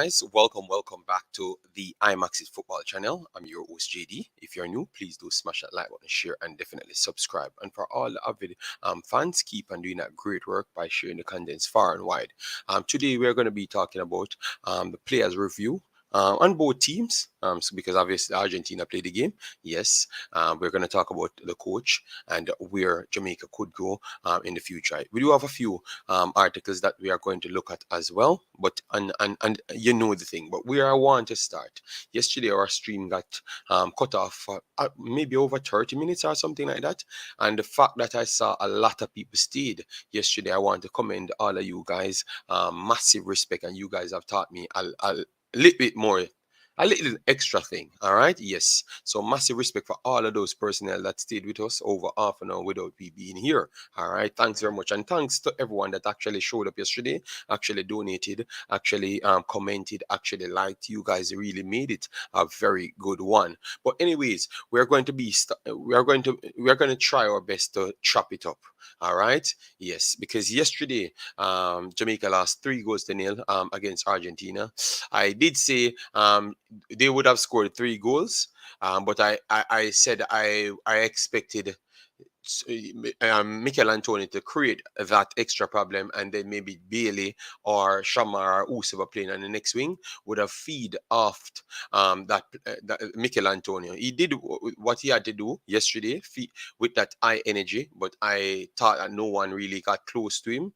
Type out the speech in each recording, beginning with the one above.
guys, welcome back to the Imaxit football channel. I'm your host JD. If you're new, please do smash that like button, share, and definitely subscribe. And for all the avid fans, keep on doing that great work by sharing the contents far and wide. Today we're going to be talking about the players review on both teams. So because obviously Argentina played the game, yes. We're going to talk about the coach and where Jamaica could go in the future. We do have a few articles that we are going to look at as well, but and you know the thing. But where I want to start, yesterday our stream got cut off for maybe over 30 minutes or something like that, and the fact that I saw a lot of people stayed yesterday, I want to commend all of you guys. Massive respect, and you guys have taught me a little bit more, a little extra thing. All right, yes. So massive respect for all of those personnel that stayed with us over half an hour without me being here. All right, thanks very much, and thanks to everyone that actually showed up yesterday, actually donated, actually commented, actually liked. You guys really made it a very good one. But anyways, we're going to try our best to chop it up. All right, yes, because yesterday Jamaica lost 3 goals to 0 against Argentina. I did say they would have scored 3 goals, but I said I expected Michail Antonio to create that extra problem, and then maybe Bailey or Shamar or Usova playing on the next wing would have feed off that Michail Antonio. He did what he had to do yesterday with that high energy, but I thought that no one really got close to him.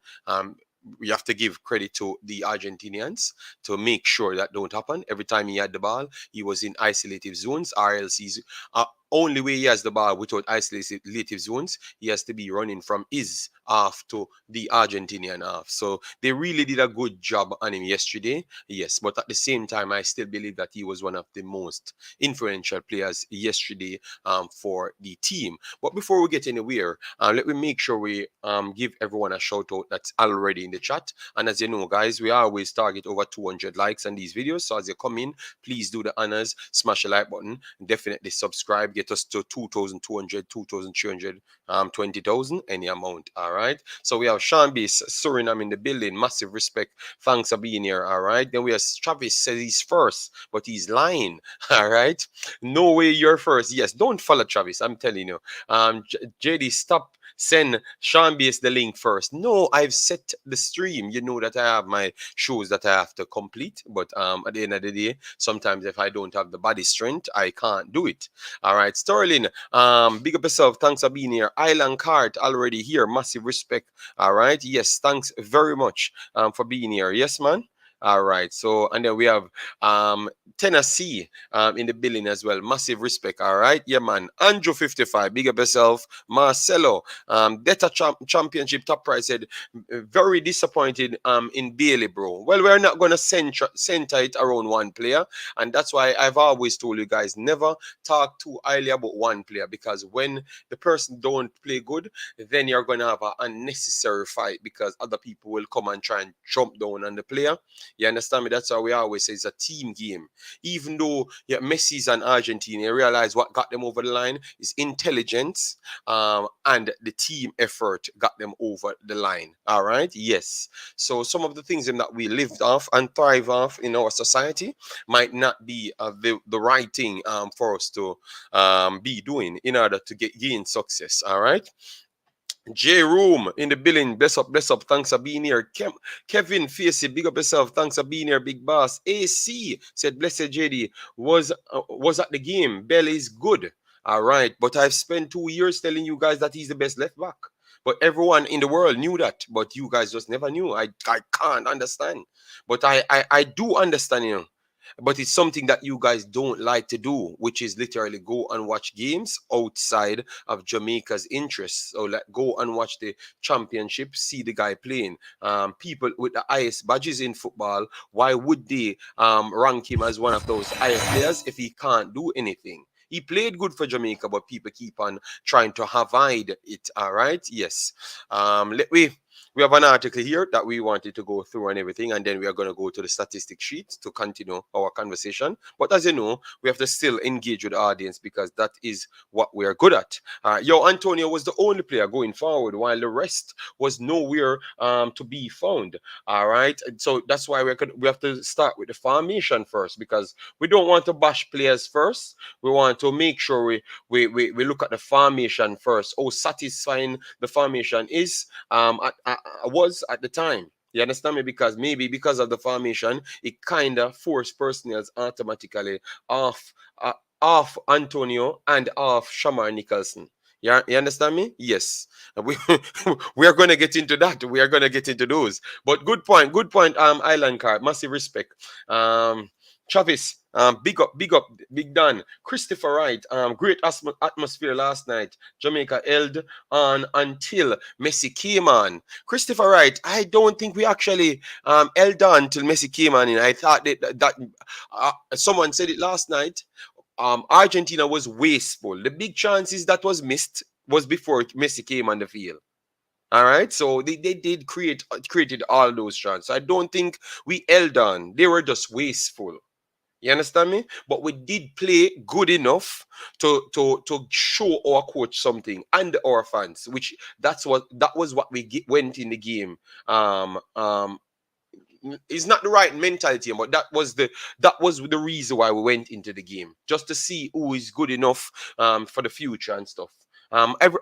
We have to give credit to the Argentinians to make sure that don't happen. Every time he had the ball, he was in isolative zones, or else he's only way he has the ball without isolative zones, he has to be running from his half to the Argentinian half. So they really did a good job on him yesterday. Yes, but at the same time, I still believe that he was one of the most influential players yesterday for the team. But before we get anywhere, let me make sure we give everyone a shout out that's already in the chat. And as you know, guys, we always target over 200 likes on these videos. So as you come in, please do the honors, smash the like button, definitely subscribe, get us to 2,200, 2,300, 20,000, any amount. All right. So we have Sean Base, Suriname in the building. Massive respect. Thanks for being here. All right. Then we have Travis says he's first, but he's lying. All right. No way you're first. Yes. Don't follow Travis. I'm telling you. JD, stop. Send Sean Base the link first. No, I've set the stream. You know that I have my shows that I have to complete. But at the end of the day, sometimes if I don't have the body strength, I can't do it. All right, Sterling, big up yourself. Thanks for being here. Island Cart already here. Massive respect. All right. Yes, thanks very much for being here. Yes, man. All right. So, and then we have Tennessee in the building as well. Massive respect. All right. Yeah, man. Andrew 55. Big up yourself. Marcelo. Data Championship top prize said very disappointed in Bailey, bro. Well, we're not gonna center it around one player, and that's why I've always told you guys never talk too highly about one player, because when the person don't play good, then you're gonna have an unnecessary fight because other people will come and try and jump down on the player. You understand me? That's why we always say it's a team game. Even though Messi's and Argentina, you realize what got them over the line is intelligence and the team effort got them over the line. All right? Yes. So some of the things that we lived off and thrive off in our society might not be the right thing for us to be doing in order to gain success. All right? J Room in the building. Bless up, bless up. Thanks for being here. Kevin Facey, big up yourself. Thanks for being here, big boss. AC said, blessed JD was at the game. Belly is good. All right, but I've spent 2 years telling you guys that he's the best left back. But everyone in the world knew that, but you guys just never knew. I can't understand. But I do understand, you know. But it's something that you guys don't like to do, which is literally go and watch games outside of Jamaica's interests. So like go and watch the championship, see the guy playing. People with the highest badges in football, why would they rank him as one of those highest players if he can't do anything? He played good for Jamaica, but people keep on trying to avoid it. All right. Yes. Let me we have an article here that we wanted to go through and everything, and then we are going to go to the statistic sheet to continue our conversation. But as you know, we have to still engage with the audience because that is what we are good at. Antonio was the only player going forward, while the rest was nowhere to be found. All right, so that's why we have to start with the formation first, because we don't want to bash players first. We want to make sure we look at the formation first. How satisfying the formation is was at the time. You understand me? Because maybe because of the formation, it kind of forced personnels automatically off off Antonio and off Shamar Nicholson. Yeah, you understand me? Yes. We we are gonna get into that. We are gonna get into those. But good point. Island card, massive respect. Travis, big up, big Dan. Christopher Wright, great atmosphere last night. Jamaica held on until Messi came on. Christopher Wright, I don't think we actually held on till Messi came on. And I thought that someone said it last night. Argentina was wasteful. The big chances that was missed was before Messi came on the field. All right, so they did created all those chances. I don't think we held on. They were just wasteful. You understand me? But we did play good enough to show our coach something and our fans, which that was what we went in the game. It's not the right mentality, but that was the reason why we went into the game, just to see who is good enough for the future and stuff.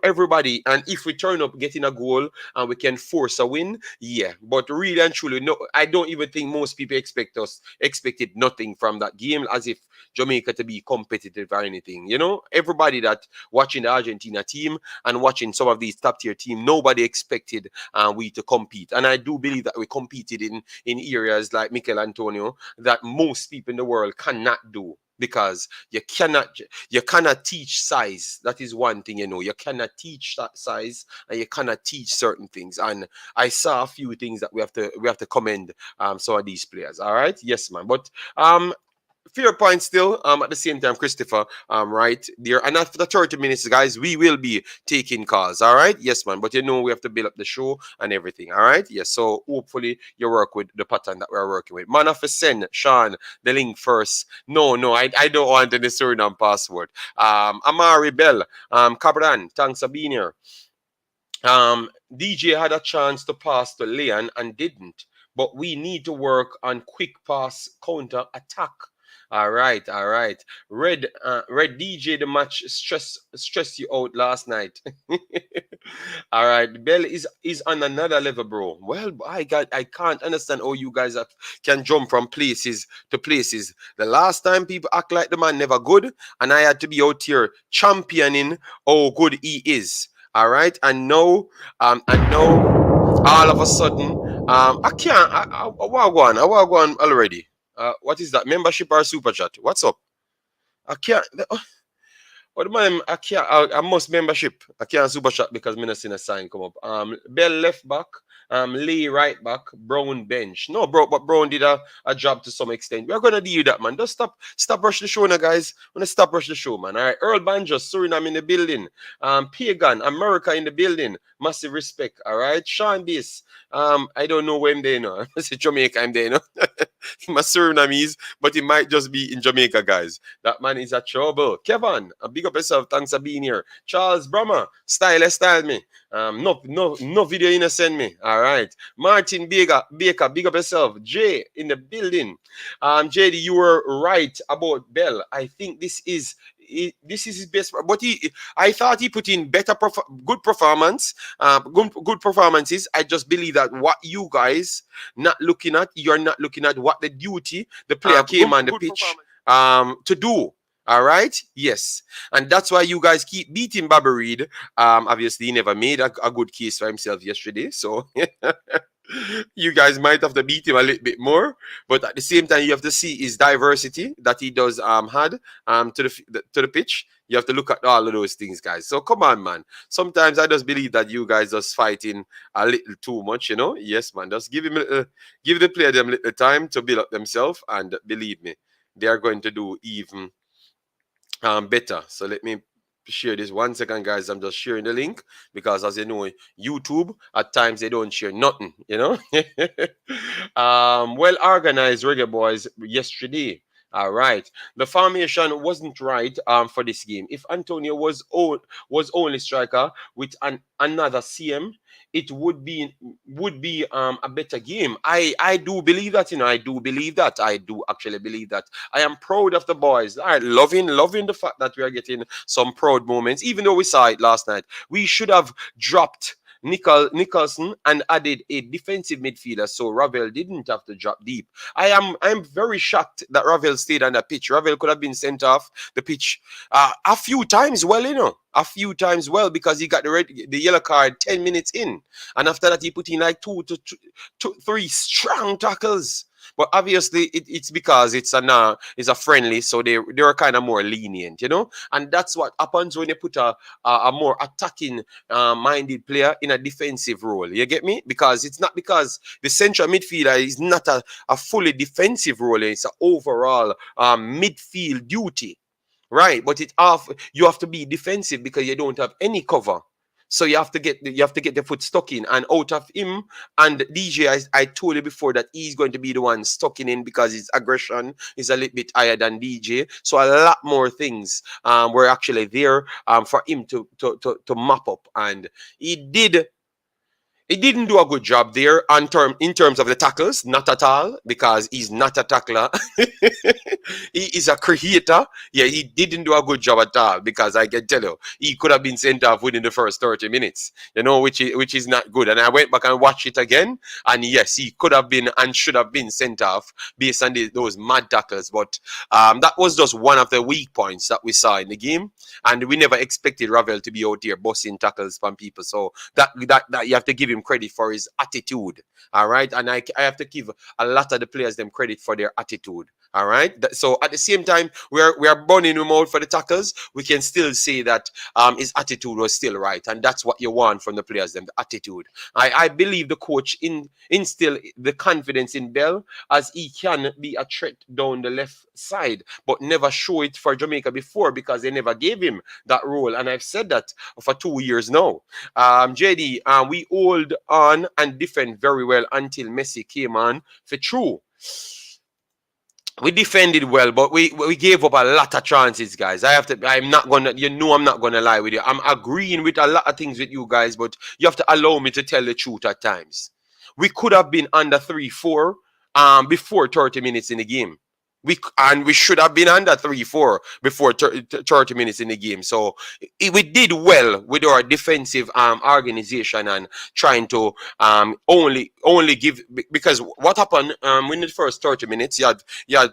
Everybody, and if we turn up getting a goal and we can force a win, yeah. But really and truly, no, I don't even think most people expected nothing from that game, as if Jamaica to be competitive or anything. You know, everybody that watching the Argentina team and watching some of these top tier teams, nobody expected we to compete, and I do believe that we competed in areas like Michail Antonio that most people in the world cannot do, because you cannot teach size. That is one thing, you cannot teach that size, and you cannot teach certain things. And I saw a few things that we have to commend some of these players. All right, yes, man. But fair point still. At the same time, Christopher, right there. And after 30 minutes, guys, we will be taking calls. All right, yes, man. But we have to build up the show and everything. All right, yes. So hopefully you work with the pattern that we're working with. Man of a send, Sean, the link first. No, I don't want any Suriname password. Amari Bell, Cabran, thanks for being here. DJ had a chance to pass to Leon and didn't. But we need to work on quick pass counter attack. All right. Red DJ, the match stress you out last night. All right, Bell is on another level, bro. Well, I can't understand how you guys can jump from places to places. The last time people act like the man never good, and I had to be out here championing how good he is. All right, and now all of a sudden, I can't. I walk on already. What is that? Membership or super chat? What's up? I can't. What man? I can't. I must membership. I can't super chat because me not seen a sign come up. Bell left back. Lee right back. Brown bench. No, bro, but Brown did a job to some extent. We're gonna deal that, man. Just stop rush the show now, guys. Wanna stop rush the show, man. All right. Earl Banjo, Suriname in the building. Pagan, America in the building. Massive respect. All right. Sean Biss. I don't know where I'm there now. I say Jamaica, I'm there now. My Surinamese, but it might just be in Jamaica, guys. That man is a trouble. Kevin, big up yourself. Thanks for being here. Charles Brummer, style me. No video you send me. All right. Martin Baker, big up yourself. Jay in the building. JD, you were right about Bell. I think this is his best, but I thought he put in good performance, good performances. I just believe that what you guys you're not looking at what the duty the player came on the pitch to do. All right, yes, and that's why you guys keep beating Bobby Reed. Obviously, he never made a good case for himself yesterday, so you guys might have to beat him a little bit more, but at the same time, you have to see his diversity that he does had to the pitch. You have to look at all of those things, guys. So come on, man. Sometimes I just believe that you guys just fighting a little too much, Yes, man. Just give the player them a little time to build up themselves, and believe me, they are going to do even better. So let me share this. 1 second, guys. I'm just sharing the link because, as you know, YouTube at times they don't share nothing. Well organized, Reggae Boys, yesterday. All right. The formation wasn't right for this game. If Antonio was only striker with another CM, it would be a better game. I do believe that, I do believe that. I do actually believe that. I am proud of the boys. I loving the fact that we are getting some proud moments, even though we saw it last night. We should have dropped Nicholson and added a defensive midfielder so Ravel didn't have to drop deep. I'm very shocked that Ravel stayed on the pitch. Ravel could have been sent off the pitch a few times, a few times, because he got the yellow card 10 minutes in, and after that he put in like two, three strong tackles. But obviously, it's because it's a friendly, so they were kind of more lenient, and that's what happens when you put a more attacking minded player in a defensive role. You get me? Because it's not because the central midfielder is not a fully defensive role; it's an overall midfield duty, right? But you have to be defensive because you don't have any cover. So you have to get the foot stuck in, and out of him and DJ, I told you before that he's going to be the one stuck in because his aggression is a little bit higher than DJ. So a lot more things were actually there for him to mop up, and he did. He didn't do a good job there in terms of the tackles, not at all, because he's not a tackler. He is a creator. Yeah, he didn't do a good job at all, because I can tell you, he could have been sent off within the first 30 minutes, which is not good. And I went back and watched it again, and yes, he could have been and should have been sent off based on those mad tackles. But that was just one of the weak points that we saw in the game, and we never expected Ravel to be out there busting tackles from people. So that you have to give him credit for his attitude. All right, and I have to give a lot of the players them credit for their attitude. All right. So at the same time, we are burning him out for the tackles. We can still say that his attitude was still right, and that's what you want from the players. Them, the attitude. I believe the coach instill the confidence in Bell as he can be a threat down the left side, but never show it for Jamaica before because they never gave him that role. And I've said that for 2 years now. JD, we hold on and defend very well until Messi came on for true. We defended well, but we gave up a lot of chances, guys. I'm not gonna lie with you. I'm agreeing with a lot of things with you guys, but you have to allow me to tell the truth at times. We could have been under 3-4 before 30 minutes in the game. We should have been under 3-4 before 30 minutes in the game. So we did well with our defensive organization and trying to only give, because what happened in the first 30 minutes, you had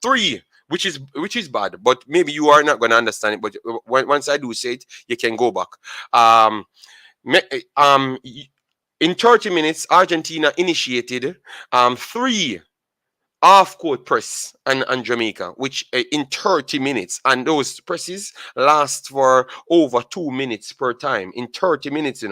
three, which is bad, but maybe you are not going to understand it. But once I do say it, you can go back. In 30 minutes, Argentina initiated 3 half-court press on Jamaica, which in 30 minutes, and those presses last for over 2 minutes per time. In 30 minutes,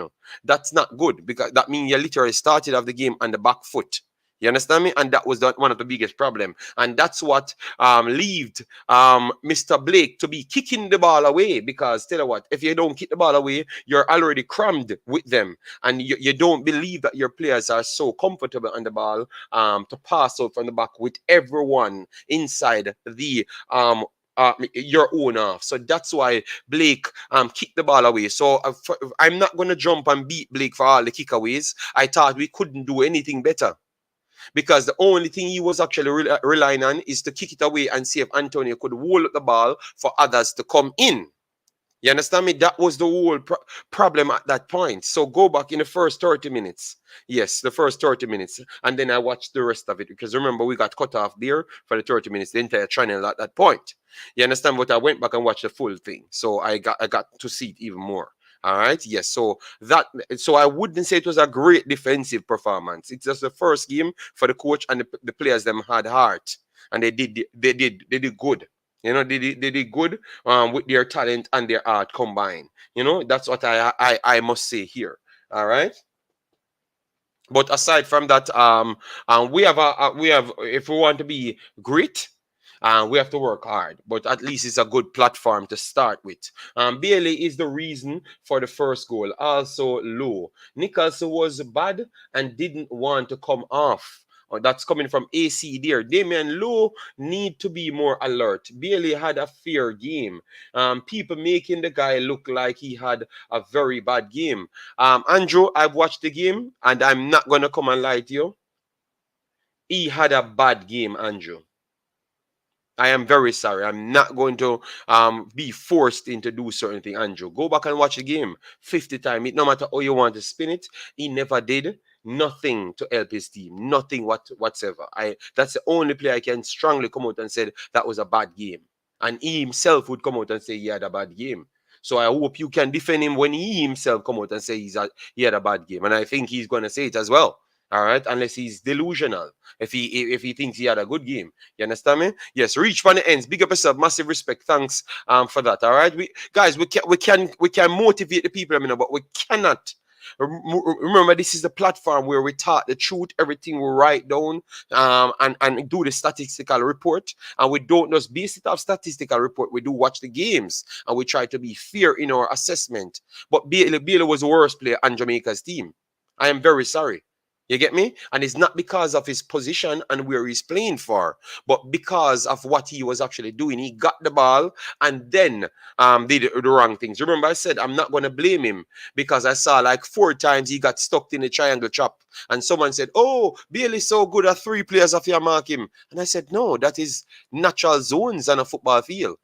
that's not good, because that means you literally started off the game on the back foot. You understand me? And that was one of the biggest problem. And that's what left Mr. Blake to be kicking the ball away, because tell you what, if you don't kick the ball away, you're already crammed with them. And you don't believe that your players are so comfortable on the ball to pass out from the back with everyone inside the your own half. So that's why Blake kicked the ball away. So I'm not going to jump and beat Blake for all the kickaways. I thought we couldn't do anything better, because the only thing he was actually relying on is to kick it away and see if Antonio could hold the ball for others to come in. You understand me? That was the whole problem at that point. So go back in the first 30 minutes. Yes, the first 30 minutes. And then I watched the rest of it, because remember, we got cut off there for the 30 minutes, the entire channel at that point. You understand? But I went back and watched the full thing. So I got to see it even more. All right. Yes. So I wouldn't say it was a great defensive performance. It's just the first game for the coach, and the players them had heart, and they did good. They did good with their talent and their art combined. That's what I must say here. All right. But aside from that, we have if we want to be great, We have to work hard, but at least it's a good platform to start with. Bailey is the reason for the first goal. Also, Lowe. Nicholson was bad and didn't want to come off. That's coming from AC there. Damion Lowe need to be more alert. Bailey had a fair game. People making the guy look like he had a very bad game. Andrew, I've watched the game and I'm not going to come and lie to you. He had a bad game, Andrew. I am very sorry. I'm not going to be forced into do certain thing, Andrew. Go back and watch the game 50 times. No matter how you want to spin it, he never did nothing to help his team. Nothing whatsoever. That's the only player I can strongly come out and say that was a bad game. And he himself would come out and say he had a bad game. So I hope you can defend him when he himself come out and say he had a bad game. And I think he's going to say it as well. All right, unless he's delusional. If he thinks he had a good game, you understand me? Yes, reach for the ends. Big up yourself. Massive respect. Thanks for that. All right, we can motivate the people, but we cannot. Remember, this is the platform where we talk the truth, everything we write down, and do the statistical report. And we don't just base it off statistical report. We do watch the games and we try to be fair in our assessment. But Bailey was the worst player on Jamaica's team. I am very sorry. You get me? And it's not because of his position and where he's playing for, but because of what he was actually doing. He got the ball and then did the wrong things. Remember, I said I'm not going to blame him because I saw like 4 times he got stuck in the triangle trap. And someone said, "Oh, Bailey's so good at 3 players if you mark him." And I said, "No, that is natural zones on a football field.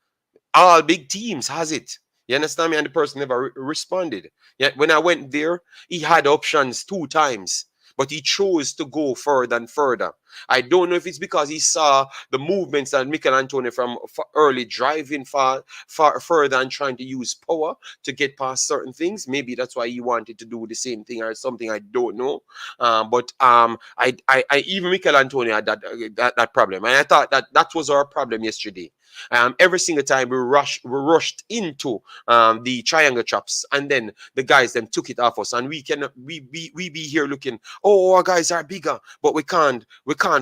All big teams has it." You understand me? And the person never responded. Yet when I went there, he had options 2 times, but he chose to go further and further. I don't know if it's because he saw the movements that Michail Antonio from early driving far further and trying to use power to get past certain things. Maybe that's why he wanted to do the same thing or something. I don't know. But I even Michail Antonio had that problem, and I thought that was our problem yesterday. Every single time we rushed into the triangle traps, and then the guys them took it off us, and we be here looking, oh, our guys are bigger, but we can't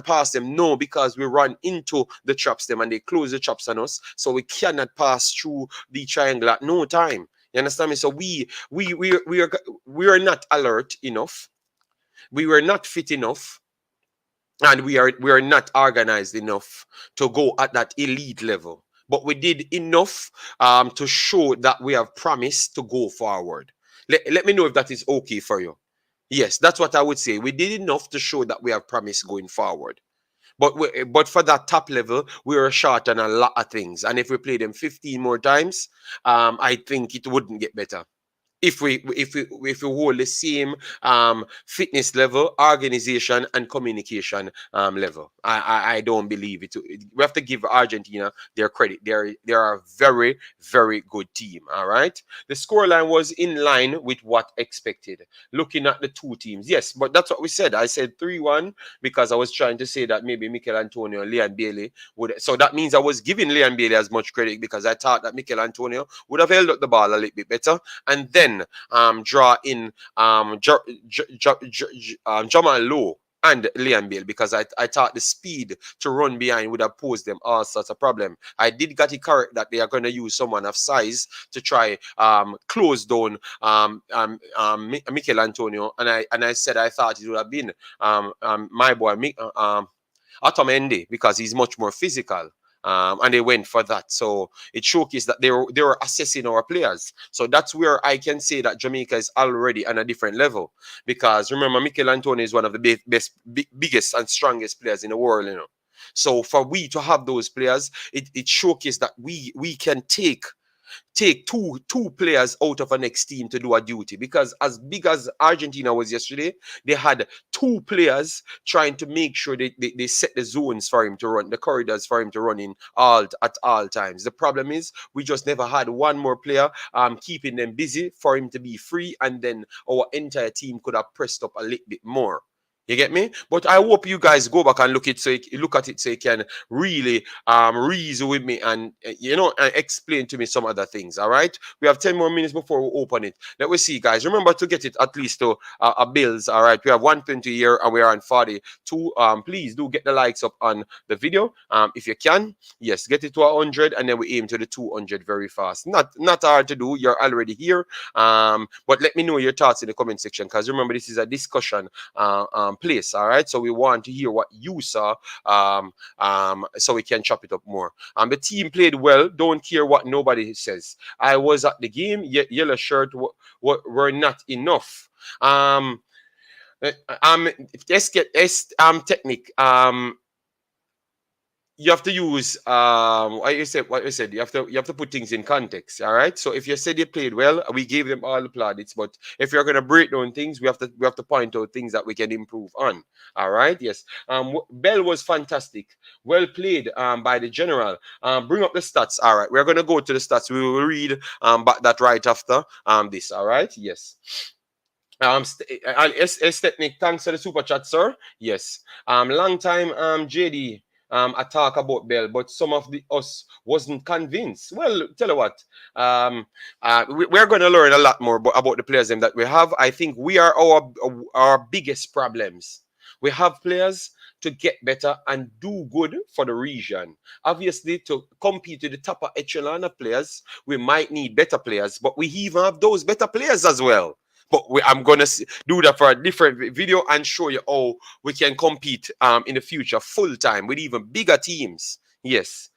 pass them. No, because we run into the traps them and they close the traps on us, so we cannot pass through the triangle at no time. You understand me? So we are not alert enough. We were not fit enough, and we are not organized enough to go at that elite level. But we did enough to show that we have promised to go forward. Let me know if that is okay for you. Yes, that's what I would say. We did enough to show that we have promised going forward. But for that top level, we were short on a lot of things. And if we play them 15 more times, I think it wouldn't get better. If we hold the same fitness level, organization, and communication level, I don't believe it. We have to give Argentina their credit. They're a very, very good team. All right, the scoreline was in line with what expected. Looking at the two teams, yes, but that's what we said. I said 3-1 because I was trying to say that maybe Michail Antonio, Leon Bailey would. So that means I was giving Leon Bailey as much credit because I thought that Michail Antonio would have held up the ball a little bit better, and then draw in Jamal Lowe and Liam Bale, because I thought the speed to run behind would have posed them all sorts of problem. I did get it correct that they are going to use someone of size to try close down Michail Antonio, and I said I thought it would have been my boy Otamendi, because he's much more physical. And they went for that. So it showcased that they were assessing our players. So that's where I can say that Jamaica is already on a different level. Because remember, Michail Antonio is one of the biggest and strongest players in the world, you know. So for we to have those players, it showcased that we can take two players out of a next team to do a duty, because as big as Argentina was yesterday, they had 2 players trying to make sure they set the zones for him to run, the corridors for him to run in at all times. The problem is we just never had one more player keeping them busy for him to be free, and then our entire team could have pressed up a little bit more. You get me? But I hope you guys go back and look at it so you can really reason with me and and explain to me some other things. All right, we have 10 more minutes before we open it. Let me see, guys. Remember to get it at least to a bills. All right, we have 120 here and we are on 42. Please do get the likes up on the video. If you can, yes, get it to 100 and then we aim to the 200 very fast. Not hard to do. You're already here. But let me know your thoughts in the comment section, because remember, this is a discussion place. All right, so we want to hear what you saw, so we can chop it up more. The team played well. Don't care what nobody says. I was at the game. Yellow shirt were not enough. Um, um, let's get technique. You have to use what you said. You have to put things in context. All right. So if you said you played well, we gave them all the plaudits. But if you're gonna break down things, we have to point out things that we can improve on. All right. Yes. Bell was fantastic. Well played by the general. Bring up the stats. All right. We're gonna go to the stats. We will read back that right after this. All right. Yes. Technic, thanks for the super chat, sir. Yes. Long time, JD. I talk about Bell, but some of us wasn't convinced. Well, tell you what, we're going to learn a lot more about the players that we have. I think we are our biggest problems. We have players to get better and do good for the region. Obviously, to compete with the top echelon of players, we might need better players, but we even have those better players as well. But I'm going to do that for a different video and show you how we can compete in the future full time with even bigger teams. Yes.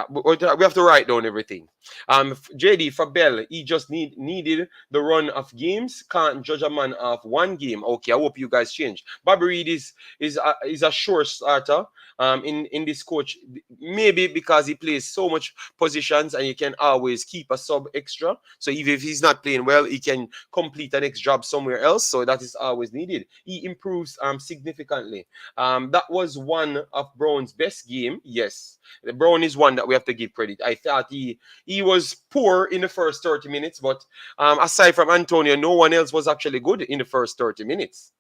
We have to write down everything. JD, for Bell, he just needed the run of games. Can't judge a man off one game. Okay, I hope you guys change. Bobby Reed is a sure starter in this coach. Maybe because he plays so much positions and you can always keep a sub extra. So even if he's not playing well, he can complete an next job somewhere else. So that is always needed. He improves significantly. That was one of Brown's best game. Yes. Brown is one that we have to give credit. I thought he was poor in the first 30 minutes, but aside from Antonio, no one else was actually good in the first 30 minutes.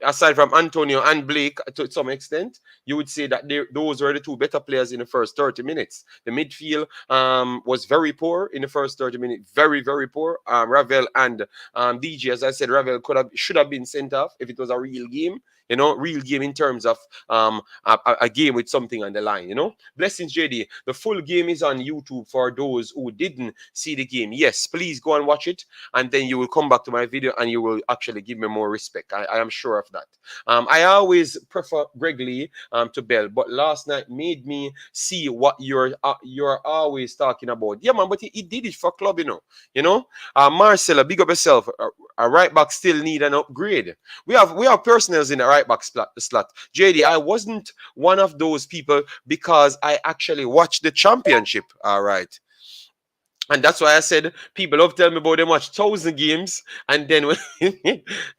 Aside from Antonio and Blake, to some extent, you would say that those were the two better players in the first 30 minutes. The midfield was very poor in the first 30 minutes. Very, very poor. Ravel and DJ, as I said, Ravel should have been sent off if it was a real game. Real game in terms of a game with something on the line. Blessings, JD. The full game is on YouTube for those who didn't see the game. Yes, please go and watch it, and then you will come back to my video and you will actually give me more respect. I am sure of that. I always prefer Greg Lee to Bell, but last night made me see what you're always talking about. Yeah, man, but he did it for club, Marcella, big up yourself. A right back still need an upgrade. We have personals in the right back slot. JD, I wasn't one of those people because I actually watched the championship. All right. And that's why I said people love tell me about them watch 1,000 games, and then when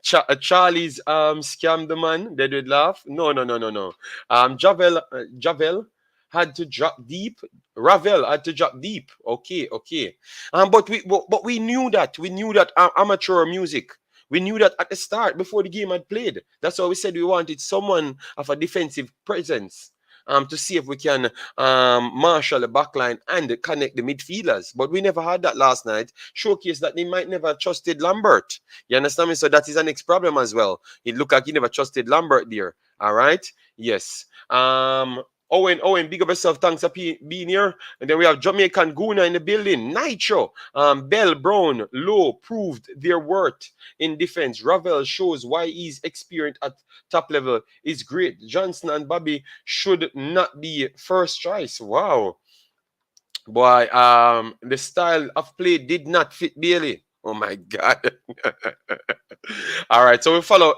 Charlie's scam the man, they did laugh. No. Javel had to drop deep. Ravel had to drop deep. Okay. But we knew that. We knew that amateur music. We knew that at the start before the game had played. That's why we said we wanted someone of a defensive presence. To see if we can marshal the backline and connect the midfielders. But we never had that last night. Showcase that they might never trusted Lambert. You understand me? So that is the next problem as well. It looked like he never trusted Lambert there. All right? Yes. Owen, big up yourself. Thanks for being here. And then we have Jamaican Guna in the building. Nitro. Bell, Brown, Lowe proved their worth in defense. Ravel shows why he's experienced at top level is great. Johnson and Bobby should not be first choice. Wow. Boy, the style of play did not fit Bailey. Oh my God. All right, so we follow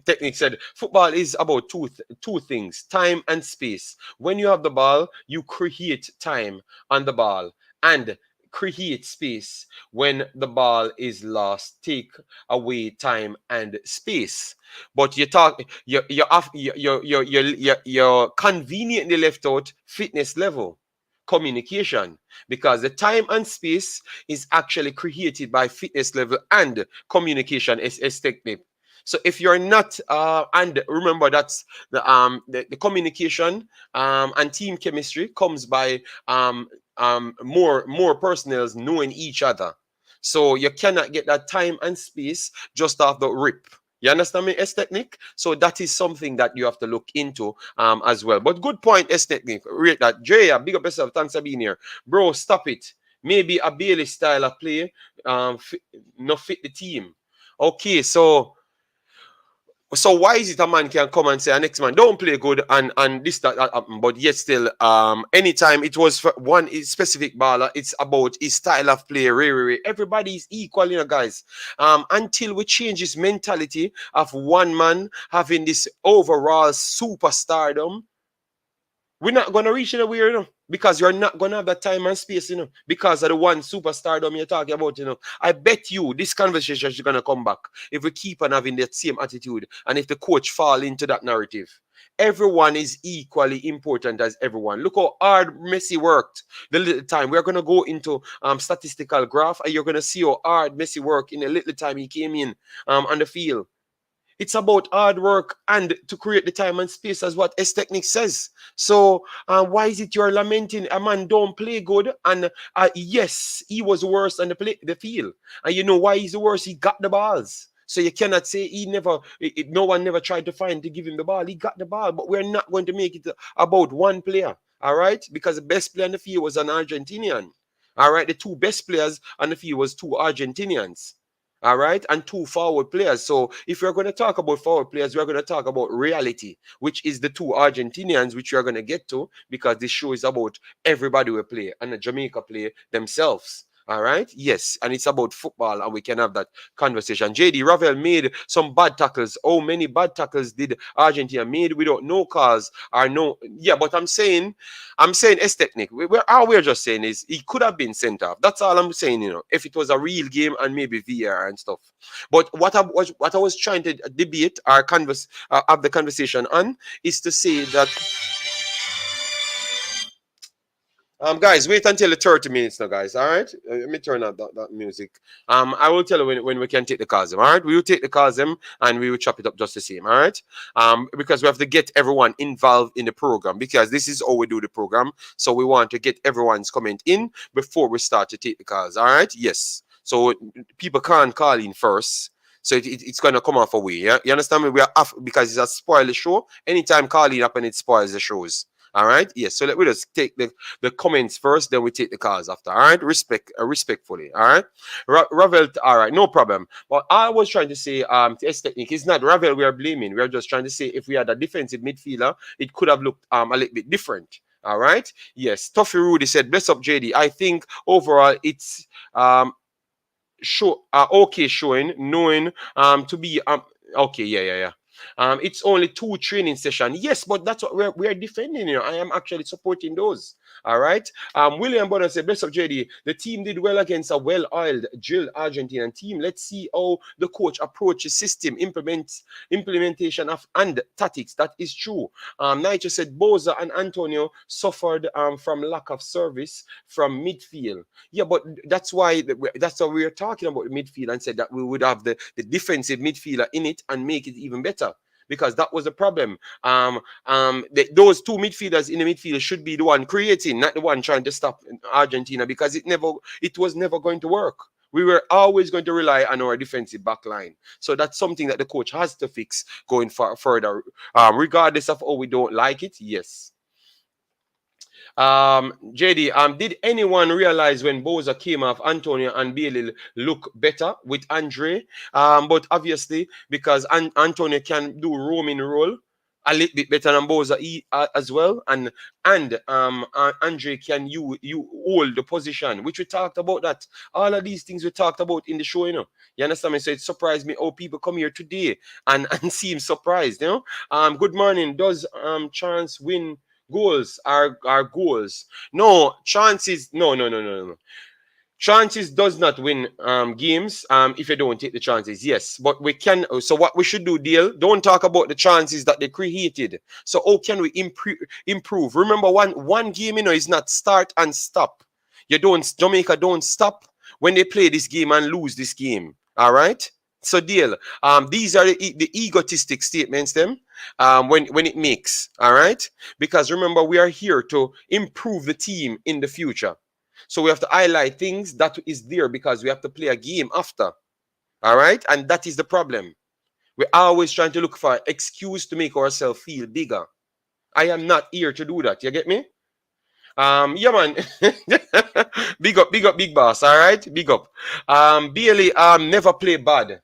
Technique said football is about two things, time and space. When you have the ball, you create time on the ball and create space. When the ball is lost, take away time and space. But you're conveniently left out fitness level, communication, because the time and space is actually created by fitness level and communication as technique. So if you're not, and remember that's the communication and team chemistry comes by more personnels knowing each other. So you cannot get that time and space just off the rip. You understand me, S Technique? So that is something that you have to look into as well. But good point, S Technique. Rate that. Jaya, big up yourself. Thanks for being here. Bro, stop it. Maybe a Bailey style of play not fit the team. Okay, so why is it a man can come and say, next man don't play good and this that happen, but yet still anytime it was for one specific baller, it's about his style of play. Everybody is equal, you know, guys. Until we change this mentality of one man having this overall superstardom, we're not gonna reach anywhere, you know, because you're not gonna have that time and space, you know, because of the one superstardom you're talking about, you know. I bet you this conversation is gonna come back if we keep on having that same attitude and if the coach fall into that narrative. Everyone is equally important as everyone. Look how hard Messi worked the little time. We're gonna go into statistical graph, and you're gonna see how hard Messi worked in the little time he came in on the field. It's about hard work and to create the time and space, as what S Technique says. So why is it you're lamenting a man don't play good? And yes, he was worse on the field. And you know why he's the worst? He got the balls. So you cannot say he never, no one never tried to find to give him the ball. He got the ball, but we're not going to make it about one player. All right? Because the best player on the field was an Argentinian. All right? The two best players on the field was two Argentinians. All right, and two forward players. So if you're going to talk about forward players, we're going to talk about reality, which is the two Argentinians, which we're going to get to, because this show is about everybody will play and the Jamaica play themselves. All right, yes, and it's about football, and we can have that conversation. JD Ravel made some bad tackles. Oh, many bad tackles did Argentina made without no cause or no. Yeah, but I'm saying S Technique. All we're just saying is he could have been sent off. That's all I'm saying. You know, if it was a real game and maybe VR and stuff. But what I was trying to debate or have the conversation on is to say that guys, wait until the 30 minutes now, guys. All right, let me turn up that music. I will tell you when we can take the calls. All right, we will take the calls and we will chop it up just the same. All right, because we have to get everyone involved in the program, because this is how we do the program. So we want to get everyone's comment in before we start to take the calls. All right, yes. So people can't call in first. So it's going to come off away. Yeah, you understand me? We are off because it's a spoiler show. Anytime calling up and it spoils the shows. All right. Yes. So let we just take the comments first, then we take the calls after. All right. Respectfully. All right. Ravel. All right. No problem. But I was trying to say, to S Technique, it's not Ravel we are blaming. We are just trying to say if we had a defensive midfielder, it could have looked a little bit different. All right. Yes. Toffee Rudy said, "Bless up, JD. I think overall it's okay showing knowing to be okay, yeah. It's only 2 training sessions. Yes, but that's what we're defending. You know, I am actually supporting those. All right. William Bonner said, "Best of JD. The team did well against a well-oiled, drilled Argentinian team. Let's see how the coach approaches system implementation of and tactics. That is true." Nigel said, "Boza and Antonio suffered from lack of service from midfield." Yeah, but that's why we are talking about midfield and said that we would have the defensive midfielder in it and make it even better. Because that was the problem. Those two midfielders in the midfield should be the one creating, not the one trying to stop Argentina, because it was never going to work. We were always going to rely on our defensive back line. So that's something that the coach has to fix going further, regardless of how we don't like it. Yes. JD, did anyone realize when Boza came off, Antonio and Bailey look better with Andre? But obviously, because Antonio can do roaming role a little bit better than Boza as well, and Andre can you hold the position, which we talked about that. All of these things we talked about in the show, you know. You understand me? So it surprised me how people come here today and seem surprised, you know. Good morning. Does Chance win goals are goals? No, chances. No. Chances does not win games if you don't take the chances. Yes, but we can. So what we should do, deal. Don't talk about the chances that they created. So how can we improve? Remember, one game, you know, is not start and stop. Jamaica don't stop when they play this game and lose this game. All right. So deal. These are the egotistic statements them when it makes. All right. Because remember, we are here to improve the team in the future. So we have to highlight things that is there because we have to play a game after. All right. And that is the problem. We're always trying to look for an excuse to make ourselves feel bigger. I am not here to do that. You get me? Yeah, man. Big up, big boss. All right, big up. Bailey, never play bad.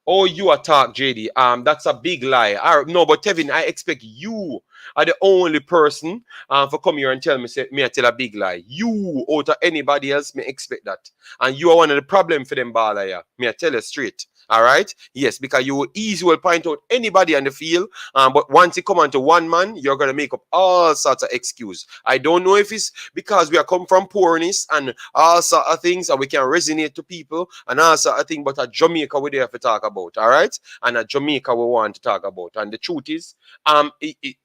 Oh, you attack JD. That's a big lie. All right, no, but Tevin, I expect you are the only person for come here and tell me, say, me I tell a big lie. You out of anybody else may expect that, and you are one of the problem for them baller here. Me I tell you straight. All right, yes, because you will easily point out anybody on the field, but once you come onto one man, you're gonna make up all sorts of excuse. I don't know if it's because we are come from poorness and all sort of things, and we can resonate to people and all sort of things. But at Jamaica, we there to talk about, all right? And at Jamaica, we want to talk about. And the truth is,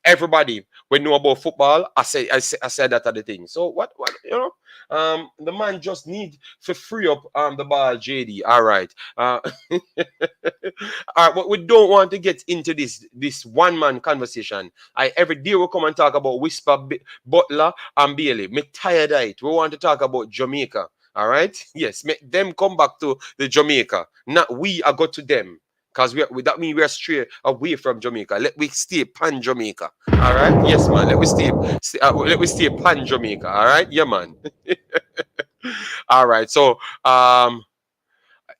everybody we know about football. I said that at the thing. So what you know? The man just need to free up the ball, JD. All right. All right, but we don't want to get into this one man conversation. Every day we come and talk about Whisper, Butler, and Bailey. Me tired of it. We want to talk about Jamaica. All right. Yes, make them come back to the Jamaica. Not we are go to them. Because that means we're straight away from Jamaica. Let we stay pan Jamaica. All right. Yes, man. Let we stay pan Jamaica. All right. Yeah, man. All right. So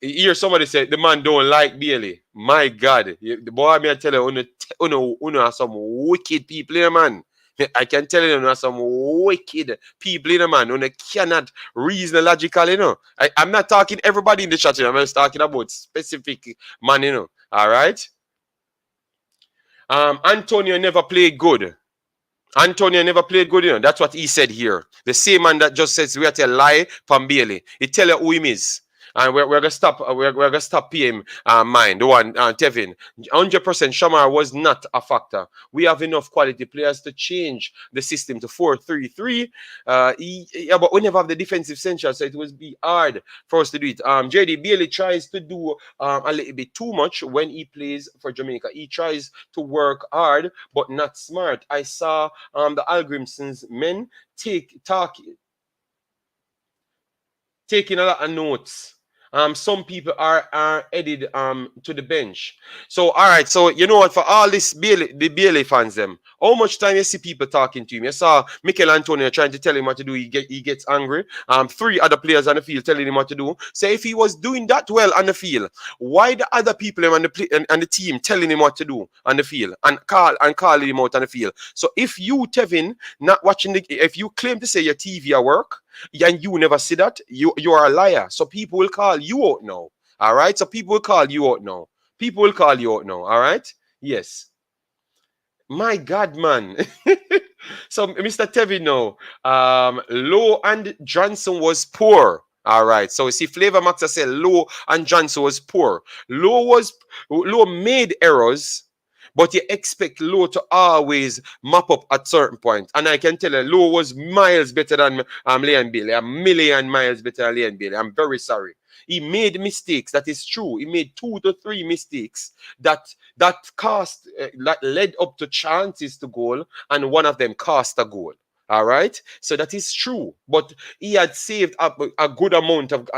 hear somebody say the man don't like Bailey. My God, the boy, me I tell you, uno are some wicked people here, man. I can tell you, are some wicked people in the man. Uno cannot reason logically, you know. I'm not talking everybody in the chat, you know. I'm just talking about specific man, you know. All right. Antonio never played good. Antonio never played good, you know. That's what he said here. The same man that just says we have to lie from Bailey. He tell you who he is. And we're gonna stop. We're gonna stop PM mine. The one Tevin. 100% Shamar was not a factor. We have enough quality players to change the system to 4-3-3. Yeah, but we never have the defensive central, so it would be hard for us to do it. JD Bailey tries to do a little bit too much when he plays for Jamaica. He tries to work hard, but not smart. I saw the Hallgrimsson's men taking a lot of notes. Some people are headed to the bench. So all right, so you know what, for all this the Bailey fans them, how much time you see people talking to him? You saw Michail Antonio trying to tell him what to do, he gets angry. 3 other players on the field telling him what to do. So if he was doing that well on the field, why the other people on the team telling him what to do on the field and calling him out on the field? So if you, Tevin, not watching if you claim to say your TV at work, and you never see that, you are a liar. So people will call you out now. All right. So people will call you out now. People will call you out now. All right. Yes. My God, man. So Mr. Tevin now, Lowe and Johnson was poor. All right. So you see, Flavor Max said Lowe and Johnson was poor. Lowe made errors. But you expect Lowe to always mop up at certain point. And I can tell you, Lowe was miles better than Leon Bailey. A million miles better than Leon Bailey. I'm very sorry. He made mistakes. That is true. He made 2 to 3 mistakes that led up to chances to goal. And one of them cost a goal. All right. So that is true. But he had saved up a good amount of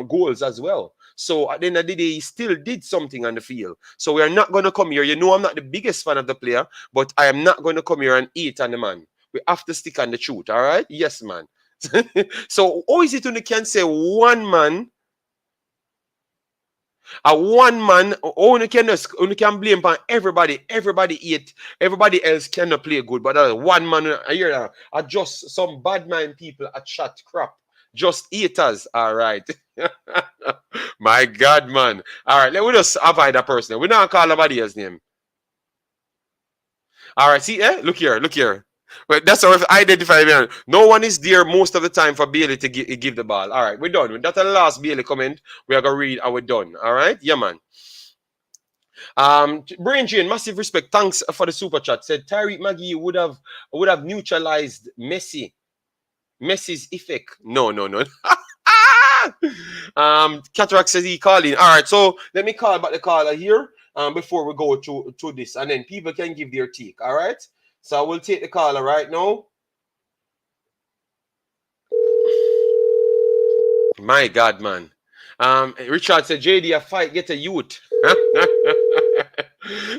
goals as well. So at the end of the day, he still did something on the field. So we are not going to come here. You know, I'm not the biggest fan of the player, but I am not going to come here and eat on the man. We have to stick on the truth. All right? Yes, man. So how is it when you can say one man, only can blame upon everybody. Everybody else cannot play good, but one man, I hear that. Are just some bad mind people at chat crap. Just haters. All right. My God, man. All right, let me just avoid that person. We're not call nobody else's name. All right, see, look here. Well, that's how I identify me. No one is there most of the time for Bailey to give the ball. All right, we're done. That's the last Bailey comment. We are gonna read and we're done. All right, yeah, man. Brain Jane, massive respect. Thanks for the super chat. Said Tyreek Magee would have neutralized Messi's effect. No. Cataract says he calling. All right, so let me call back the caller here before we go to this, and then people can give their take. All right, so I will take the caller right now. My God, man. Richard said, JD, a fight, get a youth.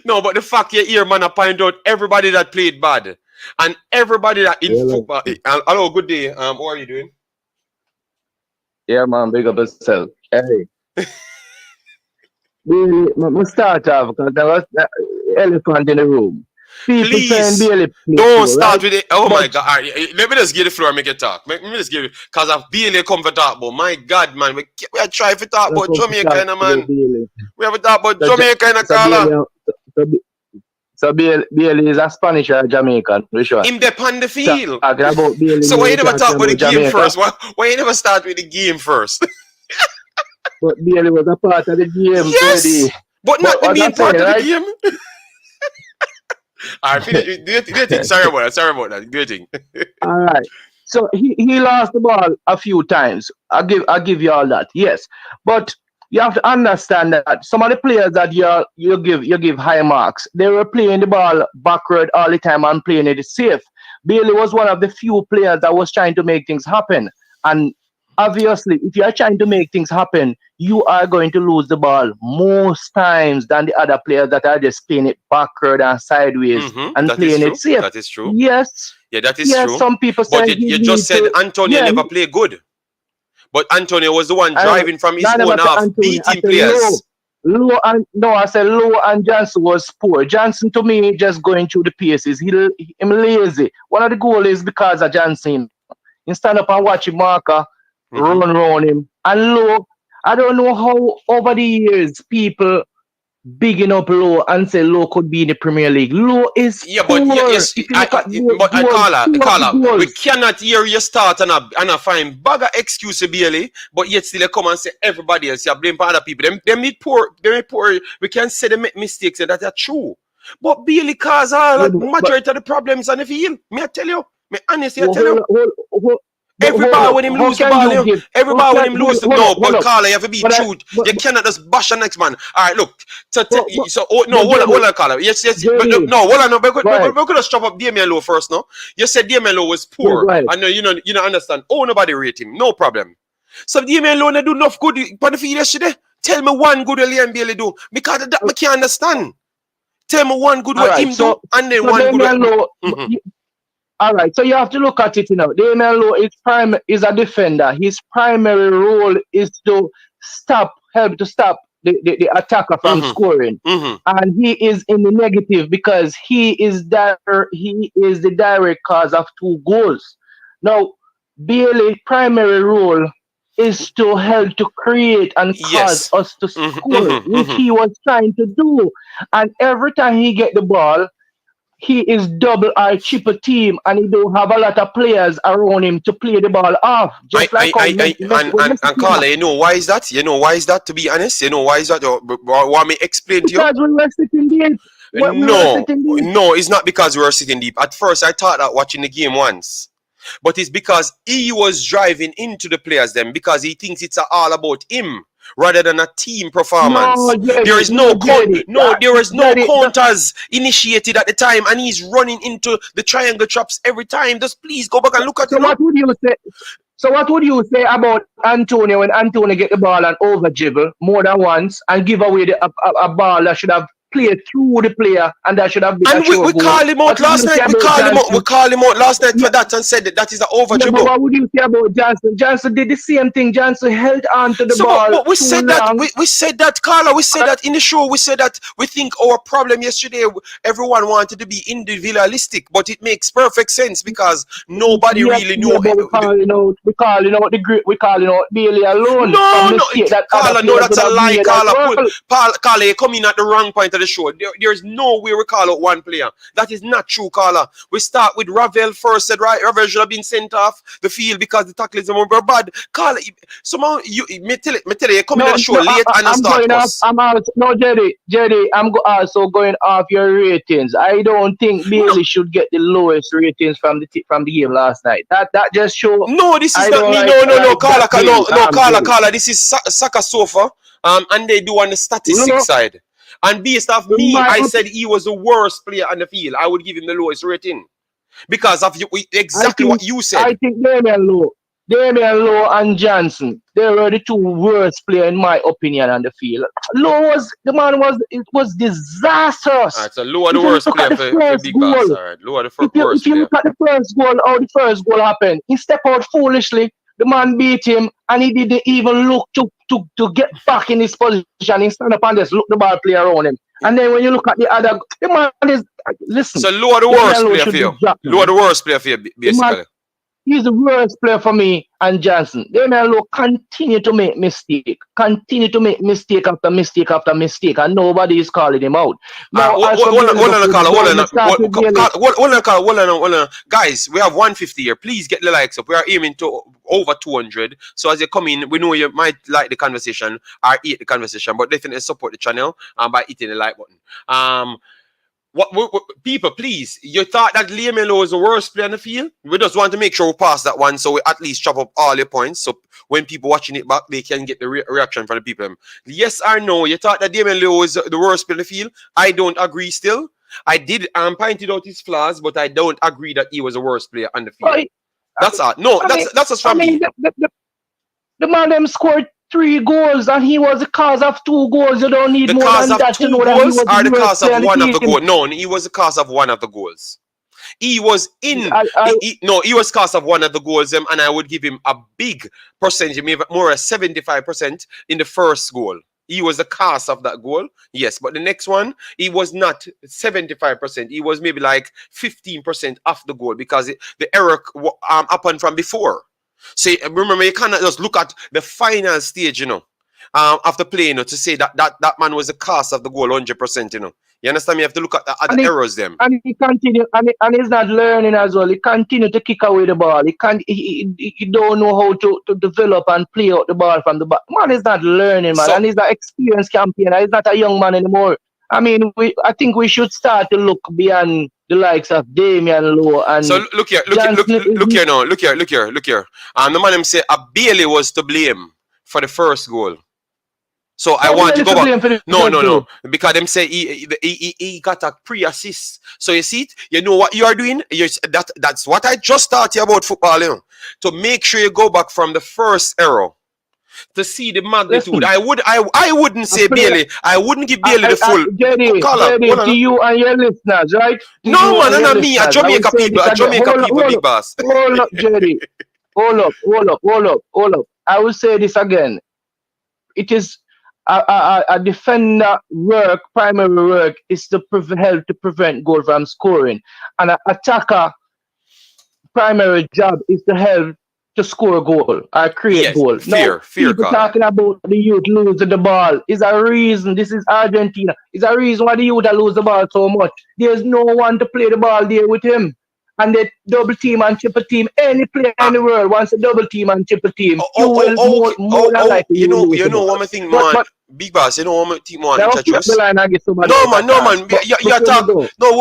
No, but the fact you're here, man, I point out everybody that played bad and everybody that in football. Hello, good day. How are you doing? Yeah, man, big up yourself. Hey. We start off because there was the elephant in the room. People Please don't start with it. Oh my God! Right, let me just give the floor and make it talk. Let me just give it because I've barely come for talk about. My God, man, we are trying to talk about Jamaica, man. We have to talk about Jamaica in a caller. So Bailey is a Spanish or a Jamaican, which one? Him depend the field. So why you never talk about the game first? Why you never start with the game first? But Bailey was a part of the game. Yes, but not the main part of the game. All right, do you think? Sorry about that. Do you think? All right. So he lost the ball a few times. I'll give you all that. Yes, but you have to understand that some of the players that you give high marks, they were playing the ball backward all the time and playing it safe. Bailey was one of the few players that was trying to make things happen. And obviously, if you are trying to make things happen, you are going to lose the ball most times than the other players that are just playing it backward and sideways and that playing it safe. That is true. Yes. Yeah, that is true. Some people say you just said Antonio never played good. But Antonio was the one driving from his own half, beating players. I said Lowe and Johnson was poor. Johnson, to me, just going through the paces. Him lazy. One of the goals is because of Johnson. You stand up and watch him marker, run around him. And Lowe, I don't know how over the years people bigging up Lowe and say Lowe could be in the Premier League. Lowe is poor. Carla, we cannot hear you start and I find bagger excuse Bailey, but yet still they come and say everybody else. You blame other people. They meet poor. We can say they make mistakes and that are true. But Bailey cause all majority of the problems on the field. Me I tell you. Me honestly I tell you. Everybody when him lose the ball, everybody when him lose the no, but Carla, you have to be true. You cannot just bash the next man. All right, look. Hold on, Carla. Yes. No, hold on. We're gonna stop up Damion Lowe first, no? You said Damion Lowe was poor. I know you don't understand. Oh, nobody rate him. No problem. So Damion Lowe do enough good for the field yesterday. Tell me one good Liam Bailey do because that I can't understand. Tell me one good what him do and then one good. All right, so you have to look at it now. Lionel Lowe is a defender. His primary role is to help to stop the attacker from scoring. And he is in the negative because he is the direct cause of 2 goals. Now, Bailey's primary role is to help to create and cause us to score, which he was trying to do. And every time he get the ball, he is double or triple team, and he don't have a lot of players around him to play the ball off. Just and Carla, you know why is that? You know why is that? To be honest, you know why is that? Want me explain to you? Because we were sitting deep. No, it's not because we were sitting deep. At first, I thought that watching the game once, but it's because he was driving into the players then because he thinks it's all about him. Rather than a team performance. There is no counters initiated at the time, and he's running into the triangle traps every time. Just please go back and look at it. What would you say? So what would you say about Antonio when Antonio get the ball and over dribble more than once and give away a ball that should have played through the player and that should have been? And we called him out last night. We called him out last night for that and said that is an over dribble. What would you say about Johnson? Johnson did the same thing. Johnson held on to the ball. But we said that, Carla. We said that in the show. We said that we think our problem yesterday, everyone wanted to be individualistic, but it makes perfect sense because nobody really knew. We calling out Bailey alone. No, Carla, no, that's a lie, Carla. Carla, you come in at the wrong point of the the show. There's no way we call out one player. That is not true, caller. We start with Ravel first. Said right, Ravel should have been sent off the field because the tacklism were bad. Caller, somehow me tell you, come in on the show late and I'm start going off. us. I'm out. No, Jerry, I'm also going off your ratings. I don't think Bailey should get the lowest ratings from the game last night. That just show. No, this is I not don't me. like, No, caller, Bailey. caller. This is Saka Sofa. And they do on the statistics side. And based off me, I said he was the worst player on the field. I would give him the lowest rating because of exactly what you said. I think Damion Lowe and Johnson, they were the two worst players in my opinion on the field. It was disastrous. Alright, so Lowe the worst player for Big Boss. Alright, Lowe the worst player. If you look at the first goal, how the first goal happened, he stepped out foolishly. The man beat him, and he didn't even look to get back in his position. He stand up and just look the ball play around him. And then when you look at the other, the man is listen. So Lowe the worst player for you. Lowe the worst player for you, basically. He's the worst player for me and Johnson. Damion Lowe continue to make mistake after mistake after mistake, and nobody is calling him out. Now, hold on. Guys, we have 150 here. Please get the likes up. We are aiming to over 200. So as you come in, we know you might like the conversation or hate the conversation, but definitely support the channel by hitting the like button. What people, please, you thought that Lionel Messi was the worst player on the field? We just want to make sure we pass that one, so we at least chop up all your points, so when people watching it back, they can get the reaction from the people. Yes or no, you thought that Lionel Messi was the worst player on the field? I don't agree still. I did pointed out his flaws, but I don't agree that he was the worst player on the field. That's all. No, that's just from me. The man them scored 3 goals and he was the cause of 2 goals. You don't need more than that to know that he was the cause of one of the goals. No, he was the cause of one of the goals. He was in. He was cause of one of the goals, and I would give him a big percentage, maybe more than 75% in the first goal. He was the cause of that goal, yes. But the next one, he was not 75%. He was maybe like 15% off the goal because the error happened from before. So remember, you cannot just look at the final stage, after play, to say that man was the cause of the goal 100%, You understand me? You have to look at the errors them. And he continue, and he's not learning as well. He continue to kick away the ball. He don't know how to develop and play out the ball from the back. Man is not learning, man. And he's an experienced campaigner. He's not a young man anymore. I mean, I think we should start to look beyond the likes of Damion Lowe and. So look here. The man him say Bailey was to blame for the first goal. So I want to go back. No. Because them say he got a pre-assist. So you see it? You know what you are doing? That's what I just taught you about football, To make sure you go back from the first error. To see the magnitude. Listen, I wouldn't say Bailey. I wouldn't give Bailey the full Jerry, to you and your listeners, right? No, man, not me. A Jamaica people. Big Boss. Hold up, Jerry. Hold up. I will say this again. It is a defender primary work is to help to prevent goal from scoring. And an attacker primary job is to help to score a goal or create goal. Fear people talking about the youth losing the ball is a reason. This is Argentina. It's a reason why the youth lose the ball so much. There's no one to play the ball there with him. And they double team and triple team. Any player in the world wants a double team and triple team. More than likely. You know one more thing, man. Big Boss, you know one more thing, man. Introduce. No, man. You talk. No,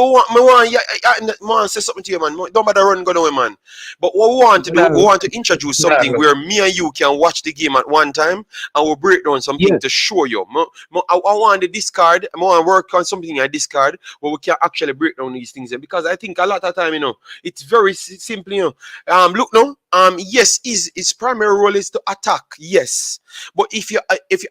man, say something to you, man. Don't bother run away, man. But what we want to do, we want to introduce something where me and you can watch the game at one time and we'll break down something to show you. I want the discard. I want to work on something I discard where we can actually break down these things. Because I think a lot of time, it's very simple, look now. Yes, his primary role is to attack. Yes, but if you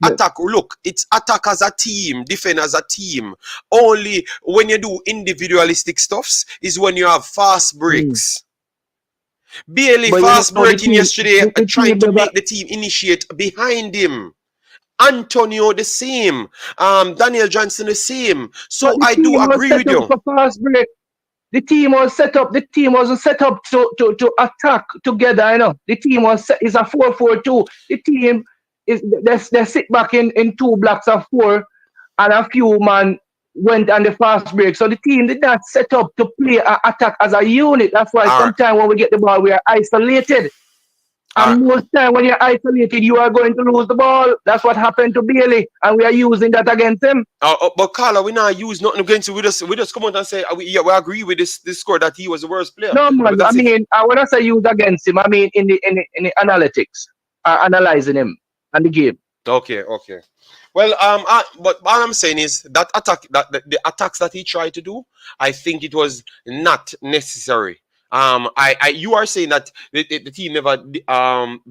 attack, look, it's attack as a team, defend as a team. Only when you do individualistic stuffs is when you have fast breaks. Bailey fast breaking yesterday, trying to make the team initiate behind him. Antonio the same. Daniel Johnson the same. So I do agree with you. The team was set up. The team wasn't set up to attack together. The team is a 4-4-2. The team is they sit back in 2 blocks of 4, and a few man went on the fast break. So the team did not set up to play an attack as a unit. That's why All right. sometimes when we get the ball, we are isolated. All right. And most time when you're isolated, you are going to lose the ball. That's what happened to Bailey, and we are using that against him. But Carla, we not use nothing against you. We just come out and say we agree with this score that he was the worst player. No man, I Because if mean, when I say use against him, I mean in the analytics, analyzing him and the game. okay. Well, but all I'm saying is that attack, that the attacks that he tried to do, I think it was not necessary. You are saying that the team never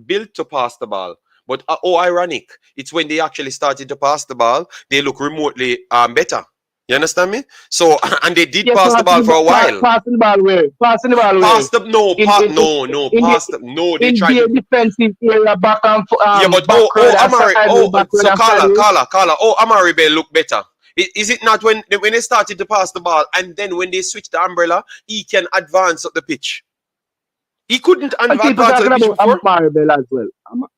built to pass the ball, but ironic! It's when they actually started to pass the ball, they look remotely better. You understand me? So and they did Yes, pass the ball for a while. passing the ball where? Passing the ball where? Pass the no, In pass in no, in pass the no. They in tried their to. defensive area, back and Yeah, but backward and Amari, sideway, backward so and sideway. Carla, Amari Bell look better. Is it not when they started to pass the ball and then when they switched the umbrella, he can advance up the pitch? He couldn't And advance people up the talking pitch about before. Amari as well.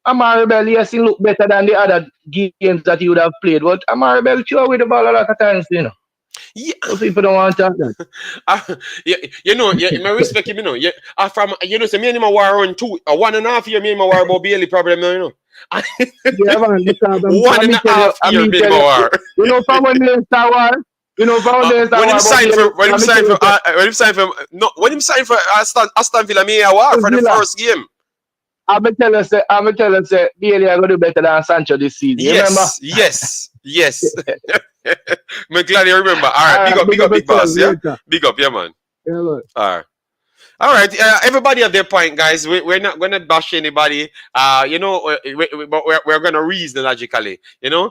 Amari, yes, he look better than the other games that he would have played. But Amari sure with the ball a lot of times, you know. Yeah, Those people don't want to talk that. my respect him, Yeah, from so me and him are around 1.5 year. Me and him are about Bailey problem now, Yeah, man, because One and a half year, me and him are. you know, from when they start war, from when they start When him war, signed for Aston Villa, me a war for the first game. I'm gonna tell you, say, Bailey are gonna do better than Sancho this season. You remember? Yes. I'm glad you remember. All right, big up, big boss. Yeah, big up, yeah, man. Yeah, man. All right. Everybody have their point, guys. We're not gonna bash anybody. But we're gonna reason logically. The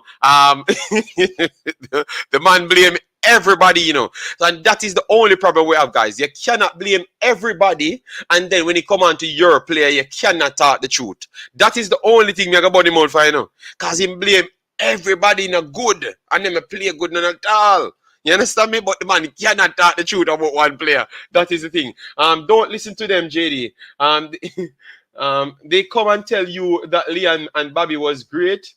man blame everybody. And that is the only problem we have, guys. You cannot blame everybody, and then when you come on to your player, you cannot talk the truth. That is the only thing me got about him out for, cause him blame everybody in a good, and them play good none at all. You understand me? But the man cannot talk the truth about one player. That is the thing. Don't listen to them, JD. They come and tell you that Leon and Bobby was great.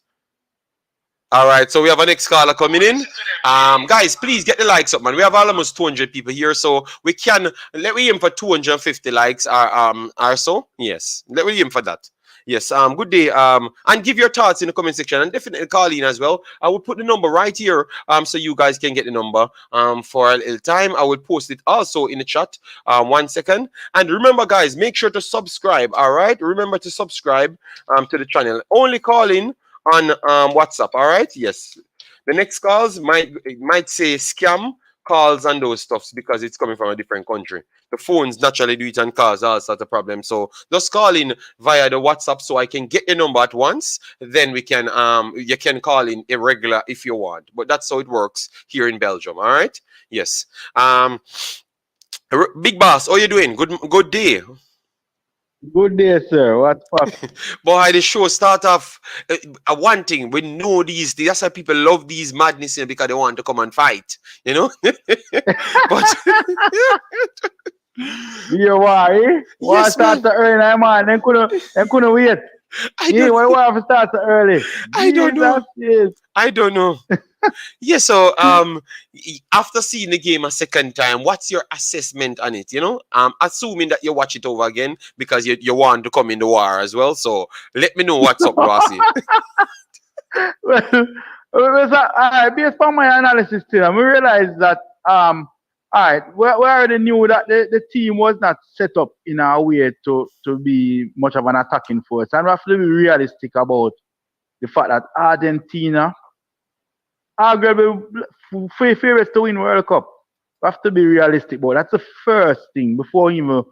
All right, so we have a next caller coming in. Guys, please get the likes up, man. We have almost 200 people here, so we aim for 250 likes or so. Yes, let me aim for that. Yes, good day. And give your thoughts in the comment section and definitely call in as well. I will put the number right here so you guys can get the number for a little time. I will post it also in the chat. 1 second. And remember, guys, make sure to subscribe. All right, remember to subscribe to the channel. Only call in on WhatsApp. All right, yes. The next calls might say scam calls and those stuffs because it's coming from a different country. The phones naturally do it and cause all sorts of problems. So just call in via the WhatsApp so I can get your number at once. Then we can you can call in irregular if you want. But that's how it works here in Belgium. All right. Yes. Big boss, how you doing? Good day. Good day, sir. What's up? Boy, the show start off one thing. We know these. That's why people love these madness because they want to come and fight. But You why? Why Yes, start man. so early, man? They couldn't wait. I Yeah, don't. why have to start so early? I don't know. Yes. I don't know. Yeah, so after seeing the game a second time, what's your assessment on it? Assuming that you watch it over again because you want to come in the war as well. So let me know what's up, Rossi. Based on my analysis today, we realized that all right, we already knew that the team was not set up in a way to be much of an attacking force, and we have to be realistic about the fact that Argentina are going to be favorites to win World Cup. We have to be realistic, but that's the first thing before we even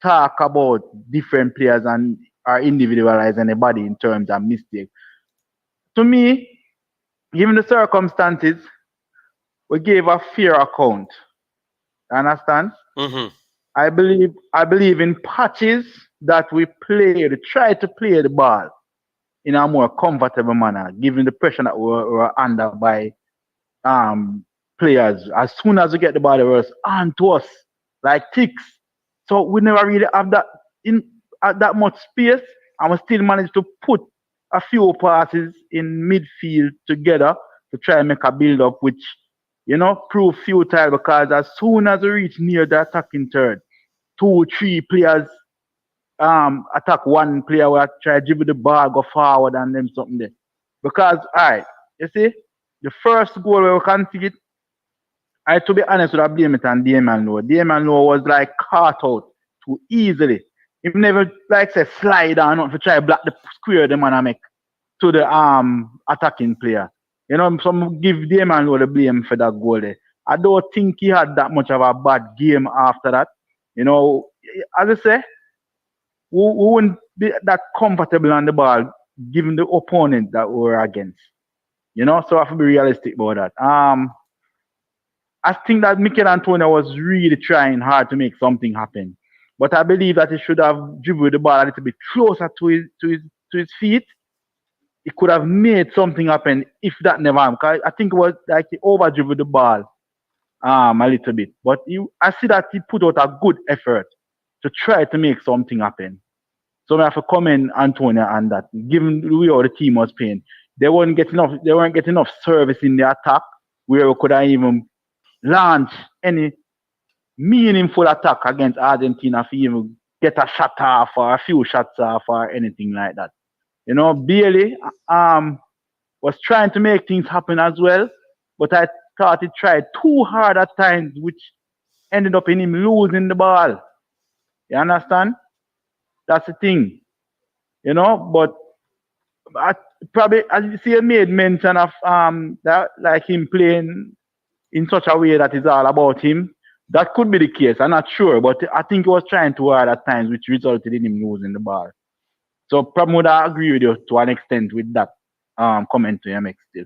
talk about different players and or individualize anybody in terms of mistakes. To me, given the circumstances, we gave a fair account. Understand? Mm-hmm. I believe in patches that we try to play the ball in a more comfortable manner, given the pressure that we're under by players. As soon as we get the ball, they were on to us like ticks. So we never really have that that much space, and we still managed to put a few passes in midfield together to try and make a build up, which prove futile because as soon as we reach near the attacking third, 2, 3 players attack one player will try to dribble the ball, go forward and them something there. Because alright, you see, the first goal we conceded, to be honest, would have blame it on Damion Lowe. Damion Lowe was like caught out too easily. He never like say slide down to try to block the square the man make to the attacking player. Some give Damion Lowe the blame for that goal there. I don't think he had that much of a bad game after that. As I say, we wouldn't be that comfortable on the ball given the opponent that we were against. So I have to be realistic about that. I think that Michail Antonio was really trying hard to make something happen. But I believe that he should have dribbled the ball a little bit closer to his feet. He could have made something happen if that never happened. I think it was like he over dribbled the ball a little bit. But I see that he put out a good effort to try to make something happen. So I have to commend Antonio on that. Given the way how the team was playing, they weren't getting enough service in the attack where we could have even launch any meaningful attack against Argentina if you even get a shot off or a few shots off or anything like that. Bailey was trying to make things happen as well, but I thought he tried too hard at times, which ended up in him losing the ball. You understand? That's the thing. But I probably, as you see, I made mention of that, like him playing in such a way that is all about him. That could be the case. I'm not sure, but I think he was trying too hard at times, which resulted in him losing the ball. So probably would I agree with you to an extent with that comment to make still.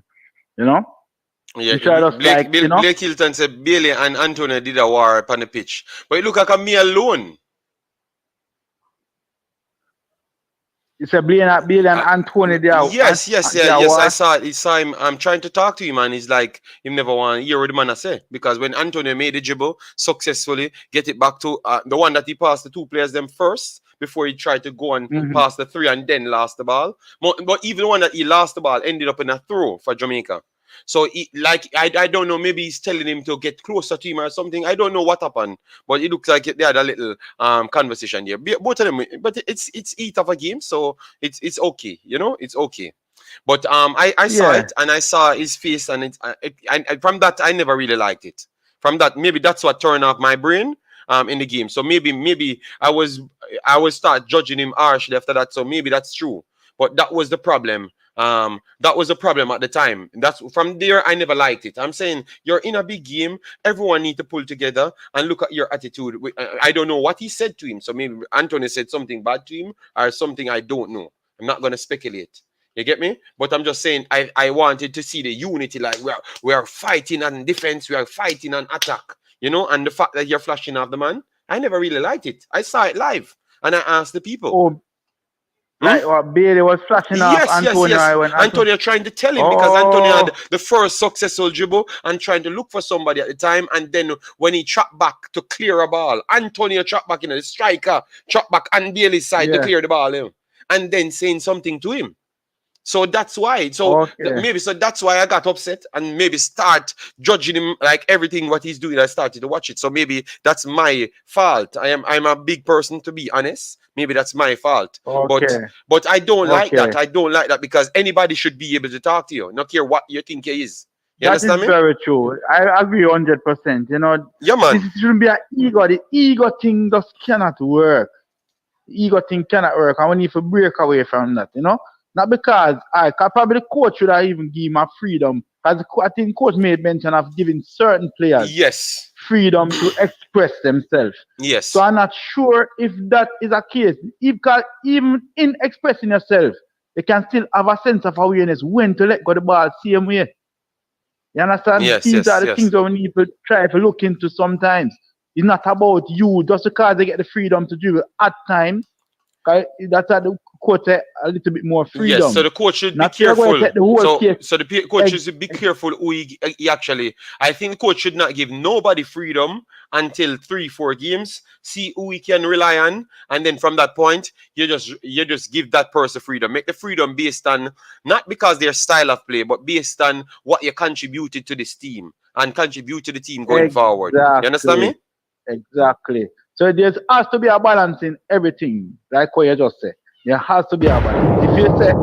Yeah, Blake Hilton said Bailey and Antonio did a war upon the pitch. But it look like me alone. You said Bailey and Antonio there. Yes. I saw him. I'm trying to talk to him, and he's like, he never want to hear what the man I say. Because when Antonio made the dribble successfully, get it back to the one that he passed the 2 players them first before he tried to go and pass the 3 and then lost the ball. But even the one that he lost the ball ended up in a throw for Jamaica. So, I don't know, maybe he's telling him to get closer to him or something. I don't know what happened, but it looks like they had a little conversation here. Both of them, but it's heat of a game, so it's okay, it's okay. But I saw it, and I saw his face, and from that I never really liked it. From that, maybe that's what turned off my brain in the game. So maybe I was start judging him harshly after that. So maybe that's true, but that was the problem. That was a problem at the time. That's from there I never liked it. I'm saying you're in a big game, everyone need to pull together and look at your attitude. I don't know what he said to him, so maybe Anthony said something bad to him or something I don't know. I'm not going to speculate. You get me? But I'm just saying I wanted to see the unity, like we are fighting on defense, we are fighting on attack, and the fact that you're flashing off the man, I never really liked it. I saw it live and I asked the people. Like what Bailey was flashing off Antonio. Yes. Antonio trying to tell him because Antonio had the first successful dribble and trying to look for somebody at the time. And then when he chopped back to clear a ball, Antonio chopped back, the striker chopped back on Bailey's side to clear the ball. And then saying something to him. So that's why. So that's why I got upset and maybe start judging him like everything what he's doing. I started to watch it. So maybe that's my fault. I'm a big person, to be honest. Maybe that's my fault. But I don't like that. I don't like that because anybody should be able to talk to you, not care what you think he is. You understand me? That is very true. I agree 100%. Yeah, man. This shouldn't be an ego. The ego thing just cannot work. The ego thing cannot work. I want you to break away from that, Not because probably the coach should have even give him a freedom. Because I think coach made mention of giving certain players freedom to express themselves. Yes. So I'm not sure if that is a case. Even in expressing yourself, you can still have a sense of awareness when to let go the ball same way. You understand? These are the things that we need to try to look into sometimes. It's not about you just because they get the freedom to dribble at times. That's how the coach a little bit more freedom. Yes, so the coach should be careful. So the coach should be careful who he actually. I think the coach should not give nobody freedom until 3-4 games. See who he can rely on, and then from that point, you just give that person freedom. Make the freedom based on not because their style of play, but based on what you contributed to this team. and contribute to the team going forward. You understand Exactly. me? Exactly. So there has to be a balance in everything, like what you just said. There has to be a balance. If you say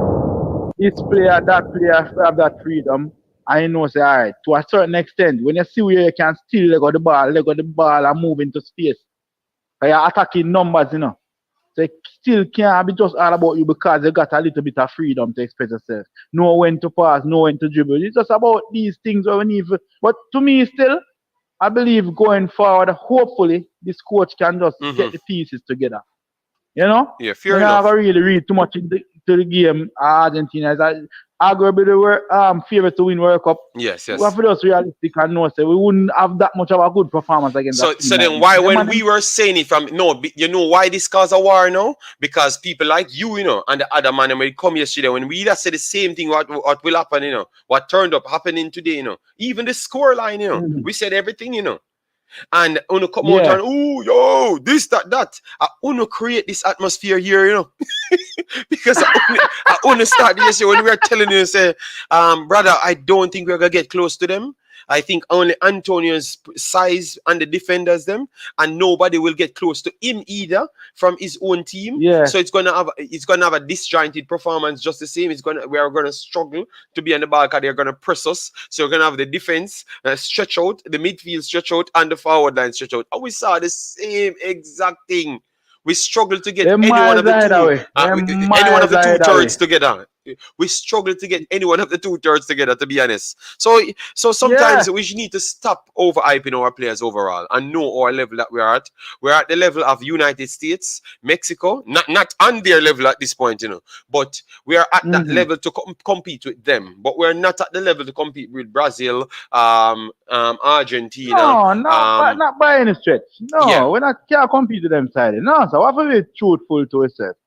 this player, that player have that freedom, and you know, say, all right, to a certain extent, when you see where you can still leg of the ball and move into space, you're attacking numbers, you know. So it still can't be just all about you because you got a little bit of freedom to express yourself. Know when to pass, know when to dribble. It's just about these things where we need. But to me, still, I believe going forward, hopefully, this coach can just get the pieces together. You know, Yeah, we're fair not enough. gonna really read too much into the game. Argentina is arguably the favorite to win World Cup. Yes, We have yes. to just realistic and know say we wouldn't have that much of a good performance against a So, team so like then this. why Them when and we them, were saying it from no, you know why this cause a war now? Because people like you know, and the other man when we come yesterday when we just said the same thing what will happen, what turned up happening today, even the score line, mhm. we said everything, and Uno come out Yeah, and this that I Uno create this atmosphere here, because I Uno start yesterday when we were telling you say, brother, I don't think we're gonna get close to them. I think only Antonio's size and the defenders them, and nobody will get close to him either from his own team. yeah. So it's gonna have a disjointed performance just the same. We are gonna struggle to be on the ball because they're gonna press us. So we're gonna have the defense stretch out, the midfield stretch out, and the forward line stretch out. And we saw the same exact thing. We struggled to get Them any one miles of the ahead two, away. Them any one of miles the two ahead thirds away. together. We struggled to get any one of the two thirds together, to be honest. So sometimes Yeah. we need to stop overhyping our players overall and know our level that we're at. We're at the level of United States, Mexico, not on their level at this point, but we are at that Mm-hmm. level to compete with them. But we're not at the level to compete with Brazil, Argentina. No, not by any stretch. Yeah. No, we not can't compete with them side. No, so we have to be truthful to ourselves.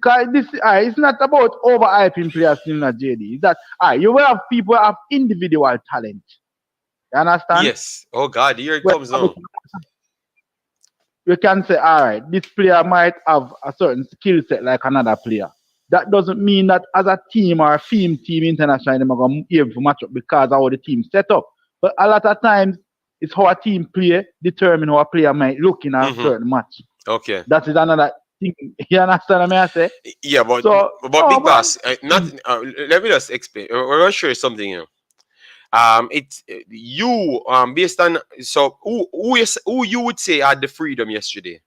Cause it's not about overhyping players in the JD. It's that you will have people who have individual talent. You understand? Yes. Oh God, here it Well, comes now. you can say, all right, this player might have a certain skill set like another player. That doesn't mean that as a team or a team internationally, they're going to be able to match up because of how the team set up. But a lot of times, it's how a team play determine how a player might look in a certain match. Okay. That is another thing. You understand what I say? Yeah, So, but no, big man. boss, not. Let me just explain. We're gonna show you something here. It's you based on so who you would say had the freedom yesterday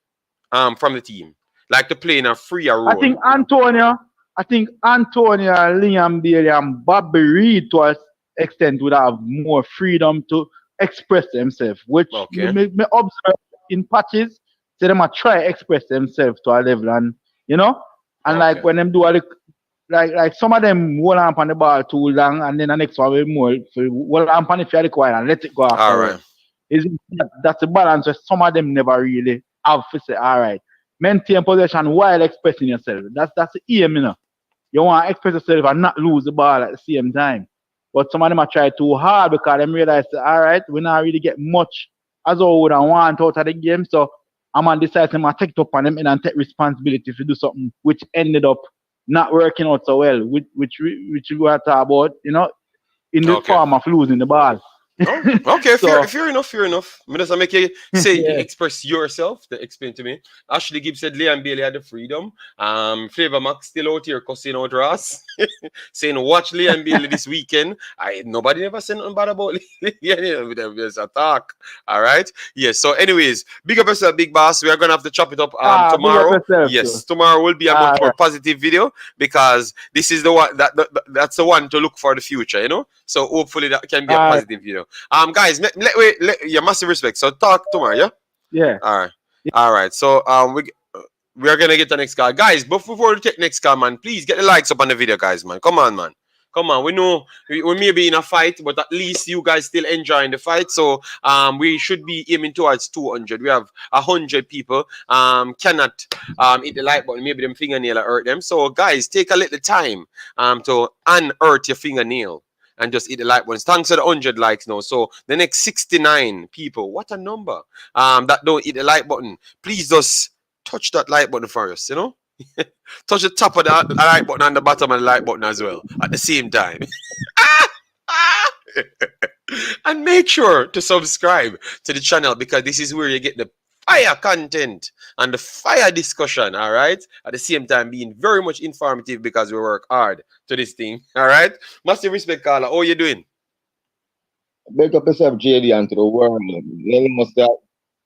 from the team, like to play in a freer I role. think Antonio, Liam Bailey, and Bobby Reed to an extent would have more freedom to express themselves, which Okay. me observe in patches. So they might try express themselves to a level, and you know, and like Okay. when them do a like some of them hold on the ball too long, and then the next one will more hold on if you required and let it go All right. afterwards. Is that's a balance where some of them never really have to say, all right, maintain possession while expressing yourself. That's the aim, you know. You want to express yourself and not lose the ball at the same time. But some of them are try too hard because they realize, all right, we not really get much as I would want out of the game. So I'm gonna decide to take it up on them and take responsibility to do something which ended up not working out so well, which we are talking about, you know, in the Okay. form of losing the ball. Oh, okay, fair, So fair enough, fair enough. Me just make you say yeah. express yourself to explain to me. Ashley Gibbs said Liam Bailey had the freedom. Flavor Max still out here cussing out Ross, saying watch Liam Bailey this weekend. Nobody never said nothing bad about Liam. There's a talk. All right. Yes. So, anyways, big up yourself, big boss. We are gonna have to chop it up Big up tomorrow. yourself too. Yes, tomorrow will be a All much more right. positive video because this is the one that's the one to look for the future. So hopefully that can be a All right. positive video. Guys, yeah, massive respect. So talk tomorrow, yeah. Yeah. All right, all right. So we are gonna get the next call, guys. But before we take next call, man, please get the likes up on the video, guys, man. Come on, man. Come on, we know we may be in a fight, but at least you guys still enjoying the fight. So we should be aiming towards 200. We have 100 people cannot hit the like button. Maybe them fingernail hurt them. So guys, take a little time to unearth your fingernail and just hit the like buttons. Thanks for the 100 likes now. So the next 69 people, what a number, that don't hit the like button. Please just touch that like button for us, touch the top of the like button and the bottom of the like button as well at the same time. And make sure to subscribe to the channel because this is where you get the fire content and the fire discussion, all right? At the same time, being very much informative because we work hard to this thing, all right? Massive respect, Carla. How you doing? Big up yourself, JD, and to the world. You must have,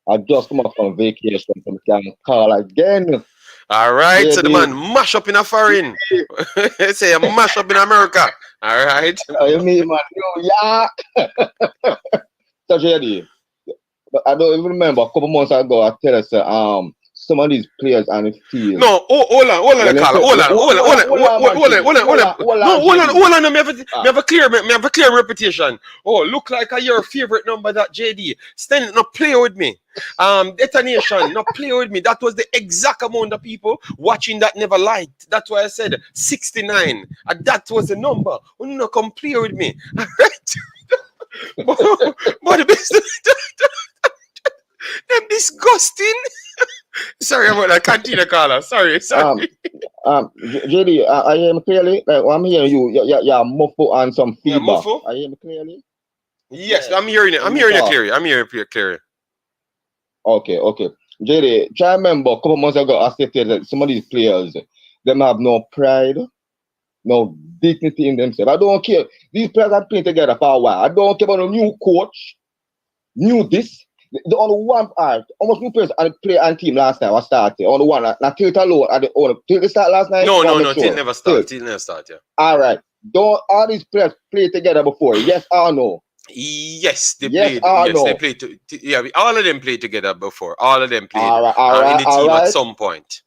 I just come up from vacation, so I can call again. All right, so the JD, man mash up in a foreign. Say a mash up in America. All right. you mean, man? Yo, yeah. So, JD, but I don't even remember a couple months ago, I tell us, some of these players on the field. No, hold on, Carla. Hold on. Me have a clear reputation. Oh, look like your favorite number, that JD. Stand, no play with me. Detonation, no play with me. That was the exact amount of people watching that never liked. That's why I said 69. And that was the number. You no come play with me. All right. But the best, them disgusting. Sorry about that. Continue, Carla. Sorry. JD, I hear me clearly. Like, I'm hearing you. You're muffled on some feedback. I hear me clearly. Yes, I'm hearing it. I'm hearing it clearly. Okay. JD, try remember a couple months ago, I stated that some of these players, them have no pride, no dignity in themselves. I don't care. These players are playing together for a while. I don't care about a new coach, new this. The only one part, almost new players and play and team last time I started. Only one, not Till alone at the owner. Till start last night? No, Till never start. Till never start, yeah. Alright. Don't all these players play together before? Yes or no? Yes, they played. Yes, they played. Yeah, all of them played together before. All of them played in the team at some point.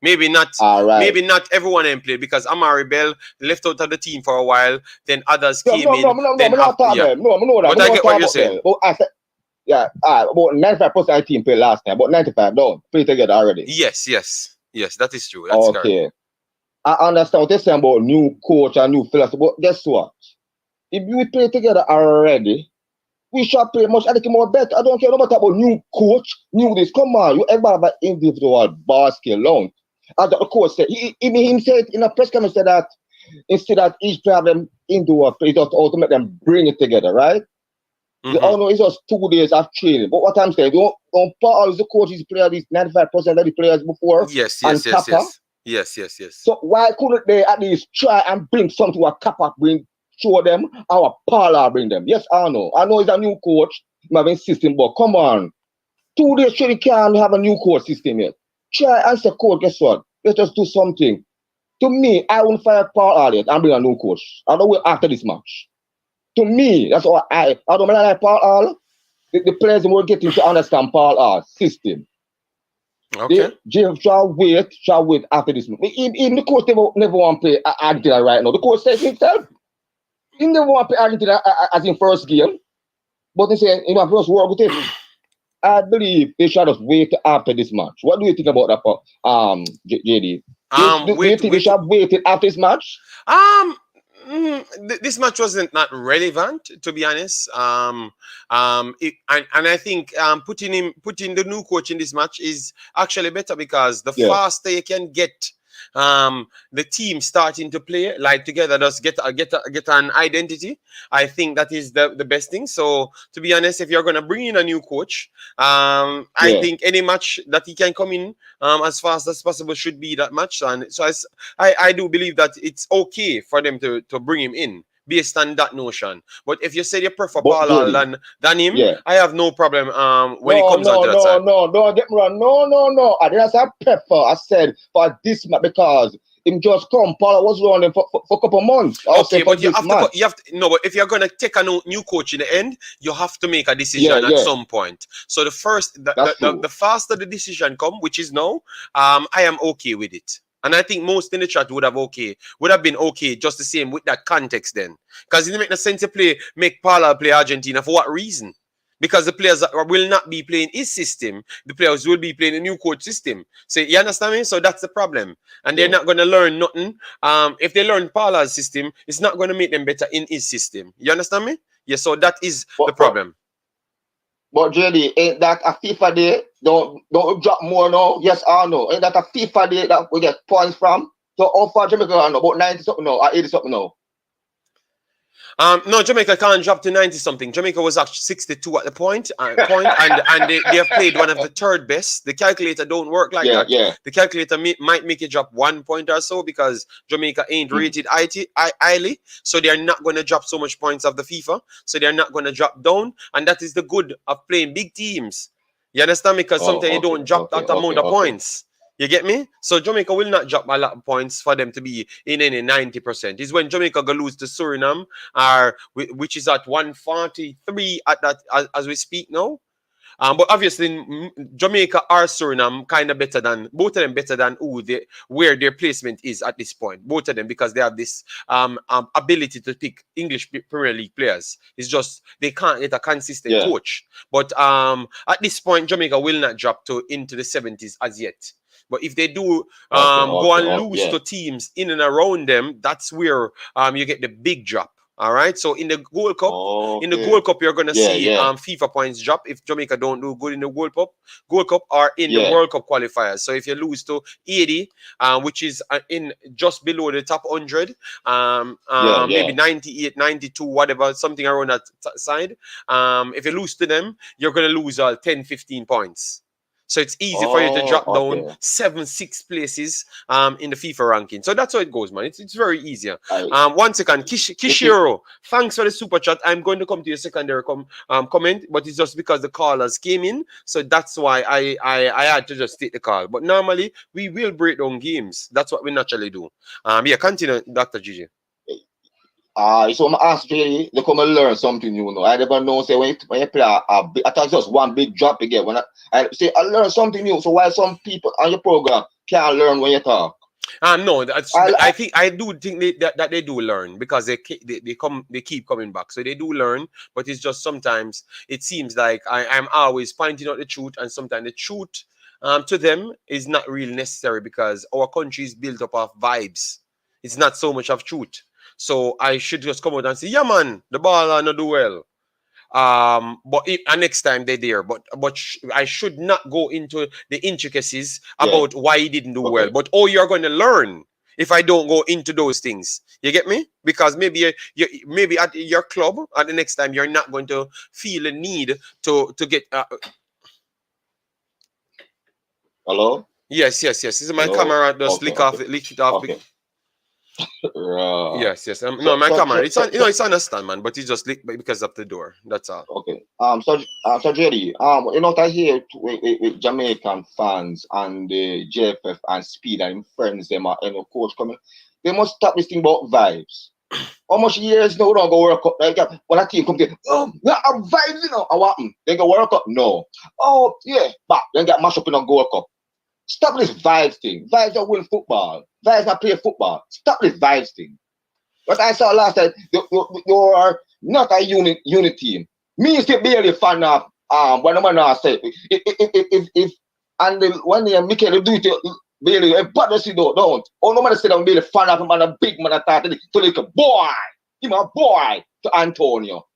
Maybe not. Maybe not everyone them played because Amari Bell left out of the team for a while. Then others came in. No, I know that. But I get what you're saying. Yeah, about 95% of the team played last time. About 95 don't play together already. Yes, that is true. That's correct. I understand what you're saying about new coach and new philosophy, but guess what? If we play together already, we should play much more better. I don't care about new coach, new this. Come on, you ever have an individual basket alone. As the coach said, he said in a press conference that instead of each player them into a play, just to make them bring it together, right? Mm-hmm. You all know it's just 2 days of training. But what I'm saying, don't put all the coaches play these 95% of the players before. Yes. So why couldn't they at least try and bring something to a Kappa, show them our Paula bring them? Yes, I know it's a new coach, having system, but come on. 2 days training can't have a new coach system yet. Try and say, coach, guess what? Let's just do something. To me, I won't fire Paul Elliott and bring a new coach. I don't wait after this match. To me, that's what I don't like Paul All. The players will get to understand Paul All's system. Okay. They shall wait after this match. Even the coach never want to play Argentina right now. The coach says himself, he never want to play Argentina as in first game. But they say, first work with it. I believe they should just wait after this match. What do you think about that, JD? Do you think they should wait after this match? This match wasn't not relevant, to be honest. And I think putting the new coach in this match is actually better because the faster you can get the team starting to play like together, just get an identity. I think that is the best thing. So to be honest, if you're gonna bring in a new coach, I think any match that he can come in as fast as possible should be that match. And so I do believe that it's okay for them to bring him in based on that notion. But if you say you prefer Paul than him, I have no problem when it comes out to that side. No, don't get me wrong. No. I didn't say I prefer. I said for this match because him just come. Paul was running for a couple months. Okay, but you have to. No, but if you're gonna take a new coach in the end, you have to make a decision at some point. So the faster the decision come, which is now, I am okay with it. And I think most in the chat would have been okay just the same with that context then. Because it makes no sense to make Paula play Argentina. For what reason? Because the players will not be playing his system. The players will be playing a new coach system. So you understand me? So that's the problem. And they're not going to learn nothing. If they learn Paula's system, it's not going to make them better in his system. You understand me? Yeah, so that is the problem. But JD, ain't that a FIFA day? Don't drop more now. Yes or no? Ain't that a FIFA day that we get points from? So how far Jamaica are now? About 90 something now, or 80 something now? No, Jamaica can't drop to 90 something. Jamaica was actually 62 at the point, and they have played one of the third best. The calculator don't work like that. Yeah. The calculator might make it drop 1 point or so because Jamaica ain't rated highly, so they're not going to drop so much points of the FIFA. So they're not going to drop down, and that is the good of playing big teams. You understand? Because sometimes you don't drop that amount of points. You get me? So Jamaica will not drop a lot of points for them to be in any 90%. Is when Jamaica go lose to Suriname, which is at 143 at that as we speak now. But obviously, Jamaica or Suriname kind of better than both of them better than where their placement is at this point. Both of them because they have this ability to pick English Premier League players. It's just they can't get a consistent coach. But at this point, Jamaica will not drop into the 70s as yet. But if they do go and lose to teams in and around them, that's where you get the big drop. All right. So in the Gold Cup, you're gonna see FIFA points drop if Jamaica don't do good in the Gold Cup, or in the World Cup qualifiers. So if you lose to 80, which is in just below the top 100, maybe 98, 92, whatever, something around that side. If you lose to them, you're gonna lose 10, 15 points. So it's easy for you to drop down 7-6 places in the FIFA ranking. So that's how it goes, man. It's very easy. 1 second. Kishiro, thanks for the super chat. I'm going to come to your secondary comment, but it's just because the callers came in. So that's why I had to just take the call. But normally, we will break down games. That's what we naturally do. Continue, Dr. Gigi. So I'm asking you, they come and learn something new. I never know. Say when you play I thought just one big drop again. When I say I learn something new. So why some people on your program can't learn when you talk? No, I do think that they do learn because they keep coming back. So they do learn, but it's just sometimes it seems like I'm always pointing out the truth, and sometimes the truth to them is not really necessary because our country is built up of vibes. It's not so much of truth. So I should just come out and say, yeah, man, the ball not do well. But next time they're there. But I should not go into the intricacies about why he didn't do well. But you're going to learn if I don't go into those things. You get me? Because maybe maybe at your club at the next time you're not going to feel a need to get. Hello. Yes. This is my camera. Just lick it off. Okay. Yes. No, my camera. It's on. It's on a stand, man. But it's just because of the door. That's all. Okay. So JD, what I hear with Jamaican fans and the JFF and Speed and friends, them coach coming. They must stop this thing about vibes. How much years now we don't go World Cup? Like when a team come there, not a vibes, what happen? They go World Cup? No. Oh yeah, but then get mashed up in a Gold Cup. Stop this vibes thing. Vibes don't win football. Vibes not play football. Stop this vibes thing. What I saw last time, you are not a unit team. Me still barely fan of when the man say if and when they Michail do it barely but see don't. Oh no man say I'm barely fan of him and a big man attack to like a boy. Him a boy to Antonio.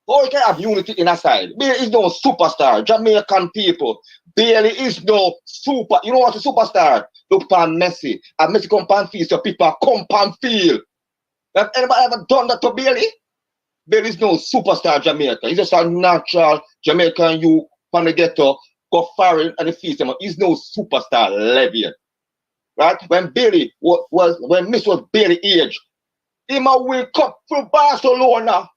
How you can have unity in a side? Barely is no superstar. Jamaican people. Barely is no super. You know what's a superstar? Look for Messi. And Messi come pan field, so people come pan field. Have anybody ever done that to Bailey? Bailey is no superstar Jamaica. He's just a natural Jamaican you from the ghetto, go foreign and the feast. He's no superstar level. Right? When Bailey when Messi was Bailey age, he might win cup for Barcelona.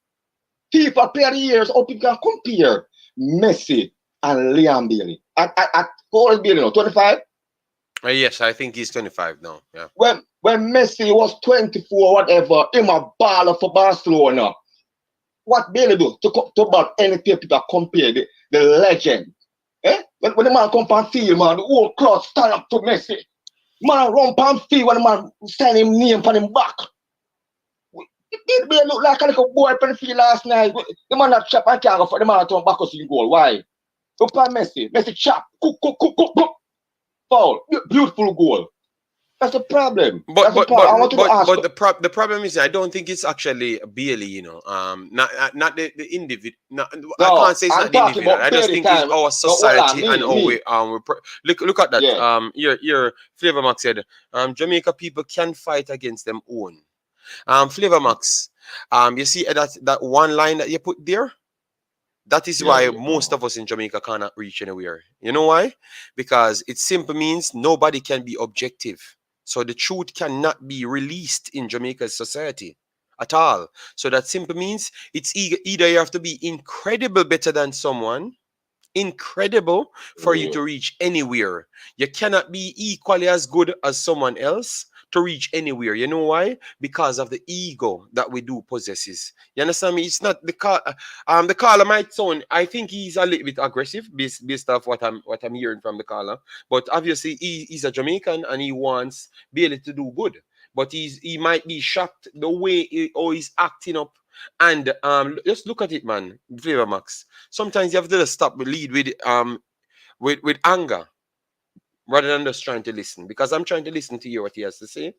FIFA player of the years, how people can compare Messi and Liam Bailey. At how old is Bailey now? 25? Yes, I think he's 25 now. Yeah. When Messi was 24, whatever, him a baller for Barcelona. What Bailey do to about any people compare the legend? When the man come on field, man, the whole crowd stand up to Messi. Man run on field when the man sign him name on him back. It Bailey look like a little boy on the field last night. The man that chop and can't go for the man to turn back us in goal. Why? Look at Messi. Messi chop. Cook. Foul. Beautiful goal. That's the problem. But the problem is I don't think it's actually Bailey, not the individual. I can't say it's not the individual. I just think it's our society and how we look at that. Yeah. Your Flavor Max said Jamaica people can fight against them own. Flavor Max, You see that one line that you put there? That is Yeah, why yeah. most of us in Jamaica cannot reach anywhere. You know why? Because it simply means nobody can be objective. So the truth cannot be released in Jamaica's society at all. So that simply means it's either you have to be incredible better than someone, incredible for you Real. to reach anywhere. You cannot be equally as good as someone else to reach anywhere. You know why? Because of the ego that we do possesses. You understand me? It's not the caller might sound. I think he's a little bit aggressive based off what I'm hearing from the caller. But obviously he's a Jamaican and he wants Bailey to do good. But he might be shocked the way how he's acting up. And just look at it, man, Flavor Max. Sometimes you have to just stop lead with anger rather than just trying to listen. Because I'm trying to listen to hear what he has to say.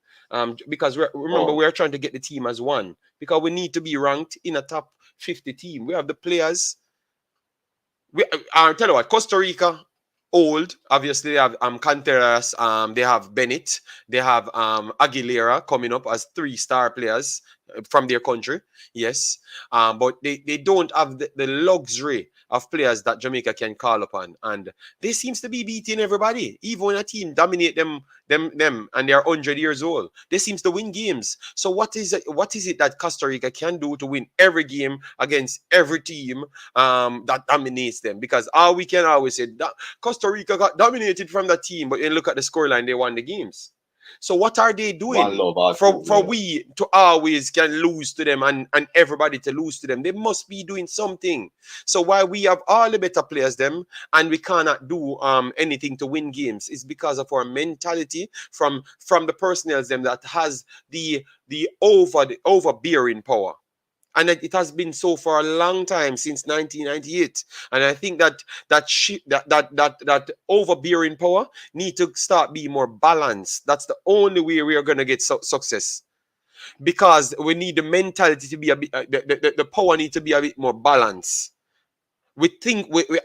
Because remember, Oh, we're trying to get the team as one. Because we need to be ranked in a top 50 team. We have the players. I'll tell you what, Costa Rica, old. Obviously, they have Canteras, they have Bennett, they have Aguilera coming up as 3-star players from their country. Yes. But they don't have the luxury of players that Jamaica can call upon. And they seems to be beating everybody. Even when a team dominate them and they're 100 years old. They seems to win games. So what is it that Costa Rica can do to win every game against every team that dominates them? Because all we can always say that Costa Rica got dominated from the team, but you look at the scoreline, they won the games. So what are they one doing love for attitude. we to always can lose to them and everybody to lose to them? They must be doing something. So why we have all the better players them and we cannot do anything to win games is because of our mentality from the personnel them that has the overbearing power. And it has been so for a long time since 1998. And I think that overbearing power need to start being more balanced. That's the only way we are going to get success. Because we need the mentality to be a bit, the power need to be a bit more balanced. We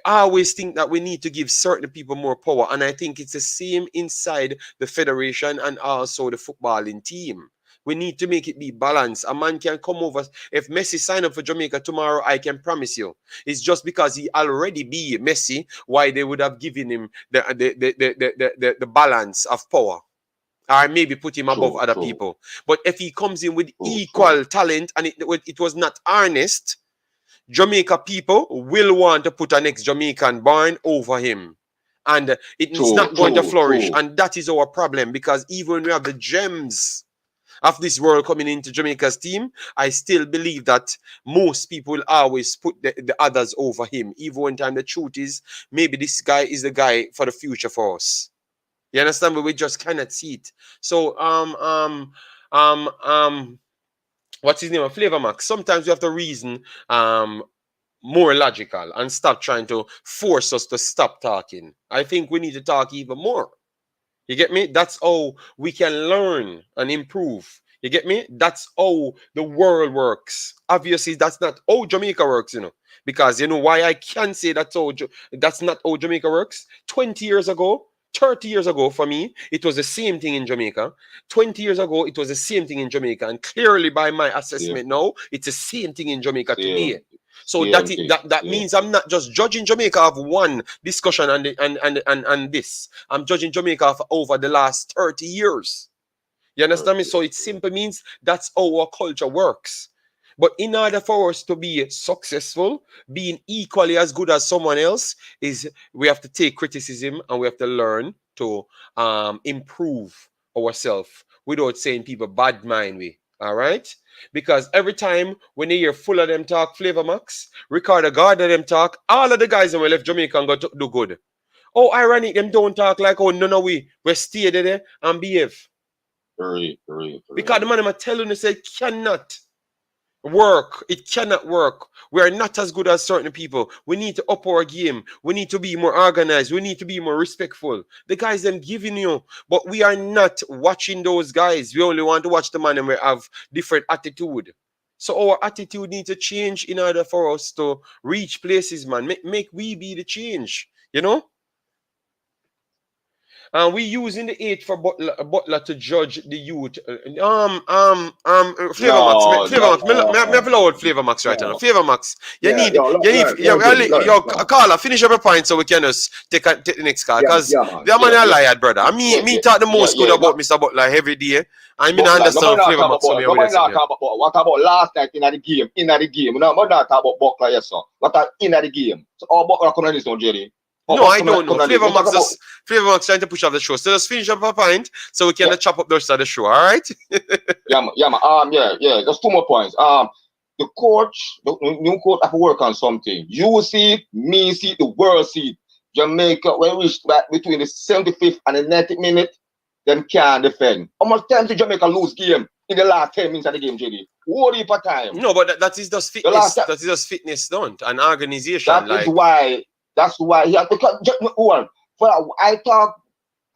always think that we need to give certain people more power, and I think it's the same inside the federation and also the footballing team. We need to make it be balanced. A man can come over. If Messi sign up for Jamaica tomorrow, I can promise you, it's just because he already be Messi. Why they would have given him the balance of power, or maybe put him above True, other true, people. But if he comes in with true, true. equal talent and it was not harnessed, Jamaica people will want to put an ex-Jamaican born over him. And it's True, not going to true, flourish. true. And that is our problem, because even when we have the gems of this world coming into Jamaica's team, I still believe that most people will always put the others over him. Even when time the truth is, maybe this guy is the guy for the future for us. You understand? But we just cannot see it. So um um what's his name? Flavor Max. Sometimes we have to reason more logical and stop trying to force us to stop talking. I think we need to talk even more. You get me? That's how we can learn and improve. You get me? That's how the world works. Obviously, that's not how Jamaica works. Because you know why I can say that's not how Jamaica works? 20 years ago, 30 years ago for me, it was the same thing in Jamaica. 20 years ago, it was the same thing in Jamaica. And clearly, by my Same, assessment now, it's the same thing in Jamaica today. same, So that same it, thing, that same means I'm thing. not just judging Jamaica of one discussion and this. I'm judging Jamaica for over the last 30 years. You understand me? So it simply means that's how our culture works. But in order for us to be successful, being equally as good as someone else, is we have to take criticism and we have to learn to improve ourselves without saying people bad mind we. All right? Because every time when you hear full of them talk, Flavor Max, Ricardo Gardner them talk, all of the guys that left Jamaica and got to do good. Oh, ironic, them don't talk like, oh, no, we stay there and behave. For real, for real, for Because real. the man I'm telling you, say, cannot work. It cannot work. We are not as good as certain people. We need to up our game. We need to be more organized. We need to be more respectful. The guys them giving you, but we are not watching those guys. We only want to watch the man and we have different attitude. So our attitude needs to change in order for us to reach places, man. Make we be the change. You know? We using the 8 for Butler to judge the youth. Flavor Max, No, Flavor Max. Me have no, loud Flavor Max right now. no. Flavor Max, Yeah, yo, yo, Carla, finish up your point so we can just take the next call. Cause man, the man a liar, brother. I yeah, me talk the most good no, about Mr. Butler every day. I mean, but I like, nobody understand not Flavor talk Max about, coming with nobody this. not talk about, what about last night in the game, nobody not talk about Buckler, yes, sir. What are in the game? So, all Buckler coming on this one, Jerry. No, I don't know. Flavor Max trying to push off the show. So just finish up a point so we can chop up the rest of the show, all right? Yeah, man. Just 2 more points. The coach, the new coach have to work on something. You see it, me see it, the world see it. Jamaica, when we reach back between the 75th and the 90th minute, them can't defend. How much time did Jamaica lose game in the last 10 minutes of the game, JD? What heap of time? No, but that is just fitness. That is just fitness, don't an organization. That's why he had to cut. I thought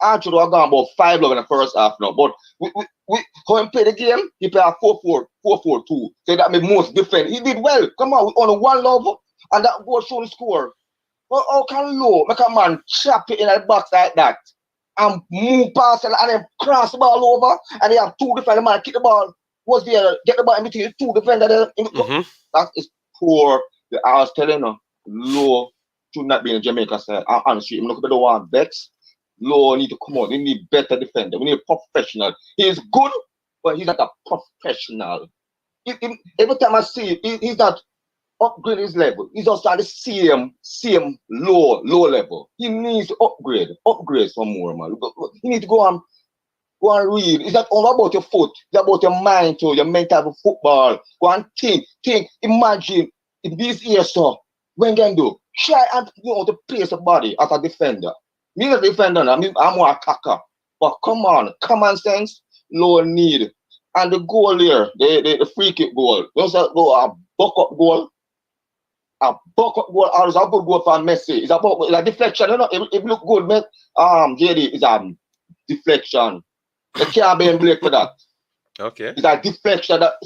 Archie was gone about 5 love in the first half now, but we how he played the game, he played a 4-4-2. So that made most defend. He did well. Come on, we only 1 love, and that goal show the score. But how can Lowe make a man chop it in the box like that and move past and then cross the ball over, and they have 2 defenders, man kick the ball, was there, get the ball in between 2 defenders. That is poor. I was telling you, Lowe should not be in Jamaica side. Honestly, I'm not going to want Bex. Lowe need to come out. We need better defender. We need a professional. He is good, but he's not a professional. Every time I see him, he's not upgrade his level. He's just at the same low level. He needs to upgrade some more, man. You need to go and read. It's not all about your foot. It's about your mind too, your mental football. Go and think. Imagine in these years, so when can do? Try and to place a body as a defender. Me as a defender, I'm more attacker. But come on, common sense, low need. And the goal there, the free kick goal. Once that go a buck up goal. A buck up goal, or is a good goal for Messi. It's about a deflection. You know, if look good, man. JD is a deflection. You can't be blamed for that. Okay. It's a deflection. That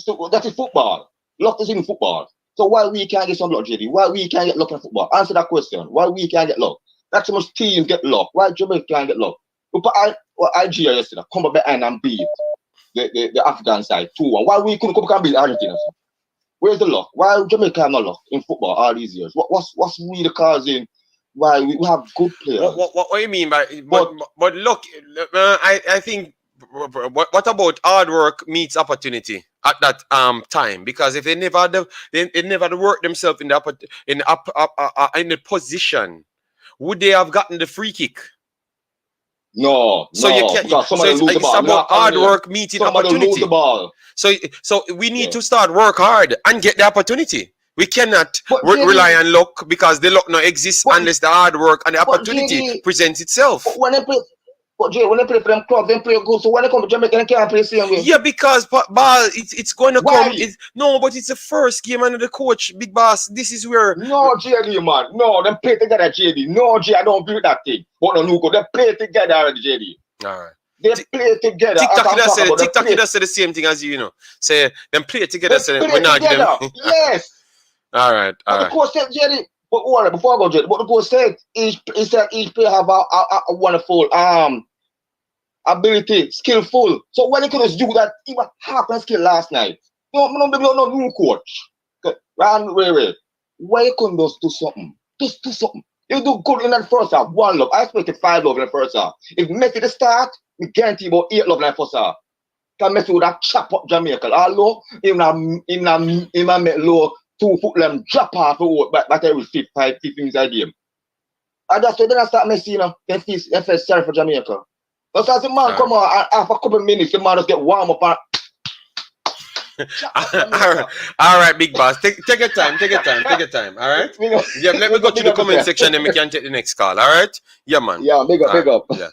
is football. Luck is in football. So why we can't get some luck, JD? Why we can't get luck in football? Answer that question. Why we can't get luck? That's how much teams get luck. Why Jamaica can't get luck? We put Algeria yesterday, come behind and beat the Afghan side 2-1. Why we couldn't come and beat Argentina? Where's the luck? Why Jamaica have no luck in football all these years? What's really causing why we have good players? What do you mean by but look, I think what about hard work meets opportunity at that time? Because if they never work themselves in the position, would they have gotten the free kick? No. You can't. It's about hard work meeting opportunity. Lose the ball. So we need to start work hard and get the opportunity. We cannot rely on luck because the luck not exists unless the hard work and the opportunity presents itself. When they play for them clubs, they play good. So when they come to Jamaica, they can't play the same way. Yeah, because it's going to come. But it's the first game under the coach, Big Boss. This is where. No, JD, man. No, they play together, JD. No, JD, I don't agree with that thing. But no, they play together already, JD. All right. They play together. TikTok does say the same thing as you know. Say them play together. So we're not give them. Yes. All right. The coach said, JD. But before I go, JD, what the coach said, he said each player have a wonderful ability, skillful. So when he could just do that, he was half a skill last night. No new coach. Ray. Why you couldn't just do something? Just do something. You do good in that first half. 1 love. I expected 5 love in the first half. If Messi the start, we guarantee about 8 love in the first half. Because Messi would have chop up Jamaica. Although, he might make Lowe 2 foot them drop off the road but every 15 minutes a game. And that's why then I start Messi, you know, they feel sorry for Jamaica. But as the man come on, after a couple of minutes, the man just get warm up and all right, Big Boss. Take your time. All right. Yeah, let me go to the comment section and we can take the next call. All right. Yeah, man. Yeah, big up. Yeah.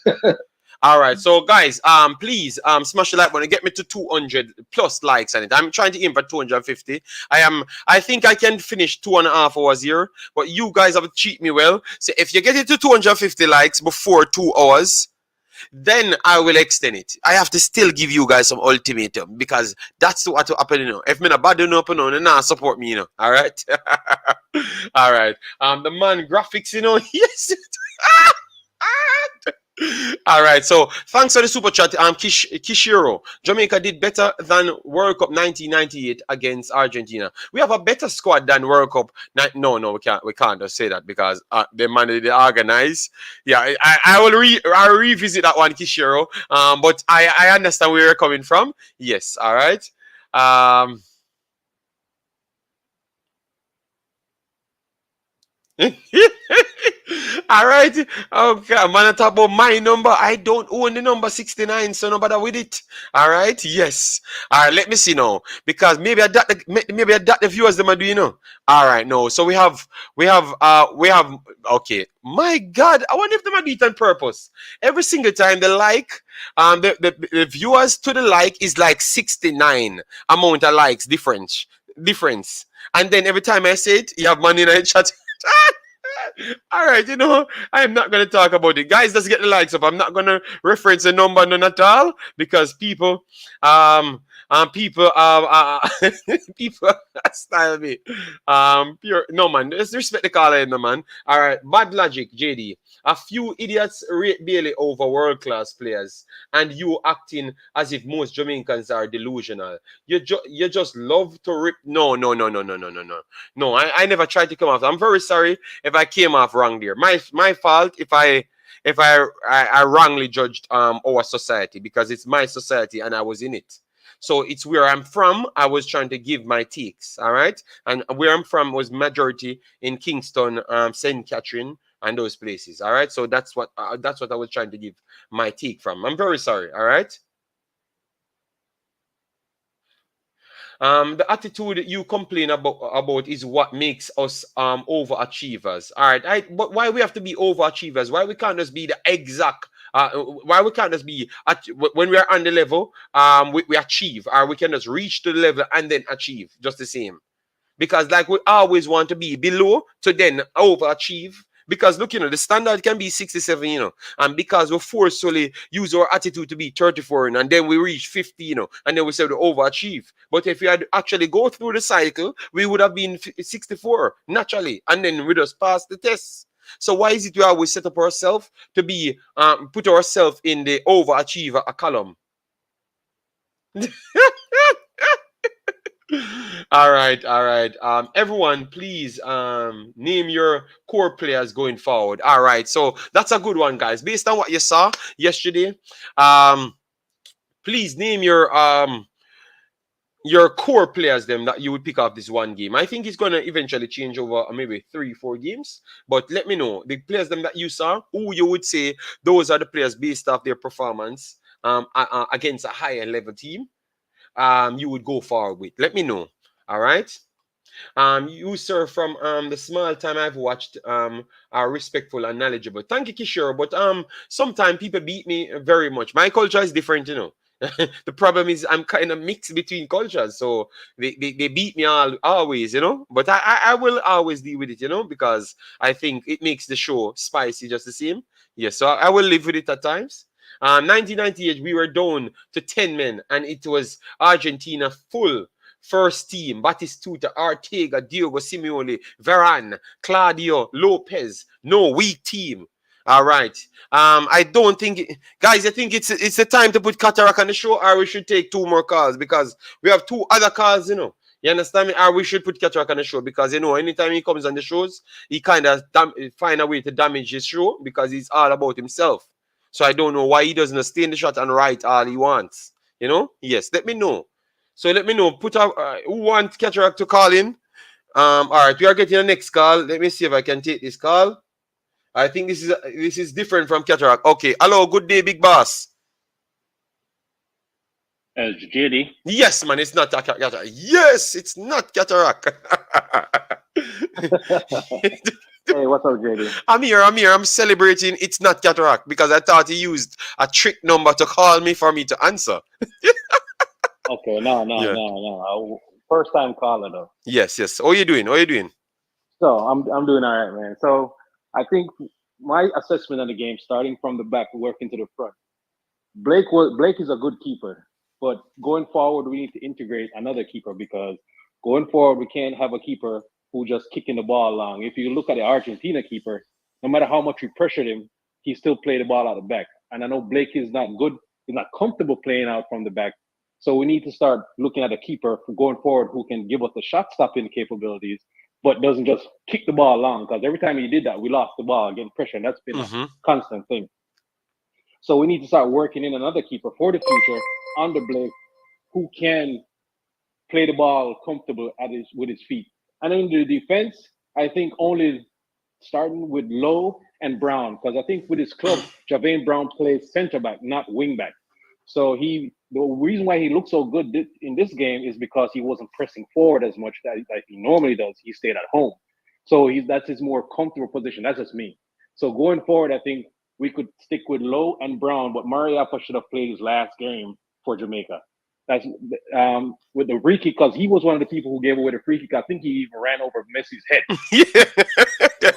All right, so guys, please smash the like button. Get me to 200 plus likes on it. I'm trying to aim for 250. I think I can finish 2.5 hours here, but you guys have to treat me well. So if you get it to 250 likes before 2 hours, then I will extend it. I have to still give you guys some ultimatum because that's what will happen, you know. If me not bad enough, you know, then nah, support me, you know. All right. All right. The man graphics, you know. Yes. All right, so thanks for the super chat. Kishiro, Jamaica did better than World Cup 1998 against Argentina. We have a better squad than World Cup. No, we can't just say that because the man they organize. Yeah, I'll revisit that one, Kishiro. But I understand where you're coming from. Yes, all right. Um. All right. Okay, I'm gonna talk about my number. I don't own the number 69, so no bother with it. All right. Yes. All right. Let me see now, because maybe I doubt the viewers them are doing. All right. No. So we have. Okay. My God, I wonder if they might do it on purpose. Every single time they like, the viewers to the like is like 69 amount of likes difference. And then every time I say it, you have money in the chat. All right, I'm not going to talk about it. Guys, let's get the likes up. I'm not going to reference the number none at all because people, people, people style me. Pure, no man, let's respect the caller, no man. All right, bad logic, JD. A few idiots rate Bailey over world-class players, and you acting as if most Jamaicans are delusional. You just love to rip. No. No, I never tried to come off. I'm very sorry if I came off wrong there. My fault if I wrongly judged our society, because it's my society and I was in it. So it's where I'm from. I was trying to give my takes, all right? And where I'm from was majority in Kingston, St. Catherine, and those places, all right? So that's what I was trying to give my take from. I'm very sorry, all right? The attitude that you complain about is what makes us overachievers. All right, but why we have to be overachievers? Why we can't just be the exact? Why we can't just be when we are on the level? We achieve, or we can just reach to the level and then achieve just the same. Because like we always want to be below to then overachieve. Because look, the standard can be 67, and because we forcefully use our attitude to be 34, and then we reach 50, and then we say to overachieve. But if we had actually go through the cycle, we would have been 64 naturally, and then we just pass the test. So why is it we always set up ourselves to be put ourselves in the overachiever column? All right. Everyone, please name your core players going forward. All right, so that's a good one, guys. Based on what you saw yesterday, please name your core players them that you would pick up this one game. I think it's gonna eventually change over maybe 3-4 games. But let me know the players them that you saw, who you would say those are the players based off their performance against a higher level team. You would go forward with. Let me know. All right. You, sir, from the small time I've watched, are respectful and knowledgeable. Thank you, Kishore. But sometimes people beat me very much. My culture is different, The problem is I'm kind of mixed between cultures, so they beat me always, But I will always deal with it, because I think it makes the show spicy just the same. Yes, so I will live with it at times. 1998, we were down to 10 men, and it was Argentina full first team: Batistuta, Ortega, Diogo Simeone, Varane, Claudio, Lopez. No weak team. All right. I don't think, guys, I think it's the time to put Cataract on the show, or we should take 2 more calls, because we have 2 other calls, You understand me? Or we should put Cataract on the show, because, anytime he comes on the shows, he kind of find a way to damage his show, because he's all about himself. So I don't know why he doesn't stay in the shot and write all he wants. Yes, let me know. So let me know. Put up who wants Cataract to call in. All right, we are getting the next call. Let me see if I can take this call. I think this is different from Cataract. Okay. Hello, good day, big boss. JD. Yes, man, it's not Cataract. Yes, it's not Cataract. Hey, what's up, JD? I'm here. I'm celebrating it's not Cataract, because I thought he used a trick number to call me for me to answer. Okay, no. First time caller though. Yes. How you doing? So I'm doing all right, man. So I think my assessment of the game, starting from the back, working to the front. Blake is a good keeper, but going forward, we need to integrate another keeper, because going forward, we can't have a keeper who just kicking the ball along. If you look at the Argentina keeper, no matter how much we pressured him, he still played the ball out the back. And I know Blake is not good, he's not comfortable playing out from the back. So we need to start looking at a keeper going forward who can give us the shot stopping capabilities, but doesn't just kick the ball long. Because every time he did that, we lost the ball, getting pressure, and that's been a constant thing. So we need to start working in another keeper for the future under Blake who can play the ball comfortable with his feet. And in the defense, I think only starting with Lowe and Brown, because I think with his club, Javane Brown plays center back, not wing back. So the reason why he looked so good in this game is because he wasn't pressing forward as much that he normally does. He stayed at home. So that's his more comfortable position. That's just me. So going forward, I think we could stick with Lowe and Brown, but Mariappa should have played his last game for Jamaica. That's with the free kick, because he was one of the people who gave away the free kick. I think he even ran over Messi's head.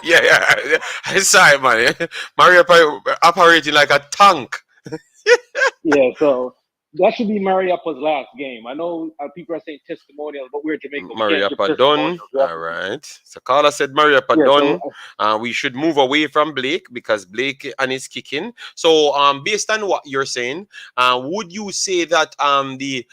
yeah. I saw it, man. Mariappa operating like a tank. Yeah, so that should be Mariappa's last game. I know people are saying testimonials, but we're Jamaica. Mariappa done. All right. So Carla said Mariappa done. So, we should move away from Blake because Blake and his kicking. So based on what you're saying, would you say that the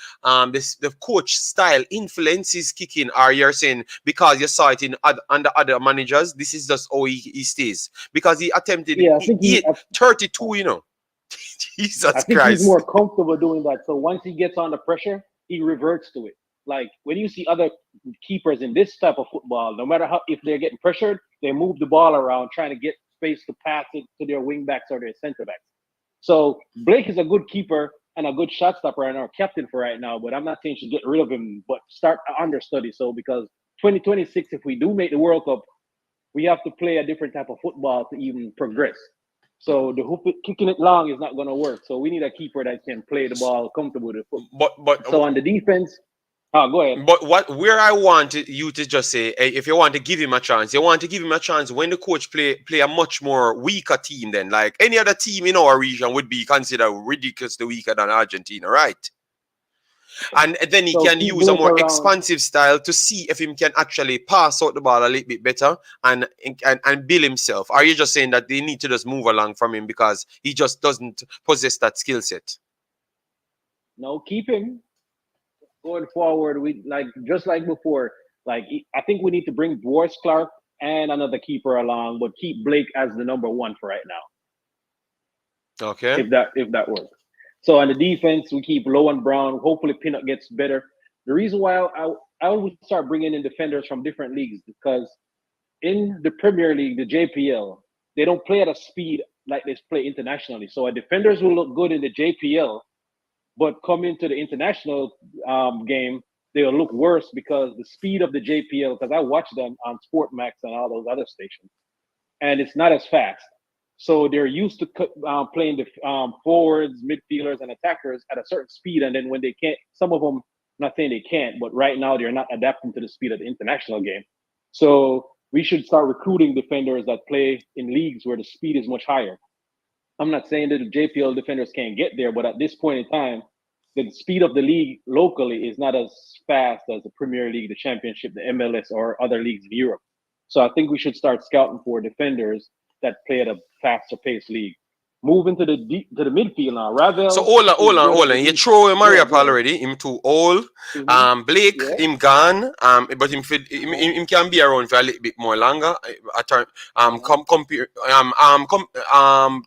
coach style influences kicking, or you're saying because you saw it under other managers, this is just how he stays? Because he attempted 32, you know. Jesus I think Christ. He's more comfortable doing that. So once he gets under pressure, he reverts to it. Like when you see other keepers in this type of football, no matter if they're getting pressured, they move the ball around trying to get space to pass it to their wing backs or their center backs. So Blake is a good keeper and a good shot stopper and our captain for right now, but I'm not saying you should get rid of him, but start understudy. So because 2026, if we do make the World Cup, we have to play a different type of football to even progress. So kicking it long is not going to work. So we need a keeper that can play the ball comfortable with the football. But so on the defense, go ahead. But where I want you to just say, if you want to give him a chance, you want to give him a chance when the coach play a much more weaker team than like any other team in our region would be considered ridiculously weaker than Argentina, right? And then he can use a more expansive style to see if he can actually pass out the ball a little bit better and build himself. Are you just saying that they need to just move along from him because he just doesn't possess that skill set? No, keep him going forward. We just like before. Like I think we need to bring Boris Clark and another keeper along, but keep Blake as the number one for right now. Okay. If that works. So on the defense, we keep Lowe and Brown. Hopefully, Pinnock gets better. The reason why I would start bringing in defenders from different leagues because in the Premier League, the JPL, they don't play at a speed like they play internationally. So our defenders will look good in the JPL, but come into the international game, they'll look worse because the speed of the JPL, because I watch them on Sportmax and all those other stations, and it's not as fast. So they're used to playing the forwards, midfielders, and attackers at a certain speed. And then when they can't, some of them, I'm not saying they can't, but right now they're not adapting to the speed of the international game. So we should start recruiting defenders that play in leagues where the speed is much higher. I'm not saying that the JPL defenders can't get there, but at this point in time, the speed of the league locally is not as fast as the Premier League, the Championship, the MLS, or other leagues in Europe. So I think we should start scouting for defenders that play at a faster paced league. Move into the midfield now. Ravel. So hold on. You throw Mariappa already. Him too old. Blake, him gone. But him can be around for a little bit more longer.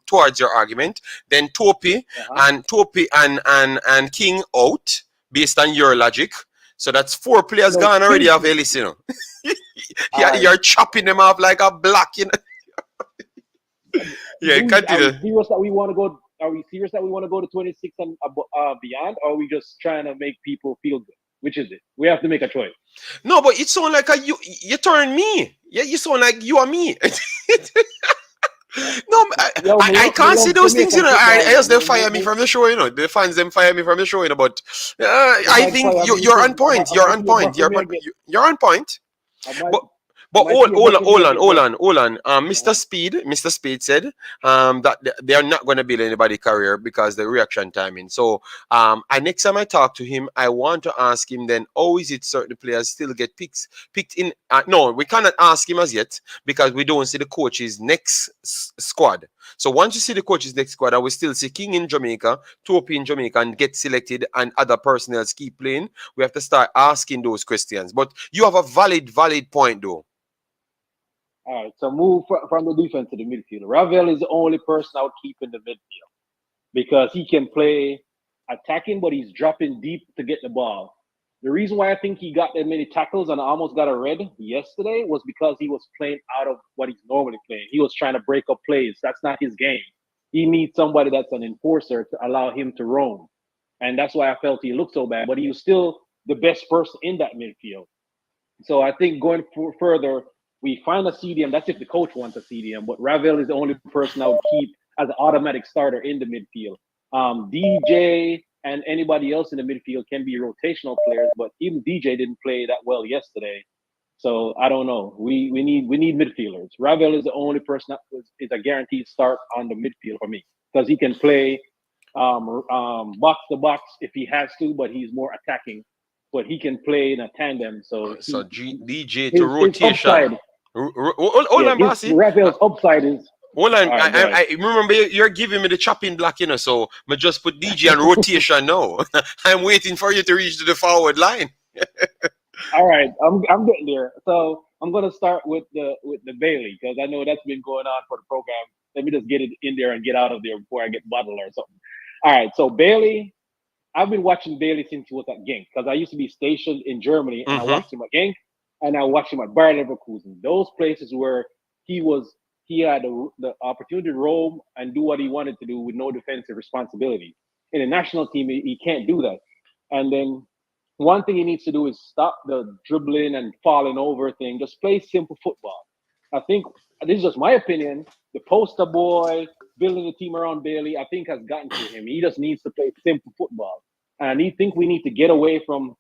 Towards your argument. Then Topi and King out based on your logic. So that's 4 players gone already. Have Ellis, you know. You're chopping them off like a block, you know. Yeah, continue. Are we serious that we want to go? Are we serious that we want to go to 26 and beyond? Or are we just trying to make people feel good? Which is it? We have to make a choice. No, but it sounds like you turn me. Yeah, you sound like you are me. No, I can't see those things, you know. Else they fire me from the show, you know. The fans them fire me from the show, you know. But I think you're on point. You're on point. You're on point. But might see a break in there, but hold on. Mr. Speed said that they are not going to build anybody career because the reaction timing. So next time I talk to him, I want to ask him then, how is it certain players still get picked in? No, we cannot ask him as yet because we don't see the coach's next squad. So once you see the coach's next squad, and we still see King in Jamaica, Topi in Jamaica, and get selected, and other personnel keep playing, we have to start asking those questions. But you have a valid point though. all right. So move from the defense to the midfield. Ravel is the only person I would keep in the midfield because he can play attacking, but he's dropping deep to get the ball. The reason why I think he got that many tackles and almost got a red yesterday was because he was playing out of what he's normally playing. He was trying to break up plays. That's not his game. He needs somebody that's an enforcer to allow him to roam. And that's why I felt he looked so bad. But he was still the best person in that midfield. So I think going further, we find a CDM. That's if the coach wants a CDM. But Ravel is the only person I would keep as an automatic starter in the midfield. DJ and anybody else in the midfield can be rotational players, but even DJ didn't play that well yesterday. So I don't know. We need midfielders. Ravel is the only person that is a guaranteed start on the midfield for me because he can play box to box if he has to, but he's more attacking. But he can play in a tandem. So DJ to rotation. Hold on, Bossy. Ravel's upside is. Hold on, I remember you're giving me the chopping block, so I just put DJ on rotation now. I'm waiting for you to reach to the forward line. All right, I'm getting there. So I'm gonna start with the Bailey because I know that's been going on for the program. Let me just get it in there and get out of there before I get bottled or something. All right, so Bailey, I've been watching Bailey since he was at Genk because I used to be stationed in Germany and I watched him at Genk and I watched him at Bayer Leverkusen. Those places where he had the opportunity to roam and do what he wanted to do with no defensive responsibility. In a national team, he can't do that. And then one thing he needs to do is stop the dribbling and falling over thing. Just play simple football. I think, this is just my opinion, the poster boy, building a team around Bailey, I think has gotten to him. He just needs to play simple football. And I think we need to get away from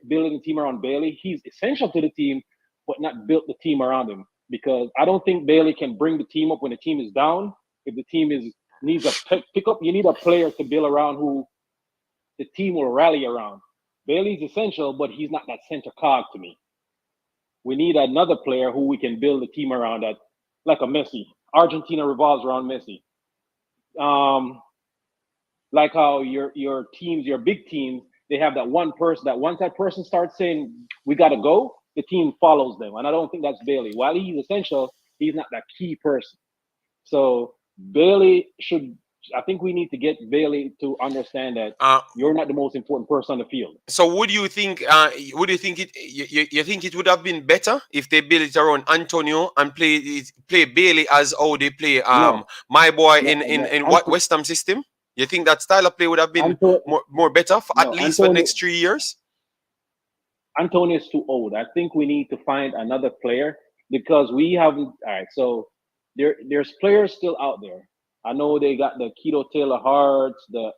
building a team around Bailey. He's essential to the team, but not build the team around him. Because I don't think Bailey can bring the team up when the team is down. If the team needs a pick up, you need a player to build around who the team will rally around. Bailey's essential, but he's not that center cog to me. We need another player who we can build a team around that, like a Messi. Argentina revolves around Messi. Like how your teams, your big teams, they have that one person that once that person starts saying, we got to go, the team follows them. And I don't think that's Bailey. While he's essential, he's not that key person. So Bailey I think we need to get Bailey to understand that you're not the most important person on the field. So would you think you think it would have been better if they built it around Antonio and play Bailey as how they play my boy in what West Ham system? You think that style of play would have been more better for at least for the next 3 years? Antonio is too old. I think we need to find another player because we haven't. All right, so there's players still out there. I know they got the Keto Taylor Harts, the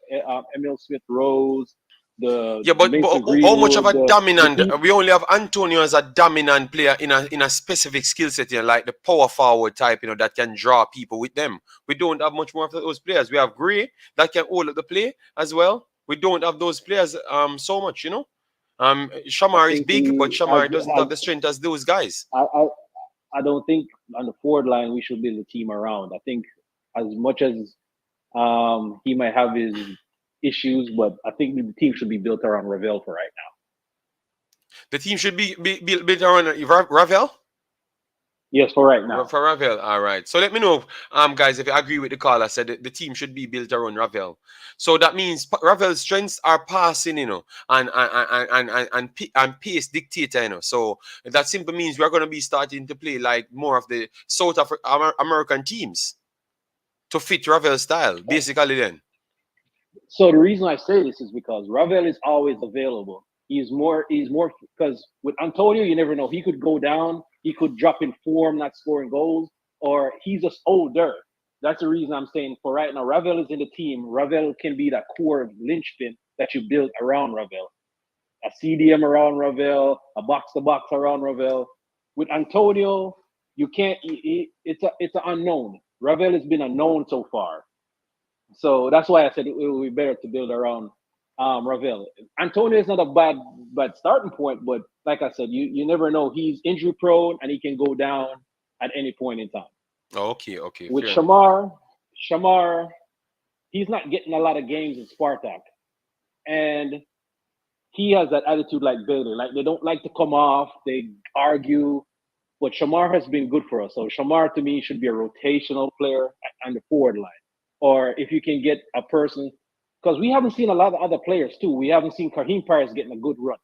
Emil Smith Rose, but how much of a dominant? We only have Antonio as a dominant player in a specific skill set here, like the power forward type, that can draw people with them. We don't have much more of those players. We have Gray that can hold up the play as well. We don't have those players so much, Shamar is big, but Shamar doesn't have the strength as those guys. I don't think on the forward line we should build a team around. I think as much as he might have his issues, but I think the team should be built around Ravel for right now. The team should be built around Ravel? Yes, for right now. For Ravel, all right. So let me know, guys, if you agree with the call. I said the team should be built around Ravel. So that means Ravel's strengths are passing, and pace dictator, So that simply means we're going to be starting to play like more of the South American teams to fit Ravel's style, basically. Then. So the reason I say this is because Ravel is always available. He's more because with Antonio, you never know. He could go down. He could drop in form, not scoring goals, or he's just older. That's the reason I'm saying for right now, Ravel is in the team. Ravel can be that core linchpin that you build around Ravel. A CDM around Ravel, a box-to-box around Ravel. With Antonio, you can't. It's an unknown. Ravel has been unknown so far, so that's why I said it would be better to build around Ravel. Antonio is not a bad starting point, but like I said, you never know. He's injury prone and he can go down at any point in time. Okay, With fair enough. Shamar, he's not getting a lot of games in Spartak, and he has that attitude like Bailey. Like they don't like to come off, they argue. But Shamar has been good for us. So Shamar to me should be a rotational player on the forward line. Or if you can get a person, because we haven't seen a lot of other players too. We haven't seen Hallgrimsson getting a good run.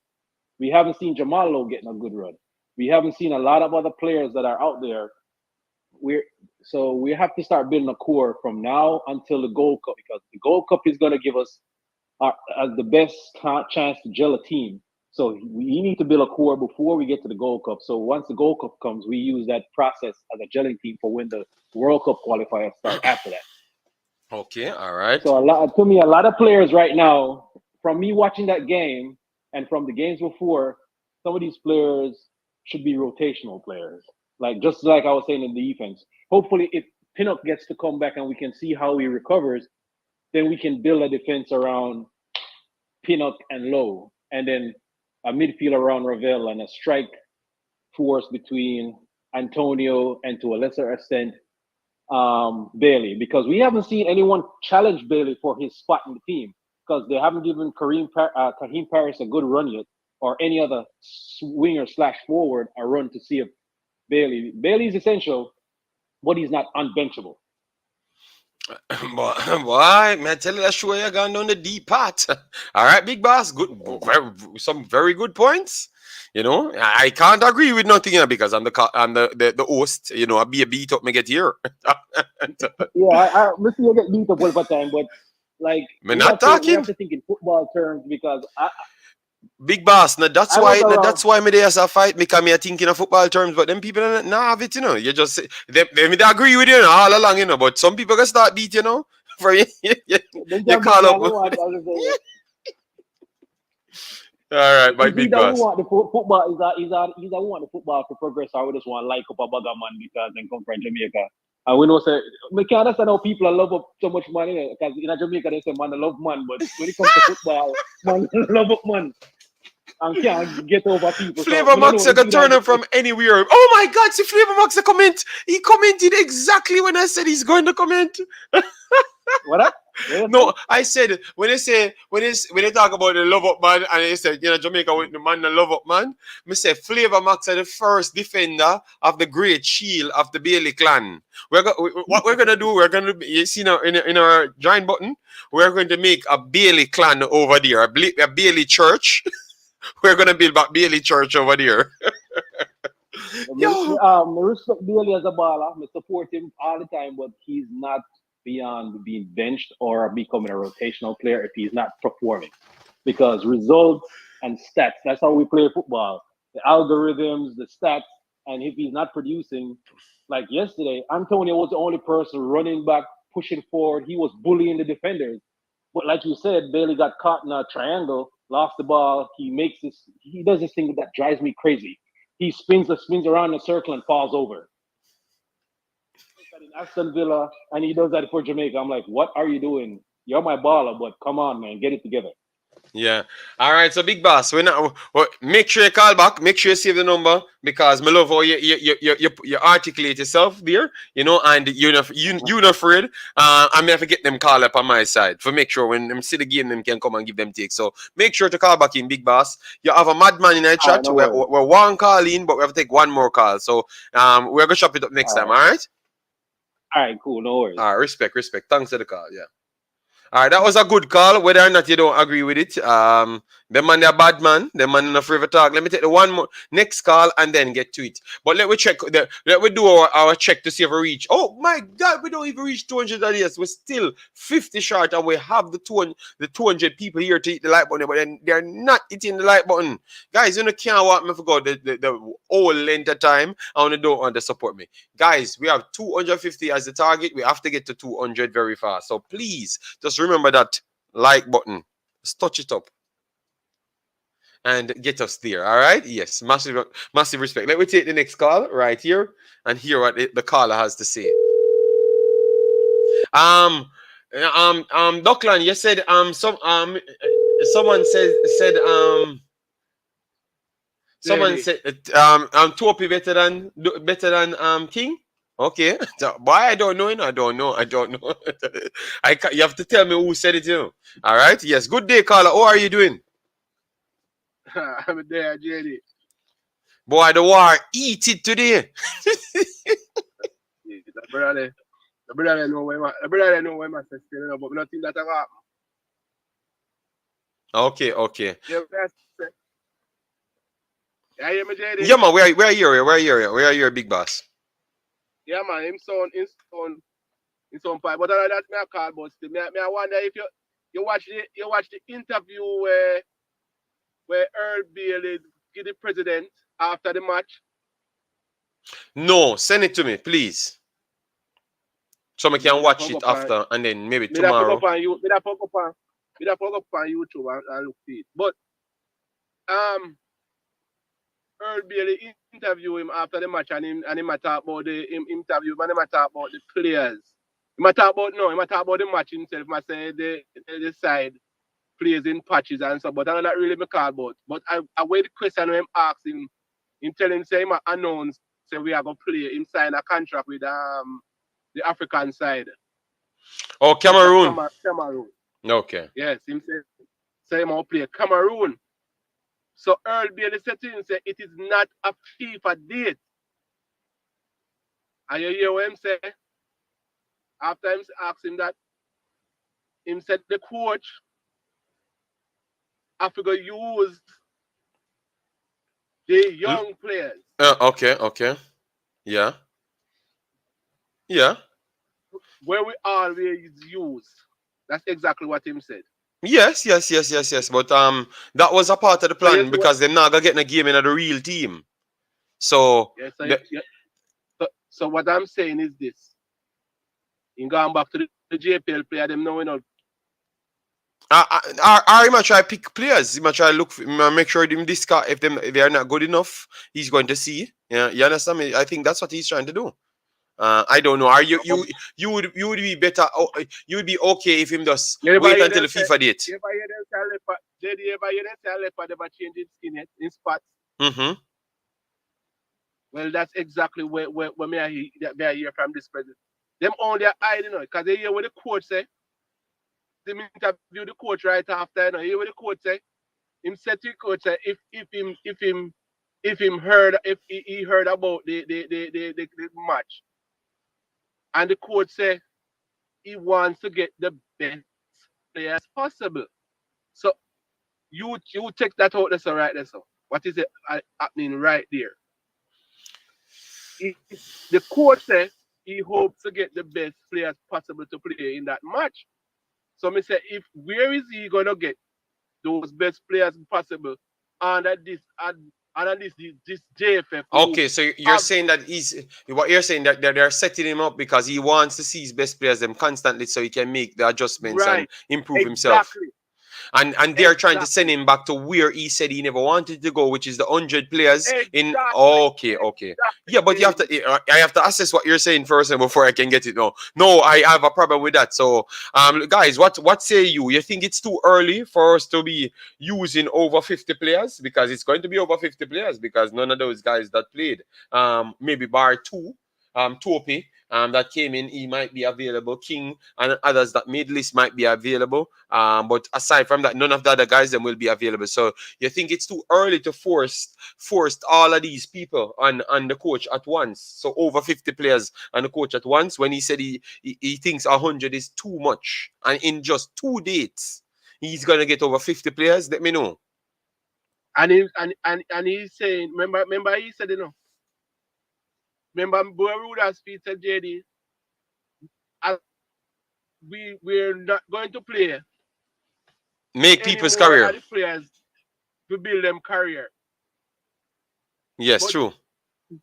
We haven't seen Jamaica Lowe getting a good run. We haven't seen a lot of other players that are out there. So we have to start building a core from now until the Gold Cup, because the Gold Cup is going to give us the best chance to gel a team. So we need to build a core before we get to the Gold Cup. So once the Gold Cup comes, we use that process as a gelling team for when the World Cup qualifiers start after that. Okay, all right. So a lot of players right now, from me watching that game and from the games before, some of these players should be rotational players. Like just like I was saying in the defense. Hopefully, if Pinnock gets to come back and we can see how he recovers, then we can build a defense around Pinnock and Lowe, and then a midfield around Ravel and a strike force between Antonio and to a lesser extent Bailey, because we haven't seen anyone challenge Bailey for his spot in the team, because they haven't given Kareem Paris a good run yet, or any other winger / forward a run to see if Bailey's essential, but he's not unbenchable. Why, man? Tell you that show you're going down the deep part. All right, big boss. Good, some very good points. You know, I can't agree with nothing here because I'm the host. You know, I be a beat up me get here. Yeah, I listen. You get beat up all the time, but like I'm not talking. We have to think in football terms, because Big boss, now that's I why was around. that's why me there's a fight because me are thinking of football terms, but them people don't have it, you know. You just they agree with you, you know, all along, you know, but some people can start beat, you know. For you call up. All right, my big boss. Want the football is I want the football to progress. I would just want like up a bugger man because then come from Jamaica. And we know say we can't understand how people love up so much money, because in Jamaica they say man I love man, but when it comes to football, man love up man. And can't get over people. Flavor Max can turn up from anywhere. Oh my God, see Flavor Max a comment. He commented exactly when I said he's going to comment. What up? No, I said when they talk about the love up man and they said, you know, Jamaica with the man the love up man, me say Flavor Max are the first defender of the great shield of the Bailey clan. What we're gonna do, you see now in our join button, we're going to make a Bailey clan over there, a Bailey church. We're gonna build back Bailey church over there. I respect Bailey as a baller. I support him all the time, but he's not beyond being benched or becoming a rotational player if he's not performing. Because results and stats, that's how we play football. The algorithms, the stats, and if he's not producing, like yesterday, Antonio was the only person running back, pushing forward. He was bullying the defenders. But like you said, Bailey got caught in a triangle, lost the ball. He does this thing that drives me crazy. He spins around in a circle and falls over. In Aston Villa, and he does that for Jamaica. I'm like, what are you doing? You're my baller, but come on, man, get it together. Yeah. All right. So, big boss, make sure you call back. Make sure you save the number, because me love how you articulate yourself there. You know, and you're not afraid. I may have to get them call up on my side for make sure when them see the game, them can come and give them take. So make sure to call back in, big boss. You have a madman in our chat. No we're one call in, but we have to take one more call. So we're gonna chop it up next time. All right. All right, cool. No worries. All right, respect. Thanks for the call. Yeah. All right, that was a good call. Whether or not you don't agree with it, them man, they're bad man. Them man in a forever talk. Let me take the one more next call and then get to it. But let me check. Let me do our check to see if we reach. Oh my God, we don't even reach 200 ideas. We're still 50 short, and we have the 200 people here to hit the like button, but then they're not hitting the like button. Guys, you know, can't want me forget the whole length of time. I want to don't want to support me. Guys, we have 250 as the target. We have to get to 200 very fast. So please, just remember that like button. Just touch it up. and get us there. All right? Yes, massive respect. Let me take the next call right here and hear what the caller has to say. Dockland, you said someone said Topi better than King. Okay, why I don't know. I don't know. You have to tell me who said it. All right. Yes. Good day, caller. How are you doing? I'm there, JD. Boy, the war eat it today. The brother know where my sister, but nothing that ever happen. Okay. Yeah, hear me, JD? Yeah, man. Where are you, big boss? Yeah, man. Him sound pipe. But that's me a call, but still, me I wonder if you watch the interview where Earl Bailey give the president after the match. No, send it to me, please. So I can watch it after, and then maybe tomorrow. Me da put up on YouTube and look at it. But Earl Bailey interview him after the match, and him talk about the interview, and him talk about the players. He talk about the match himself. I say the side plays in patches and so, but I not really me call about. But I wait the question when him ask him tell him say him announce say we are gonna play. Him sign a contract with the African side. Oh, Cameroon. Cameroon. Okay. Yes, him say him will play Cameroon. So Earl Bailey said to him, say it is not a FIFA date. And you hear what him say? After him asked him that, him said the coach have to go use the young players. Okay. Yeah. Where we always use. That's exactly what him said. Yes. But that was a part of the plan because they're not gonna get in a game in the real team. So so what I'm saying is this. In going back to the JPL player, them knowing out. I might try pick players. He might try make sure them discard if they are not good enough. He's going to see. Yeah, you understand me? I think that's what he's trying to do. I don't know. Are you would be better? You would be okay if him just wait until the FIFA date. You ever hear them say leopard never change its skin yet in spots? Mm-hmm. Well, that's exactly where me I hear from this president. Them only hiding it because they hear what the coach say. They interview the coach right after. You hear what the coach say. Him said to the coach say if he heard about the match, and the coach say he wants to get the best players possible. So you take that out there, so right there. So what is it happening right there? The coach says he hopes to get the best players possible to play in that match. So me say, where is he gonna get those best players possible under this JFF? Okay, so you're saying that you're saying that they're setting him up because he wants to see his best players them constantly so he can make the adjustments and improve himself. And they're trying to send him back to where he said he never wanted to go, which is the 100 players in. Okay. Yeah, but I have to assess what you're saying first and before I can get it. No, I have a problem with that. So, guys, what say you? You think it's too early for us to be using over 50 players? Because it's going to be over 50 players because none of those guys that played, maybe bar two, Topi, that came in, he might be available. King and others that made list might be available. But aside from that, none of the other guys them will be available. So you think it's too early to force all of these people on the coach at once? So over 50 players and the coach at once when he said he thinks 100 is too much, and in just 2 dates he's gonna get over 50 players. Let me know. And he's saying, remember he said, remember Boy Ruda's speech said, JD, we're not going to play. Make people's career. The players to build them career. Yes, but true.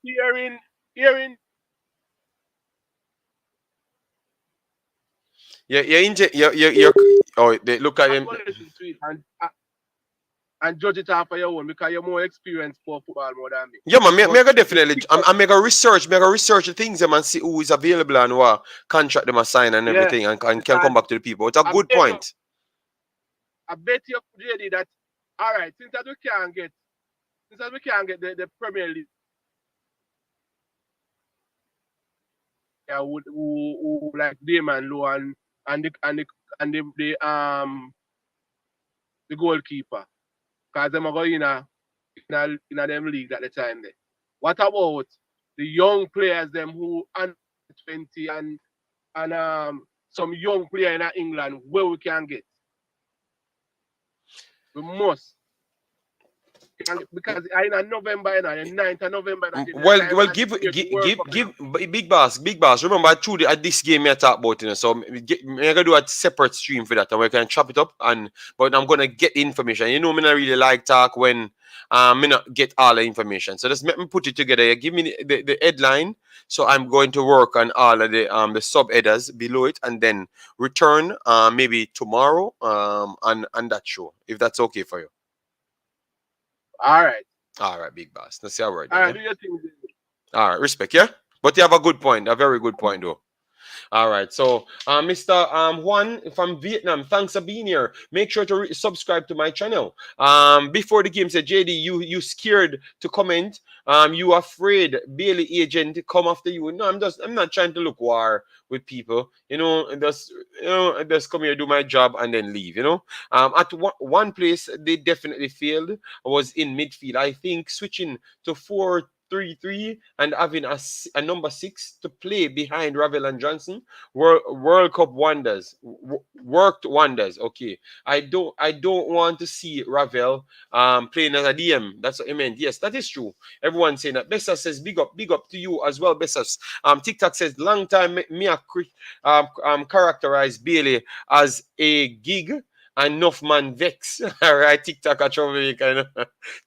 Hearing. Yeah. Oh, they look at him. and judge it off of your own because you're more experienced for football more than me. Yeah, man, me But go definitely. I'm make a research the things them and see who is available and what contract them assign and everything and can come back to the people. It's a good point. I bet you, JD, that all right, since we can't get the Premier League, who like Damion Lowe and the goalkeeper, because them are going in them league at the time there. What about the young players them who under 20 and some young player in England where we can get? We must. Because in November, the 9th of November. Well, give big boss. Remember, at this game I talk about, so I'm gonna do a separate stream for that, and we can chop it up. But I'm gonna get information. You know, me not really like talk when me not get all the information. So just let me put it together. Give me the headline. So I'm going to work on all of the sub headers below it, and then return maybe tomorrow on that show, if that's okay for you. All right, big boss. Let's see how we're doing. All right, do your thing. All right, respect, yeah? But you have a good point, a very good point, though. All right, so Mr. Juan from Vietnam, thanks for being here. Make sure to subscribe to my channel. Before the game said, JD, you scared to comment. You afraid Bailey agent come after you. No, I'm not trying to look war with people. Just come here, do my job, and then leave. At one place they definitely failed was in midfield. I think switching to 4-3-3 and having a number 6 to play behind Ravel and Johnson World Cup wonders worked wonders. Okay, I don't want to see Ravel playing as a DM. That's what I meant. Yes, that is true. Everyone's saying that. Bessa says big up to you as well, Bessa. TikTok says long time me characterize Bailey as a gig. Enough man vex. All right, TikTok a troublemaker.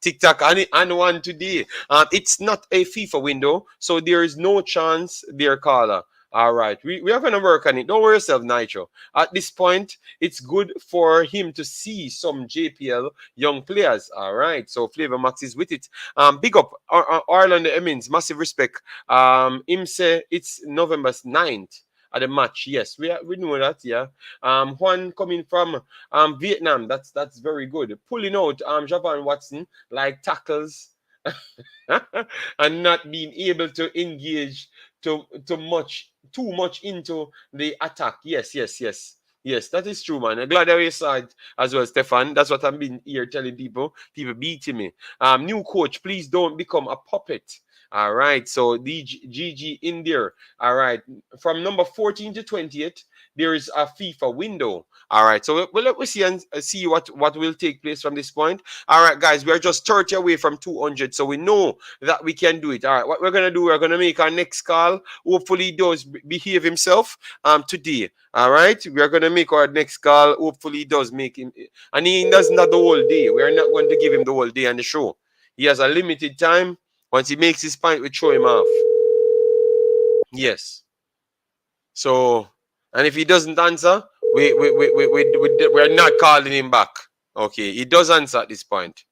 TikTok and one today. It's not a FIFA window, so there is no chance, dear caller. All right, we are gonna work on it. Don't worry yourself, Nitro. At this point, it's good for him to see some JPL young players. All right, so Flavor Max is with it. Big up Ireland Emmins, massive respect. Him say it's November 9th. At the match, yes, we know that, yeah. Juan coming from Vietnam, that's very good. Pulling out Javan Watson like tackles and not being able to engage too much into the attack. Yes, that is true, man. I'm glad that you saw it as well, Stefan. That's what I've been here telling people. People beating me. New coach, please don't become a puppet. All right, so the GG in there. All right, from number 14 to 28, there is a FIFA window. All right, so let me see and see what will take place from this point. All right, guys, we're just 30 away from 200, so we know that we can do it. All right, what we're gonna do, we're gonna make our next call. Hopefully, he does behave himself today. All right, we're gonna make our next call. Hopefully, he does make him, and he does not the whole day. We're not going to give him the whole day on the show. He has a limited time. Once he makes his point, we throw him off. Yes. So, and if he doesn't answer, we're not calling him back. Okay, he does answer at this point.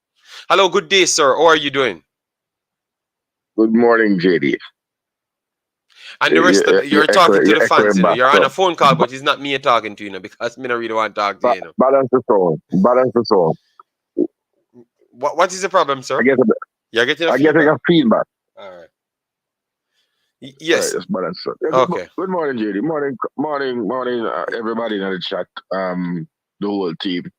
Hello, good day, sir. How are you doing? Good morning, JD. And the rest of you're talking to the fans, You're on a phone call, but it's not me talking to you, because me not really want to talk to you. Balance the song. What is the problem, sir? You're getting a feedback. All right. Yes. Right, balance. Okay. Good morning, JD. Morning, everybody in the chat. The whole team.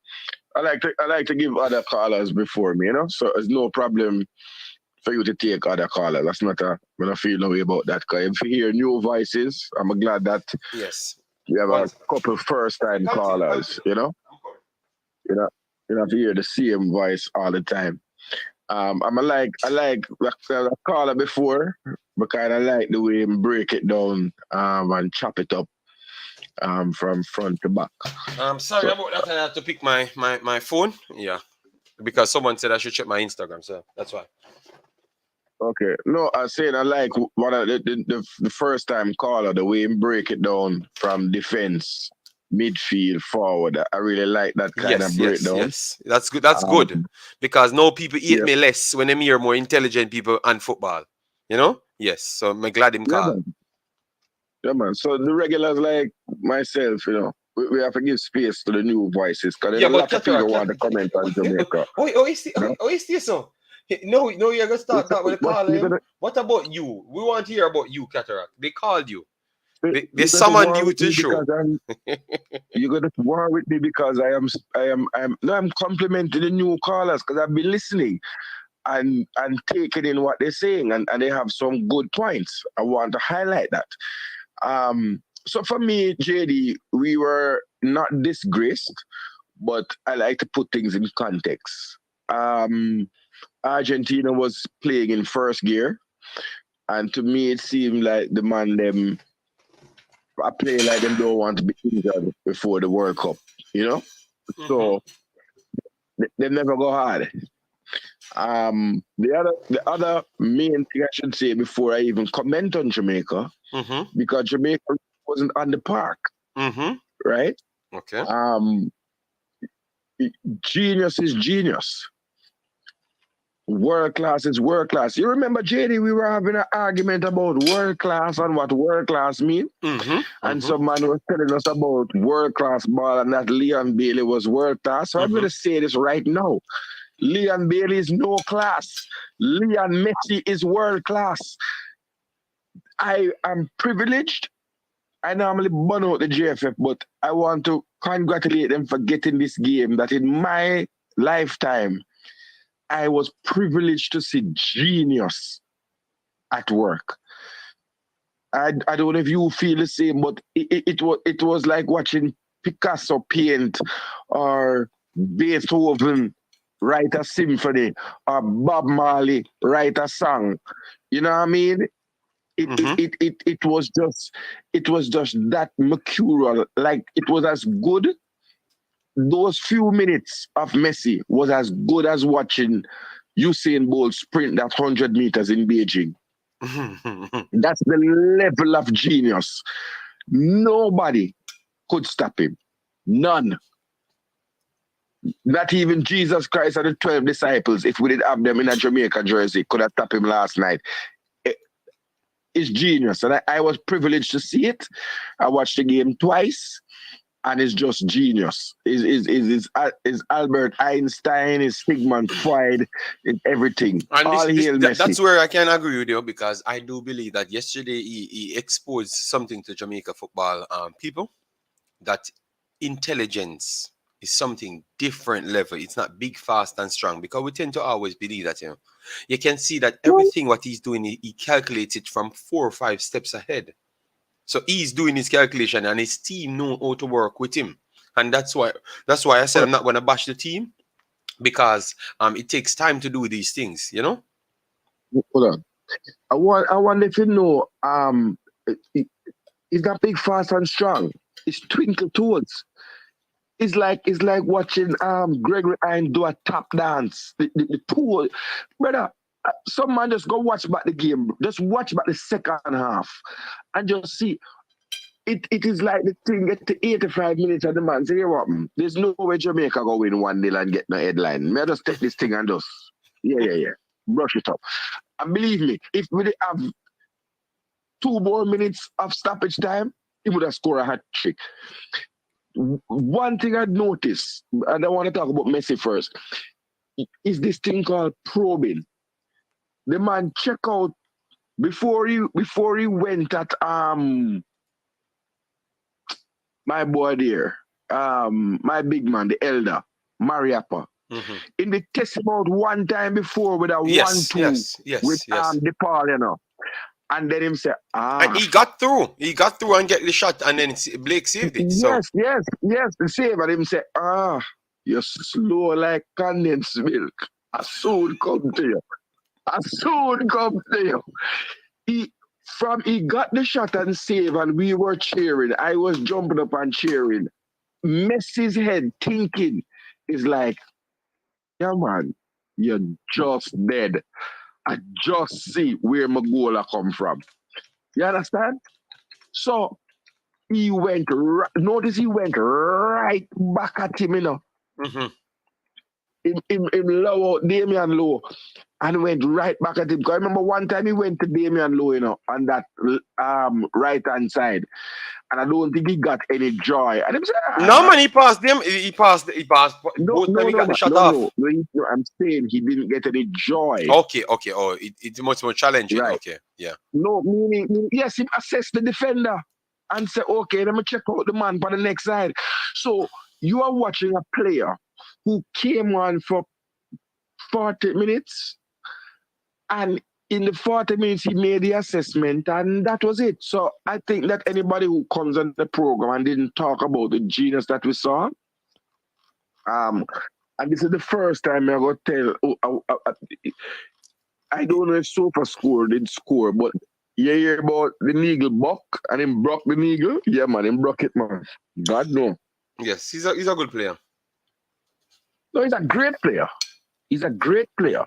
I like to give other callers before me, so it's no problem for you to take other callers. That's not I don't feel no way about that. Because if you hear new voices, I'm glad that you have a couple first-time callers, You don't have to hear the same voice all the time. I like the caller before, because I like the way him break it down and chop it up from front to back. Sorry about that. I had to pick my phone. Yeah, because someone said I should check my Instagram, so that's why. Okay. No, I said I like one of the first time caller, the way him break it down from defense midfield, forward. I really like that kind of Yes, yes, breakdown. yes. That's good. That's good. Because now people hate Yeah, me less when they hear more intelligent people and football. You know? Yes. So I'm glad him yeah, call. man. Yeah, man. So the regulars like myself, we have to give space to the new voices because there's Yeah, a but lot of people Cataract. want to comment on Jamaica. Oh, is this so? No, no, you're gonna start that with a But call you're him. gonna What about you? We want to hear about you, Cataract. They called you. They you're gonna summoned war you with to me the show. because you're gonna war with me because I'm complimenting the new callers because I've been listening and taking in what they're saying and they have some good points. I want to highlight that. So for me, JD, we were not disgraced, but I like to put things in context. Argentina was playing in first gear, and to me, it seemed like the man them are playing like them don't want to be injured before the World Cup, you know. So they never go hard. The other main thing I should say before I even comment on Jamaica, because Jamaica wasn't on the park, right? Okay. Genius is genius. World class is world class. You remember, JD, we were having an argument about world class and what world class mean. And some man was telling us about world class ball and that Leon Bailey was world class. So I'm going to say this right now. Leon Bailey is no class. Leon Messi is world class. I am privileged. I normally burn out the JFF, but I want to congratulate them for getting this game that in my lifetime, I was privileged to see genius at work. I don't know if you feel the same, but it was like watching Picasso paint or Beethoven write a symphony or Bob Marley write a song. You know what I mean? It was just that mercurial. Like it was as good. Those few minutes of Messi was as good as watching Usain Bolt sprint that 100 meters in Beijing. That's the level of genius. Nobody could stop him. None. Not even Jesus Christ and the 12 disciples, if we did have them in a Jamaica jersey, could have stopped him last night. It's genius. And I was privileged to see it. I watched the game twice. And it's just genius. Is Albert Einstein, is Sigmund Freud, is everything. And All hail Messi. that's where I can agree with you because I do believe that yesterday he exposed something to Jamaica football people that intelligence is something different level. It's not big, fast, and strong because we tend to always believe that you can see that everything what he's doing he calculates it from 4 or 5 steps ahead. So he's doing his calculation and his team know how to work with him. And that's why I said I'm not going to bash the team because it takes time to do these things, you know? Hold on. I want if you know it's not big, fast, and strong. It's twinkle toes. It's like watching Gregory Hines do a tap dance. The toe, brother. Some man just go watch back the game. Just watch back the second half, and just see. It is like the thing get to 85 minutes and the man say, what? There's no way Jamaica go win 1-0 and get no headline. May I just take this thing and just yeah. Brush it up. And believe me, if we have 2 more minutes of stoppage time, he would have scored a hat trick. One thing I'd noticed, and I want to talk about Messi first, is this thing called probing. The man check out before he went at my boy there, my big man, the elder, Mariappa. In the test him out one time before with a 1-2 with DePaul, you know. And then him say, And he got through. He got through and get the shot, and then Blake saved it. Yes, the save. And him say, you're slow like condensed milk. I soon come to you. He got the shot and save, and we were cheering. I was jumping up and cheering. Messi's head thinking is like, yeah, man, you're just dead. I just see where my goal come from. You understand? So he went, notice he went right back at him, you know. Him Lowe, Damion Lowe, and went right back at him. Because I remember one time he went to Damion Lowe, you know, on that right-hand side. And I don't think he got any joy. And he said, no, man, he passed them. He passed both time he got the shot off. No, I'm saying he didn't get any joy. Okay. Oh, it's much more challenging. Right. Okay, yeah. No, meaning, yes, he assessed the defender and said, okay, let me check out the man for the next side. So you are watching a player who came on for 40 minutes, and in the 40 minutes he made the assessment, and that was it. So I think that anybody who comes on the program and didn't talk about the genius that we saw, and this is the first time I'm going to tell, I don't know if SofaScore did score, but you hear about the Neagle buck and him broke the Neagle? Yeah, man, him broke it, man. God no. Yes, he's a good player. No, he's a great player. He's a great player.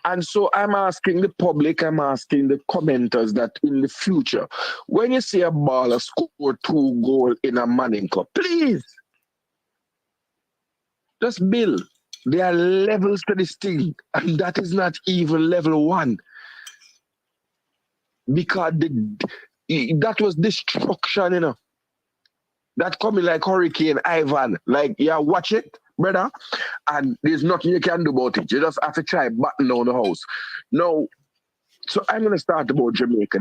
And so I'm asking the public, I'm asking the commenters that in the future, when you see a baller score 2 goals in a Manning Cup, please, just build. There are levels to this thing, and that is not even level 1. Because that was destruction, you know. That coming like Hurricane Ivan. Like, yeah, watch it, brother, and there's nothing you can do about it. You just have to try batten down the house. Now, so I'm going to start about Jamaica.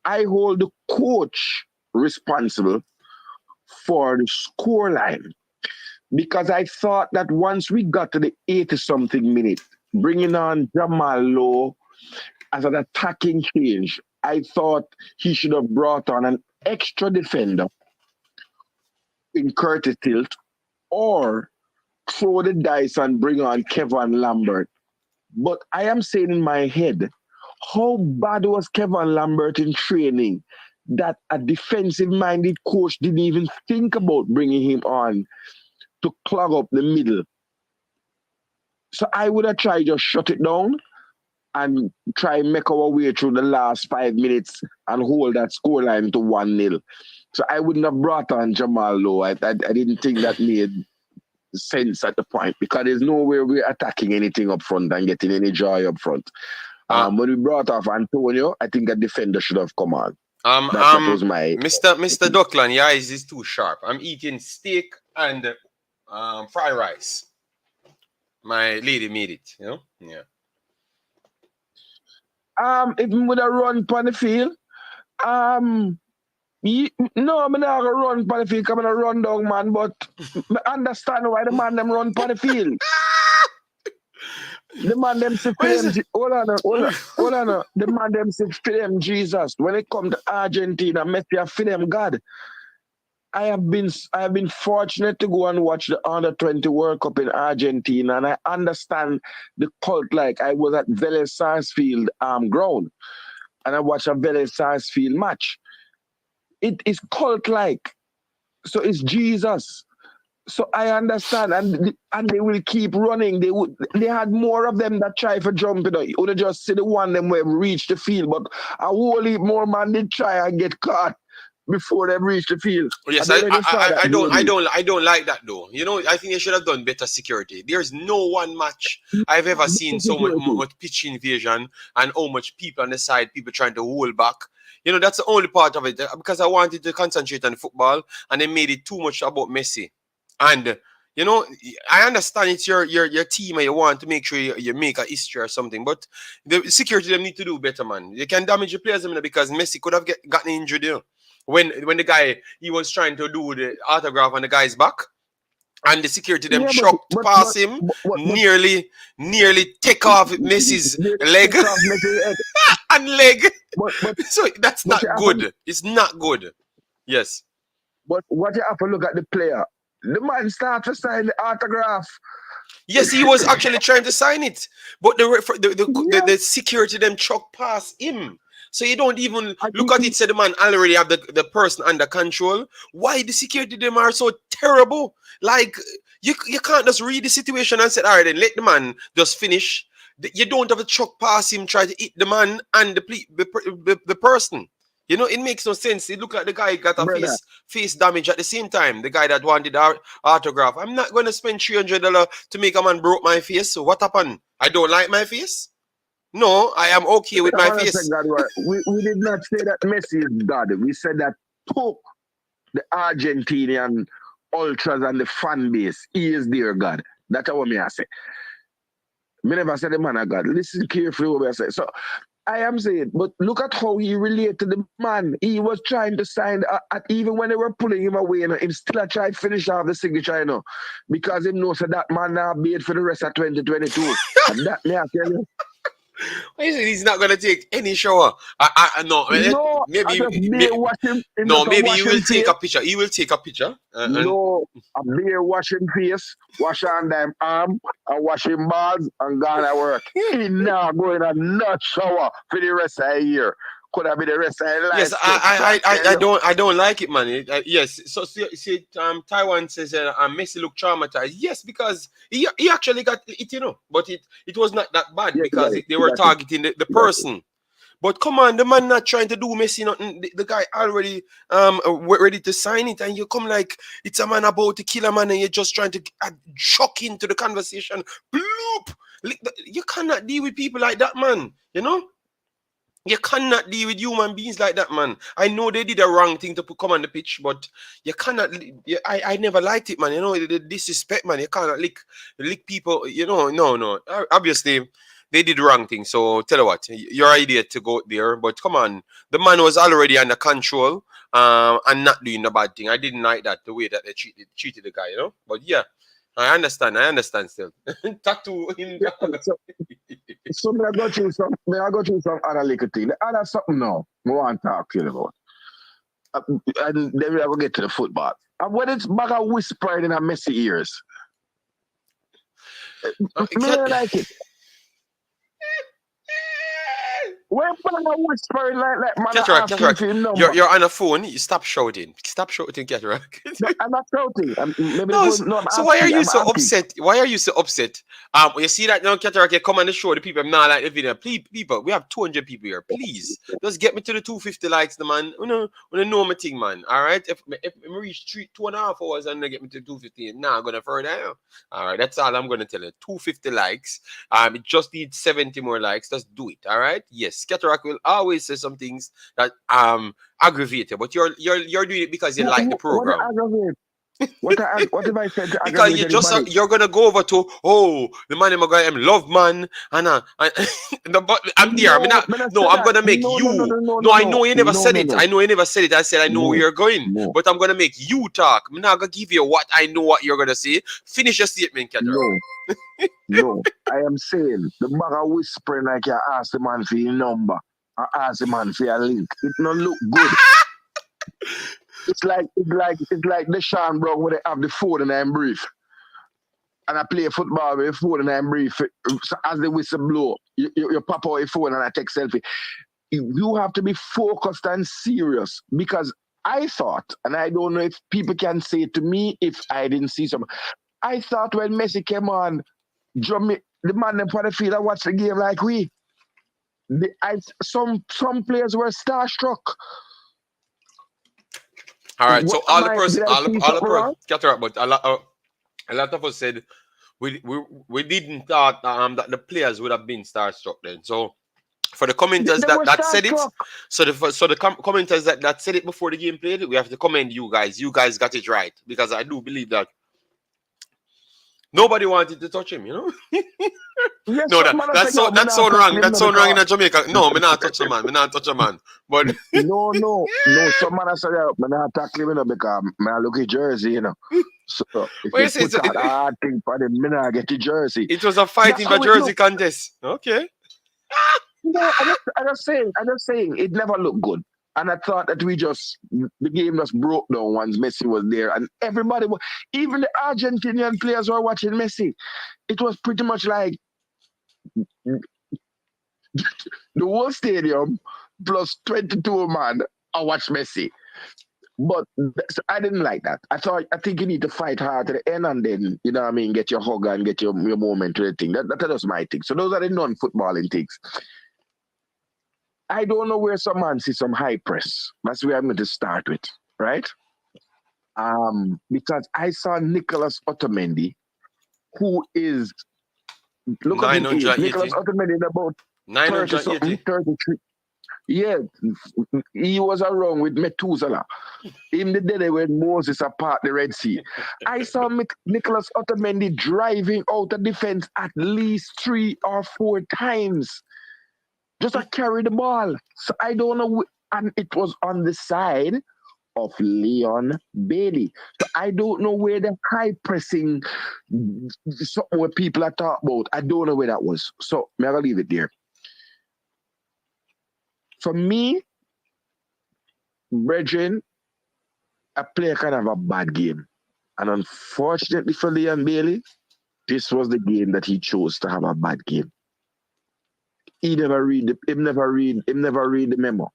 I hold the coach responsible for the scoreline, because I thought that once we got to the 80-something minute, bringing on Jamal Lowe as an attacking change, I thought he should have brought on an extra defender in Curtis Tilt, or throw the dice and bring on Kevin Lambert. But I am saying in my head, how bad was Kevin Lambert in training that a defensive-minded coach didn't even think about bringing him on to clog up the middle? So I would have tried to shut it down and try and make our way through the last 5 minutes and hold that scoreline to 1-0. So I wouldn't have brought on Jamal Lowe. I didn't think that made sense at the point, because there's no way we're attacking anything up front and getting any joy up front. When we brought off Antonio, I think a defender should have come on. That was my... Mr. Duckland, your eyes is too sharp. I'm eating steak and fried rice. My lady made it, you know? Yeah. If we would have run on the field, no, I'm not going to run on the field. I'm going to run down, man, but I understand why the man them run on the field. The man them say hold on. The man them say for them Jesus. When it comes to Argentina, Messi for them God. I have been fortunate to go and watch the Under-20 World Cup in Argentina, and I understand the cult. Like, I was at Vélez Sarsfield ground, and I watched a Vélez Sarsfield match. It is cult-like, so it's Jesus. So I understand, and they will keep running. They had more of them that try for jumping. You would just see the one them where reach the field, but a whole heap more man did try and get caught before they reach the field. Yes, I don't like that though. You know, I think they should have done better security. There's no one match I've ever seen so much pitch invasion and how much people on the side, people trying to hold back. You know, that's the only part of it, because I wanted to concentrate on football, and they made it too much about Messi. And you know, I understand it's your team and you want to make sure you make a history or something, but the security them need to do better, man. They can damage the players because Messi could have gotten injured, you know. When the guy, he was trying to do the autograph on the guy's back, and the security them chucked past him, nearly take off Messi's leg and leg. So that's not good. It's not good. Yes. But what you have to look at the player. The man started to sign the autograph. Yes, he was actually trying to sign it, but the security them chucked past him. So you don't even look at it, say the man already have the person under control. Why the security them are so terrible? Like, you can't just read the situation and say, all right, then let the man just finish. You don't have to chuck past him, try to hit the man and the person. You know, it makes no sense. You look at the guy got a Brother. face damage at the same time. The guy that wanted our autograph. I'm not going to spend $300 to make a man broke my face. So what happened? I don't like my face? No, I am okay with my face. We did not say that Messi is God. We said that took the Argentinian ultras and the fan base. He is their God. That's what I say. Me never said the man of God. Listen carefully what I say. So I am saying, but look at how he related to the man. He was trying to sign, even when they were pulling him away, he still tried to finish off the signature, because he knows that man now paid for the rest of 2022. And that, me I tell you. He's not gonna take any shower. No, maybe he will take a picture. He will take a picture. No, a beer washing face, wash on them arm, and washing balls, and gone to work. He now going a nut shower for the rest of the year. Could have been the rest of the life. Yes, I don't like it, man. Yes, so see, Taiwan says Messi look traumatized. Yes, because he actually got it, but it was not that bad because they were targeting the person. But come on, the man not trying to do Messi nothing. The guy already ready to sign it, and you come like it's a man about to kill a man, and you're just trying to shock into the conversation. Bloop! You cannot deal with people like that, man. You know. You cannot deal with human beings like that, man. I know they did a wrong thing to come on the pitch, but you cannot. I never liked it, man. You know, the disrespect, man. You cannot lick people. You know, no. Obviously, they did the wrong thing. So tell you what, your idea to go there, but come on, the man was already under control, and not doing the bad thing. I didn't like that the way that they treated the guy, you know. But yeah. I understand still. Tattoo him. So may I go through some other little thing. The other something now I want to talk to you about. And then we will get to the football. And when it's back a whispering in a Messi ears. Me like it. When man whispering like man Cataract, you're on a phone. You stop shouting. Stop shouting, Cataract. No, I'm not shouting. So why are you so upset? Why are you so upset? You see that now, Cataract, you come on the show. The people not like the video. Please, people, we have 200 people here. Please, just get me to the 250 likes, the man. We know my thing, man. All right. If we reach 2.5 hours and they get me to 250, now I'm gonna further. All right. That's all I'm gonna tell you. 250 likes. It just needs 70 more likes. Just do it. All right. Yes. Cataract will always say some things that aggravate you, but you're doing it because you like the program. What if I said to because you're gonna go over to the man in my guy love man and but I'm there. I'm gonna make you. I know you never said it. I know you never said it. I said I know where you're going, but I'm gonna make you talk. I'm not gonna give you what I know what you're gonna say. Finish your statement, Cataract. No, I am saying the bag of whispering like you ask the man for your number or ask the man for your link. It don't look good. It's like the Sean Brown where they have the phone and I'm brief. And I play football with the phone and I'm brief. So as the whistle blow, you pop out your phone and I take selfie. You have to be focused and serious because I thought, and I don't know if people can say it to me if I didn't see some. I thought when Messi came on, the man for the field, I watched the game like we. Some players were starstruck. All right, so all the person, Cataract, but a lot of us said we didn't thought that the players would have been starstruck then. So for the commenters that said it, so the commenters that said it before the game played, we have to commend you guys. You guys got it right because I do believe that. Nobody wanted to touch him, you know. Yes, no, that's so wrong. That's so wrong in Jamaica. No, me not touch a man. Me not touch a man. But no. Some man say me not tackle him because me look at jersey, you know. So if you put that hard thing for them, me not get the jersey. It was a fighting for jersey contest. Okay. No, I just saying, it never looked good. And I thought that the game just broke down once Messi was there. And everybody, even the Argentinian players were watching Messi. It was pretty much like the whole stadium plus 22 man, I watched Messi. But I didn't like that. I think you need to fight hard to the end and then, you know what I mean, get your hug and get your moment to the thing. That was my thing. So those are the non-footballing things. I don't know where some man see some high press. That's where I'm going to start with, right? Because I saw Nicholas Otamendi, who is, look at his age. Nicholas Otamendi is about 30 something, 33. Yeah, he was around with Methuselah. In the day when Moses apart the Red Sea. I saw Nicholas Otamendi driving out the defense at least 3 or 4 times. Just to carry the ball. So I don't know. And it was on the side of Leon Bailey. So I don't know where the high pressing, something where people are talking about. I don't know where that was. So I'm going to leave it there. For me, brethren, a player can have a bad game. And unfortunately for Leon Bailey, this was the game that he chose to have a bad game. He never read the memo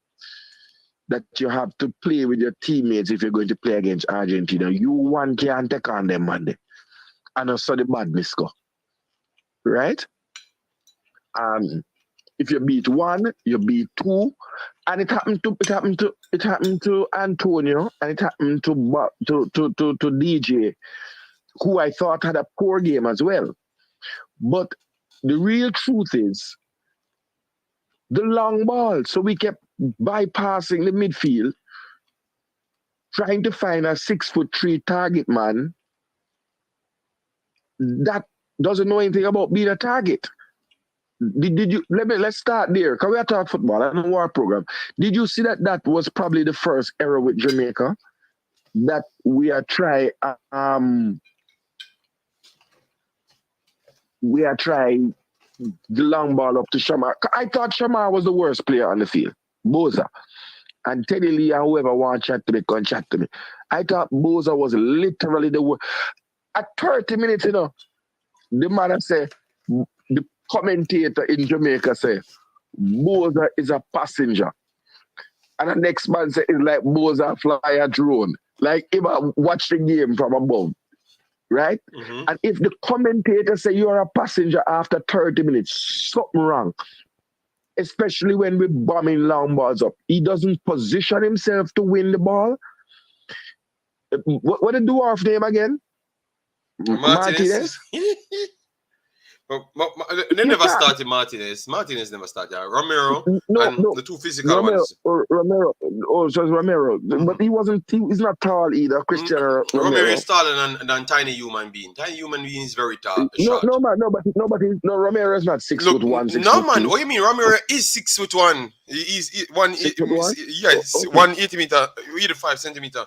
that you have to play with your teammates if you're going to play against Argentina. You one can't take on them Monday. And I saw the badness go. Right? If you beat 1, you beat 2. And it happened to Antonio, and it happened to DJ, who I thought had a poor game as well. But the real truth is the long ball. So we kept bypassing the midfield, trying to find a 6'3" target man that doesn't know anything about being a target. Did you let's start there, because we are talking football and war program. Did you see that was probably the first error with Jamaica? That we are trying the long ball up to Shamar. I thought Shamar was the worst player on the field. Boza. And Teddy Lee and whoever wants to chat to me, can chat to me. I thought Boza was literally the worst. At 30 minutes, the man said, the commentator in Jamaica say, Boza is a passenger. And the next man say, it's like Boza fly a drone. Like if I watch the game from above. Right? Mm-hmm. And if the commentator say you're a passenger after 30 minutes, something wrong. Especially when we're bombing long balls up. He doesn't position himself to win the ball. What the dwarf name again? Martinez? They never started Martinez. Martinez never started. Romero the two physical ones. Romero. Oh, so it's Romero. Mm-hmm. But he's not tall either. Cristiano Romero is taller than Tiny Human Being. Tiny Human Being is very tall. Romero is not 6'1". No, man. What do you mean? Romero is 6'1". He's 180 meter, 85 centimeter.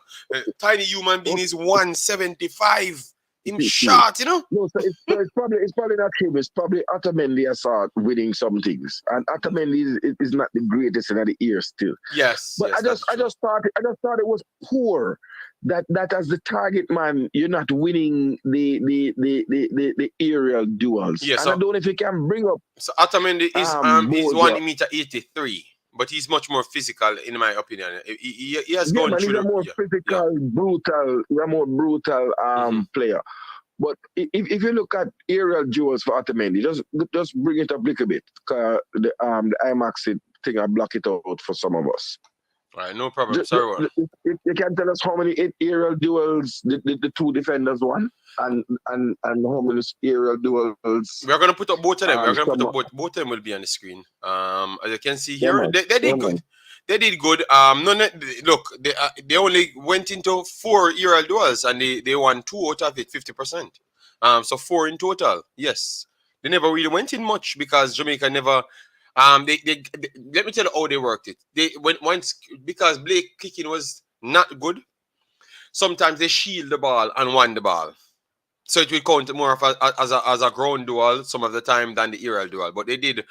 Tiny Human Being is 175. Him shot, No, so it's probably not him. It's probably Otamendi I saw winning some things, and Otamendi is not the greatest in the ear still. Yes, but I just thought it was poor that as the target man you're not winning the aerial duels. Yes, and I don't know if you can bring up. So Otamendi is he's 1 meter 83. But he's much more physical, in my opinion. He has gone through he's a more physical, brutal player. But if you look at aerial duels for Otamendi, just bring it up a little bit. The Imaxit thing, I block it out for some of us. All right, no problem. Sorry. You can tell us how many aerial duels the two defenders won, and how many aerial duels. We're gonna put up both of them. We're gonna put up both of them will be on the screen. As you can see here, they did good. They did good. They only went into 4 aerial duels and they won 2 out of it, 50%. So 4 in total. Yes, they never really went in much because Jamaica never. They let me tell you how they worked it. They went once because Blake kicking was not good. Sometimes they shield the ball and won the ball, so it will count more of as a ground duel some of the time than the aerial duel. But they did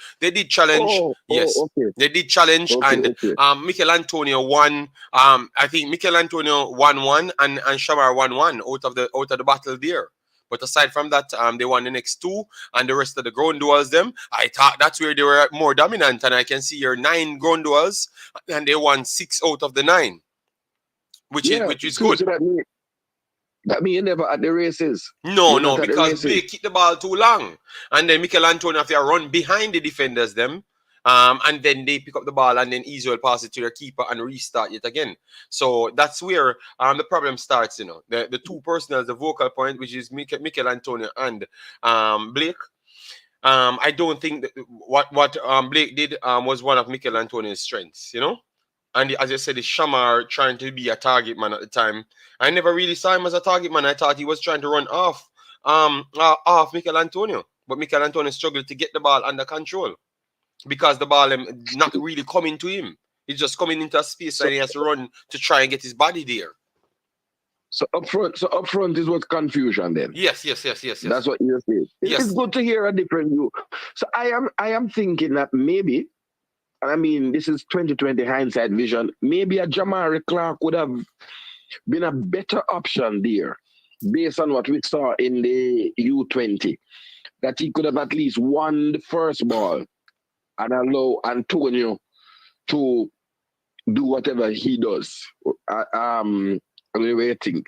challenge. Okay. They did challenge, and Michail Antonio won. I think Michail Antonio won 1 and Shamar won 1 out of the battle there. But aside from that, they won the next 2, and the rest of the ground duels, I thought that's where they were more dominant. And I can see here 9 ground duels, and they won 6 out of the 9, which is good. So that means you never at the races. No, because they kick the ball too long, and then Michail Antonio have to run behind the defenders And then they pick up the ball and then easily pass it to their keeper and restart yet again. So that's where the problem starts, The two personals, the vocal point, which is Michail Antonio and Blake. I don't think that what Blake did was one of Michail Antonio's strengths, And as I said, the Shamar trying to be a target man at the time. I never really saw him as a target man. I thought he was trying to run off Michail Antonio. But Michail Antonio struggled to get the ball under control because the ball not really coming to him. He's just coming into a space and he has to run to try and get his body there. So up front is what confusion then. Yes. That's what you're saying. It's good to hear a different view. So I am thinking that maybe, I mean, this is 2020 hindsight vision. Maybe a Jamari Clark would have been a better option there, based on what we saw in the U20. That he could have at least won the first ball and allow Antonio to do whatever he does. What do you think?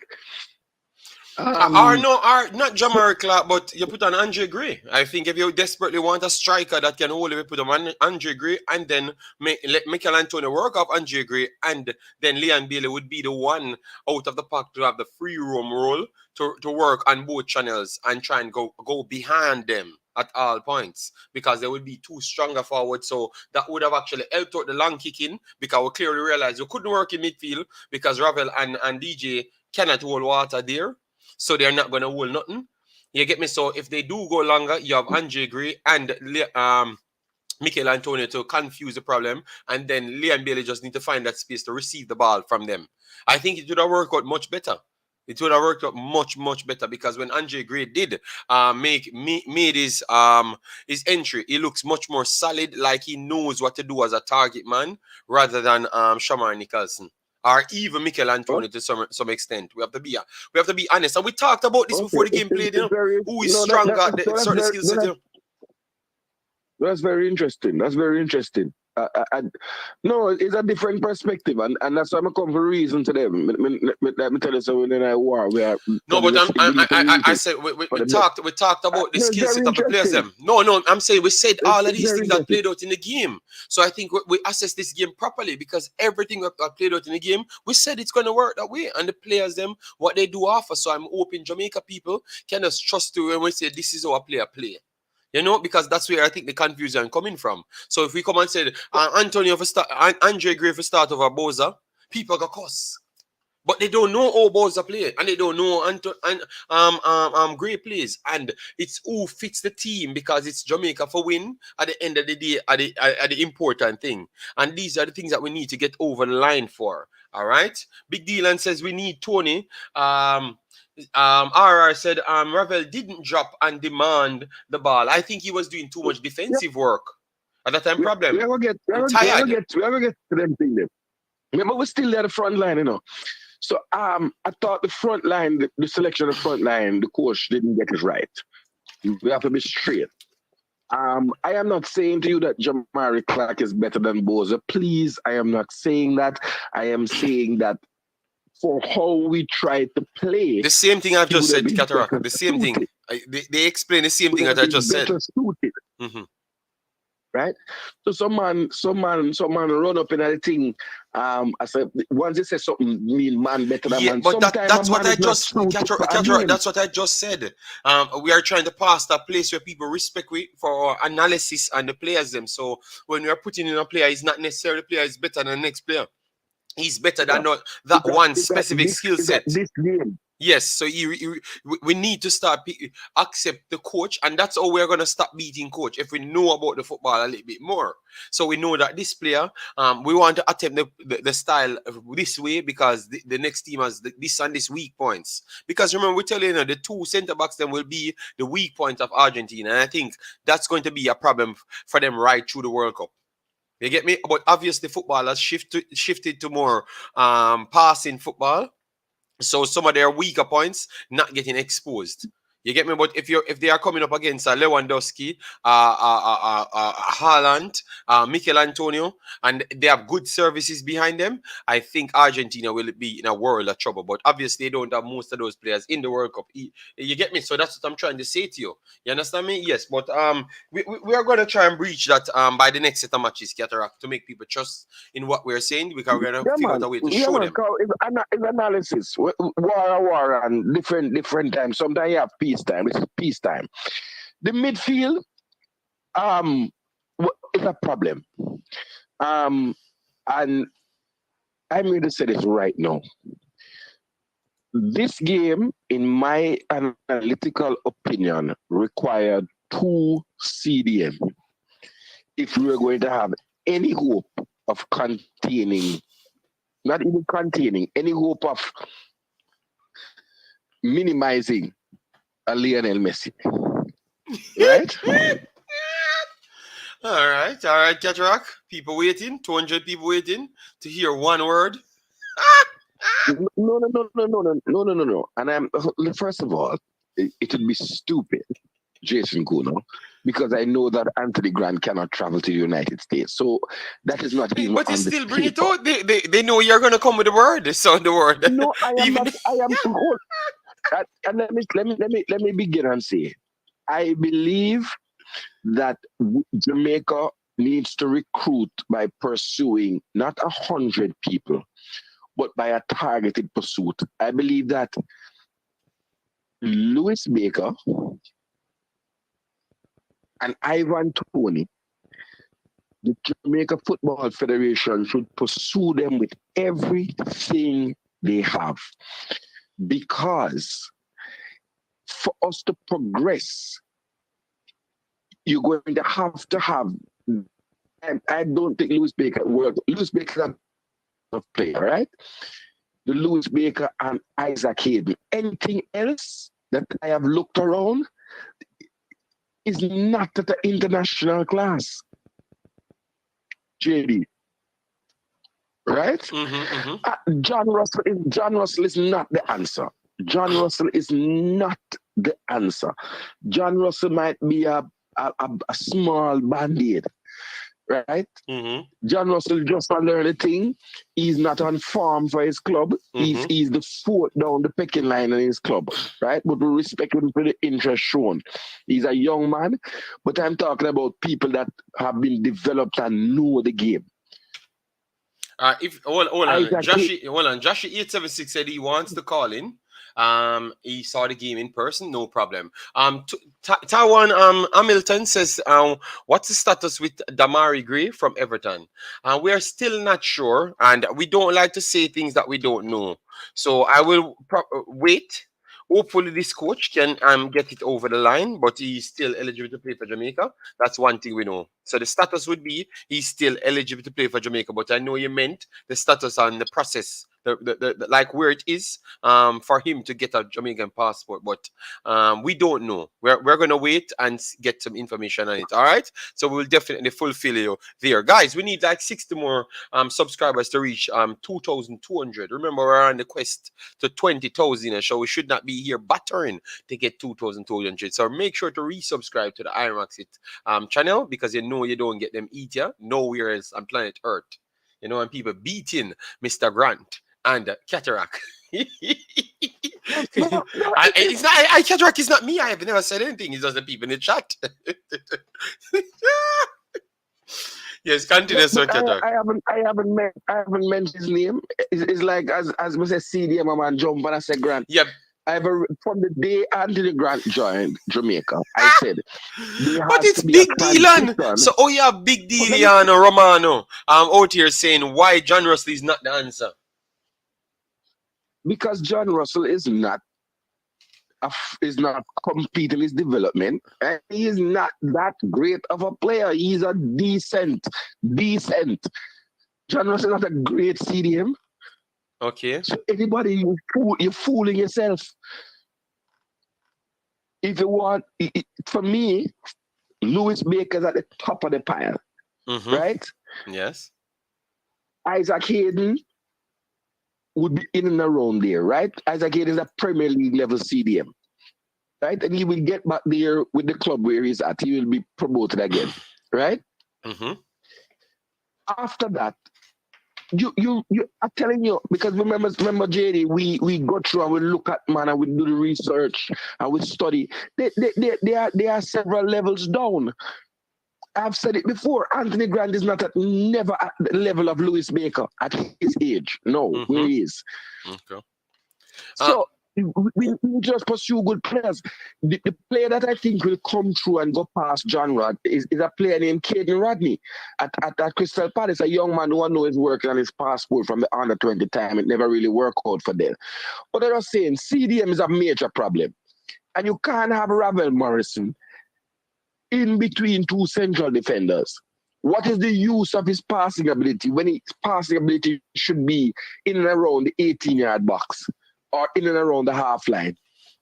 Not Jamari Clark, but you put on Andre Gray. I think if you desperately want a striker that can hold, you put on Andre Gray and then let Michail Antonio work off Andre Gray, and then Leon Bailey would be the one out of the pack to have the free roam role to work on both channels and try and go behind them at all points, because they would be too stronger forward. So that would have actually helped out the long kicking, because we clearly realized we couldn't work in midfield because Ravel and DJ cannot hold water there. So they're not going to hold nothing. You get me? So if they do go longer, you have Andre Gray and Michail Antonio to confuse the problem. And then Leon Bailey just need to find that space to receive the ball from them. I think it would have worked out much better. It would have worked out much, much better, because when Andre Gray did made his entry, he looks much more solid, like he knows what to do as a target man, rather than Shamar Nicholson. Or even Michail Antonio to some extent. We have to be honest. And we talked about this before the game played, who is stronger at the certain skill set. That's very interesting. No, it's a different perspective, and that's why I come for a reason to them. Let me tell you something. Then I are. No, but I said we talked about the skill set of the players. Them. No, I'm saying we said all of these things that played out in the game. So I think we assess this game properly, because everything that played out in the game, we said it's going to work that way, and the players them what they do offer. So I'm hoping Jamaica people can just trust to when we say this is how a player play. Because that's where I think the confusion coming from. So if we come and say Antonio for start, Andre Gray for start over Boza, people go cuss. But they don't know how Boza play, and they don't know Gray plays, and it's who fits the team, because it's Jamaica for win at the end of the day, at the important thing. And these are the things that we need to get over the line for. All right, Big Dylan says we need Tony. RR said Ravel didn't drop and demand the ball. I think he was doing too much defensive work at that time. Problem. We ever get to them thing then. Remember, we're still at the front line, So I thought the front line, the selection of the front line, the coach didn't get it right. We have to be straight. I am not saying to you that Jamari Clark is better than Boza. Please, I am not saying that. I am saying that for how we try to play. The same thing I've just said, Cataract. The same thing. They explain the same thing that I just said. Mm-hmm. Right? So some man run up in that thing. I said once they say something mean man better than man. But that's what I just that's what I just said. We are trying to pass that place where people respect for our analysis and the players them. So when we are putting in a player, he's not necessarily the player is better than the next player. He's better than that one specific skill set. This game. Yes, so we need to start accept the coach, and that's how we're going to stop beating coach, if we know about the football a little bit more. So we know that this player, we want to attempt the style this way, because the next team has this and this weak points. Because remember, we tell you, the two centre-backs then will be the weak point of Argentina, and I think that's going to be a problem for them right through the World Cup. You get me? But obviously, football has shifted to more passing football. So some of their weaker points not getting exposed. You get me? But if they are coming up against Lewandowski, Haaland, Michail Antonio, and they have good services behind them, I think Argentina will be in a world of trouble. But obviously, they don't have most of those players in the World Cup. You get me? So that's what I'm trying to say to you. You understand me? Yes. But we are going to try and breach that by the next set of matches, Cataract, to make people trust in what we're saying, because we're going to figure out a way to show them. It's analysis. War and different times. Sometimes you have peacetime. This is peacetime. The midfield is a problem. And I'm going to say this right now. This game, in my analytical opinion, required 2 CDM if we were going to have any hope of containing, not even containing, any hope of minimizing a Lionel Messi. Right? All right, Cataract. People waiting, 200 people waiting to hear one word. No. And first of all, it would be stupid, Jason Kuno, because I know that Anthony Grant cannot travel to the United States. So that is not even. But you still bring it out. They know you're gonna come with the word. So the word. No, I am not. I am. And let me begin and say, I believe that Jamaica needs to recruit by pursuing not 100 people, but by a targeted pursuit. I believe that Lewis Baker and Ivan Toney, the Jamaica Football Federation, should pursue them with everything they have. Because for us to progress, you're going to have. I don't think Lewis Baker worked. Lewis Baker is a player, right? The Lewis Baker and Isaac Hayden. Anything else that I have looked around is not at the international class. JD. Right? John Russell is not the answer. John Russell is not the answer. John Russell might be a small band-aid, right? John Russell just learned a thing. He's not on form for his club. He's the 4th down the pecking line in his club, right? But we respect him for the interest shown. He's a young man, but I'm talking about people that have been developed and know the game. Hold on, Joshie 876 said he wants to call in. He saw the game in person, no problem. Taiwan Hamilton says, what's the status with Damari Gray from Everton? We are still not sure, and we don't like to say things that we don't know. So I will wait. Hopefully this coach can get it over the line, but he's still eligible to play for Jamaica. That's one thing we know. So the status would be he's still eligible to play for Jamaica, but I know you meant the status on the process, the like where it is for him to get a Jamaican passport, but we don't know. We're gonna wait and get some information on it. All right, so we'll definitely fulfill you there, guys. We need like 60 more subscribers to reach 2,200. Remember, we're on the quest to 20,000, so we should not be here battering to get 2,200. So make sure to resubscribe to the Imaxit channel, because you know you don't get them easier nowhere else on planet Earth. You know, and people beating Mr. Grant and Cataract. It's not Cataract is not me. I have never said anything. It's just the people in the chat. Yes, continue, sir, Cataract. I haven't mentioned his name. It's like as we say CDM man jump and I say Grant. Yep. From the day Anthony Grant joined Jamaica, I said, but it's Big Dylan. So, Big Dylan Romano out here saying why John Russell is not the answer. Because John Russell is not complete in his development, and he is not that great of a player. He's a decent. John Russell is not a great CDM. Okay. So anybody, you're fooling yourself. If you want, for me, Lewis Baker's at the top of the pile, right? Yes. Isaac Hayden would be in and around there, right? Isaac Hayden is a Premier League level CDM. right? And he will get back there with the club where he's at. He will be promoted again, right? After that, you I'm telling you, because remember JD, we go through and we look at man and we do the research and we study. They are several levels down. I've said it before. Anthony Grant is never at the level of Louis Baker at his age. No, where he is. Okay. So we just pursue good players. The player that I think will come through and go past John Rod is a player named Caden Rodney at Crystal Palace, a young man who I know is working on his passport from the under 20 time. It never really worked out for them. But they are saying CDM is a major problem. And you can't have Ravel Morrison in between two central defenders. What is the use of his passing ability when his passing ability should be in and around the 18-yard box or in and around the half line?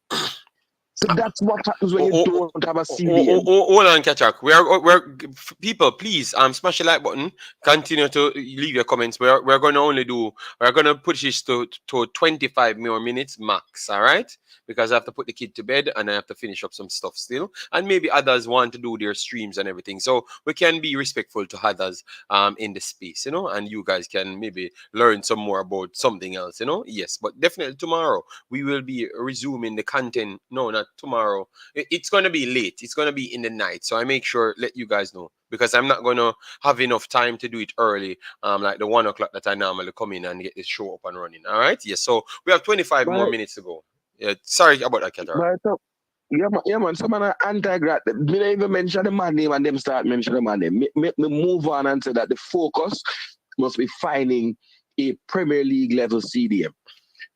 So that's what happens when you don't have a CDM. Hold on, Kachak. We're people, please smash the like button. Continue to leave your comments. We're gonna push this to 25 more minutes max, all right? Because I have to put the kid to bed and I have to finish up some stuff still. And maybe others want to do their streams and everything. So we can be respectful to others in the space, you know, and you guys can maybe learn some more about something else, you know. Yes, but definitely tomorrow we will be resuming the content. No, not tomorrow. It's going to be late. It's going to be in the night. So I make sure let you guys know, because I'm not going to have enough time to do it early, like the 1 o'clock that I normally come in and get this show up and running. All right. Yes. So we have 25 more minutes to go. Yeah, sorry about that, Qatar. Yeah, man. Some man are anti-grad. Me don't even mention the man name and them start mentioning the man name. Me move on and say that the focus must be finding a Premier League level CDM.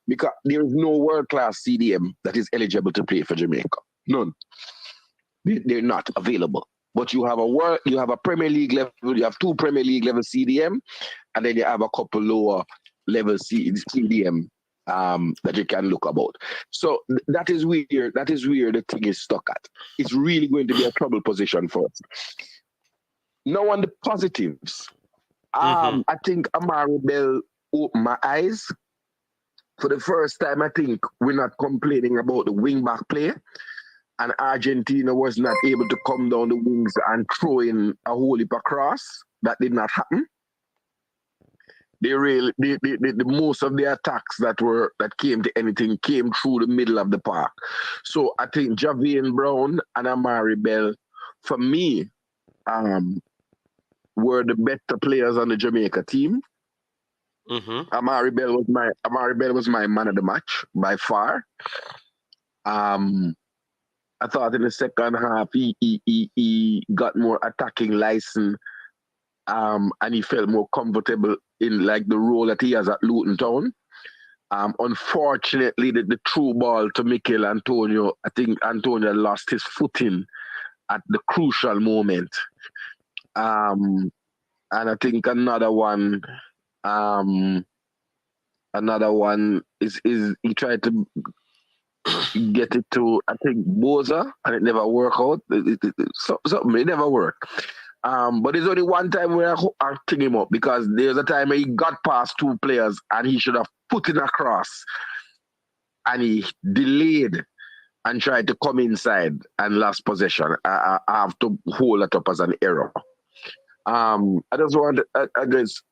Because there is no world-class CDM that is eligible to play for Jamaica. None. They're not available. But you have a Premier League level, you have 2 Premier League level CDM, and then you have a couple lower level CDM that you can look about. So that is where the thing is stuck at. It's really going to be a trouble position for us. Now on the positives, I think Amari Bell opened my eyes. For the first time, I think we're not complaining about the wing-back play, and Argentina was not able to come down the wings and throw in a whole heap across. That did not happen. The most of the attacks that came to anything came through the middle of the park. So I think Javian Brown and Amari Bell, for me, were the better players on the Jamaica team. Amari Bell was my man of the match by far. I thought in the second half he got more attacking license, and he felt more comfortable in like the role that he has at Luton Town. Unfortunately, the through ball to Michail Antonio, I think Antonio lost his footing at the crucial moment. And I think another one is he tried to get it to, I think, Boza, and it never worked out. Something, it never worked. But there's only one time where I pick him up, because there's a time where he got past 2 players and he should have put it across, and he delayed and tried to come inside and lost possession. I have to hold that up as an error. I just want to address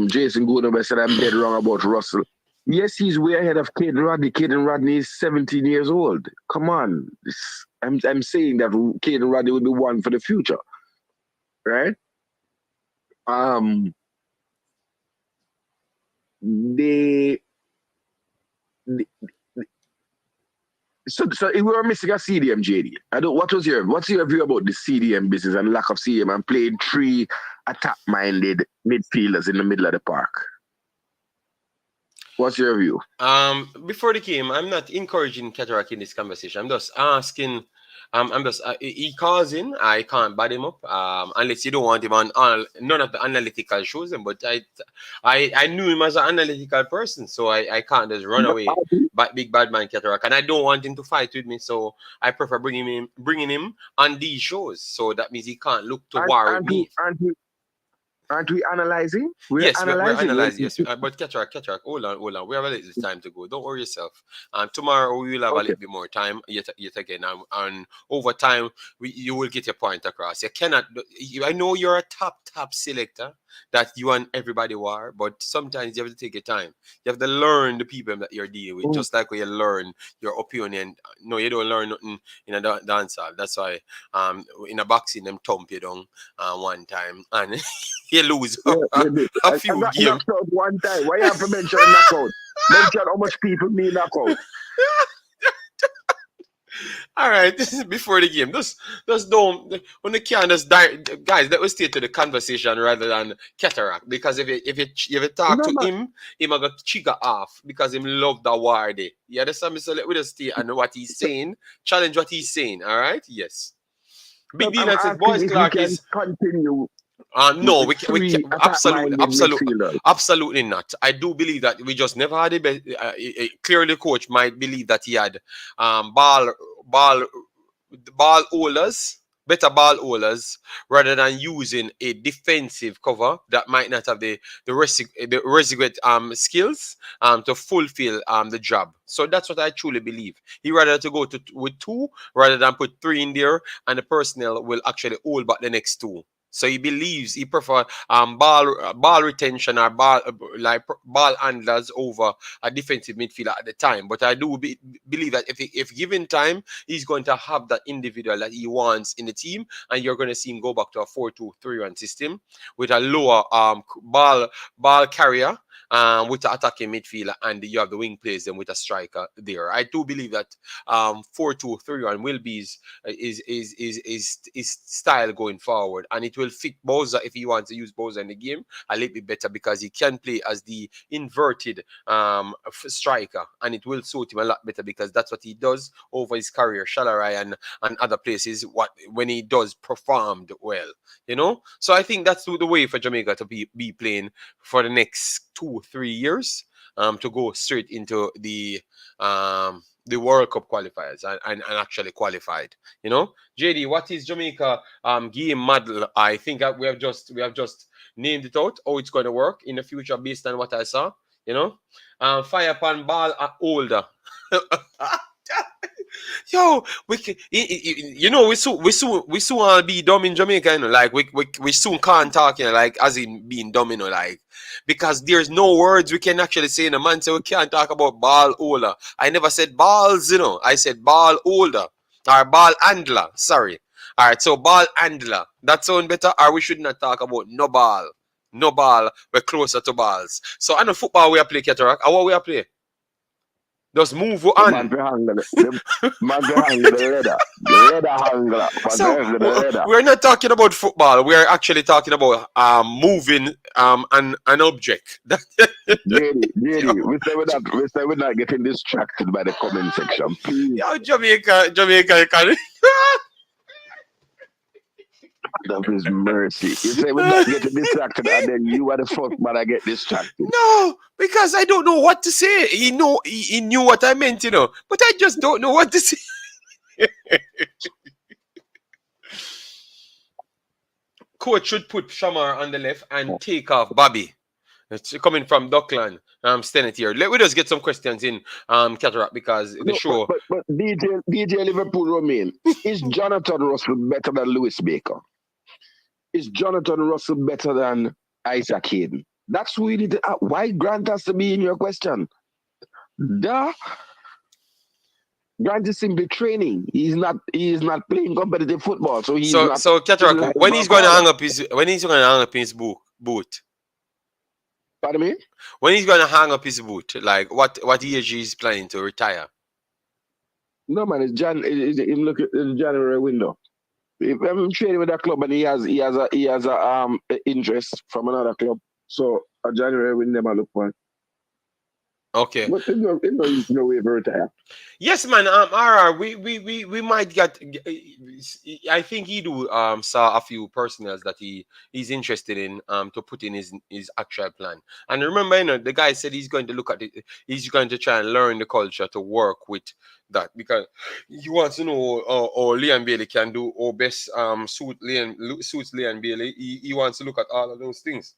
Jason Goodenough said I'm dead wrong about Russell. Yes, he's way ahead of Caden Rodney. Caden Rodney is 17 years old. Come on. I'm saying that Caden Rodney will be one for the future. Right? So we were missing a CDM, JD. What's your view about the CDM business and lack of CDM and playing 3 attack-minded midfielders in the middle of the park? What's your view? Before the game, I'm not encouraging Cataract in this conversation. I'm just asking. He calls in. I can't bad him up. Unless you don't want him on none of the analytical shows him. But I knew him as an analytical person, so I can't just run away. But big bad man Cataract, and I don't want him to fight with me. So I prefer bringing him on these shows. So that means he can't look to worry me. Aren't we analyzing? We're Yes, we're analyzing. analyzing. Yes, but Cataract, hold on. We have a little time to go. Don't worry yourself. Tomorrow we will have a Okay. little bit more time. Yet again, and over time, you will get your point across. You cannot. I know you're a top selector that you and everybody are, but sometimes you have to take your time. You have to learn the people that you're dealing with, just like when you learn your opinion. No, you don't learn nothing in a dance hall. That's why in a boxing them thump you down one time and you lose a I few got games. knocked out one time. Why you have to mention a knockout? Mention how much people me knockout. All right, this is before the game. Just don't when the can just guys. Let us stay to the conversation rather than Cataract, because if you talk No, to man. him might go trigger off because him love the war day. You understand me? So let we just stay and know what he's saying. Challenge what he's saying. All right. Yes. Big deal. I'm Says asking Boys if we Clark can is. continue. No, with we three can absolutely attack-minded midfielders. absolutely not. I do believe that we just never had a clearly coach might believe that he had ball holders, better ball holders, rather than using a defensive cover that might not have the requisite skills to fulfill the job. So that's what I truly believe. He rather to go with two rather than put three in there, and the personnel will actually hold back the next two. So he believes he prefer ball retention or ball handlers over a defensive midfielder at the time. But I do believe that if given time, he's going to have that individual that he wants in the team, and you're going to see him go back to a 4-2-3-1 system with a lower ball carrier. With the attacking midfielder, and you have the wing players then with a striker there. I do believe that 4-2-3-1 will be is style going forward, and it will fit Bowser if he wants to use Bowser in the game a little bit better, because he can play as the inverted striker, and it will suit him a lot better because that's what he does over his career, Shalarai and other places. When he does performed well, So I think that's the way for Jamaica to be playing for the next 2-3 years, to go straight into the World Cup qualifiers and actually qualified. JD, what is Jamaica game model? I think we have just named it out how it's going to work in the future based on what I saw. Fire upon ball older. Yo, we soon all be dumb in Jamaica, like we soon can't talk, like as in being dumb, like, because there's no words we can actually say in a man, so we can't talk about ball holder. I never said balls, I said ball holder or ball handler. Sorry. All right, so ball handler. That sound better, or we should not talk about no ball. No ball. We're closer to balls. So I know football we are play, Cataract. How we are play? Just move on. Man, the leather. The leather hangler. So The leather. we're not talking about football. We're actually talking about moving an object. JD, we say we're not getting distracted by the comment section. Please. Yo, Jamaica, can Of his mercy. You say we're not getting distracted, and then you are the fuck man I get distracted. No, because I don't know what to say. He knew what I meant, but I just don't know what to say. Coach should put Shamar on the left and take off Bobby. It's coming from Dockland. Stennett here. Let me just get some questions in, Cataract, because the show. But DJ Liverpool Romain, is Jonathan Russell better than Lewis Baker? Is Jonathan Russell better than Isaac Hayden? That's who we need to. Why Grant has to be in your question? Grant is simply training. He is not playing competitive football. So he's not. So Cataract, when he's going to hang up his boot. Pardon me? When he's going to hang up his boot, like what age he's planning to retire? No man, it's look at the January window. If I'm training with that club and he has a interest from another club, so a January window I look for. Okay. But there's no way for retire. Yes, man. RR, we might get. I think he do saw a few personals that he's interested in to put in his actual plan. And remember, the guy said he's going to look at it. He's going to try and learn the culture to work with that because he wants to know how Leon Bailey can do or best suits Leon Bailey. He wants to look at all of those things.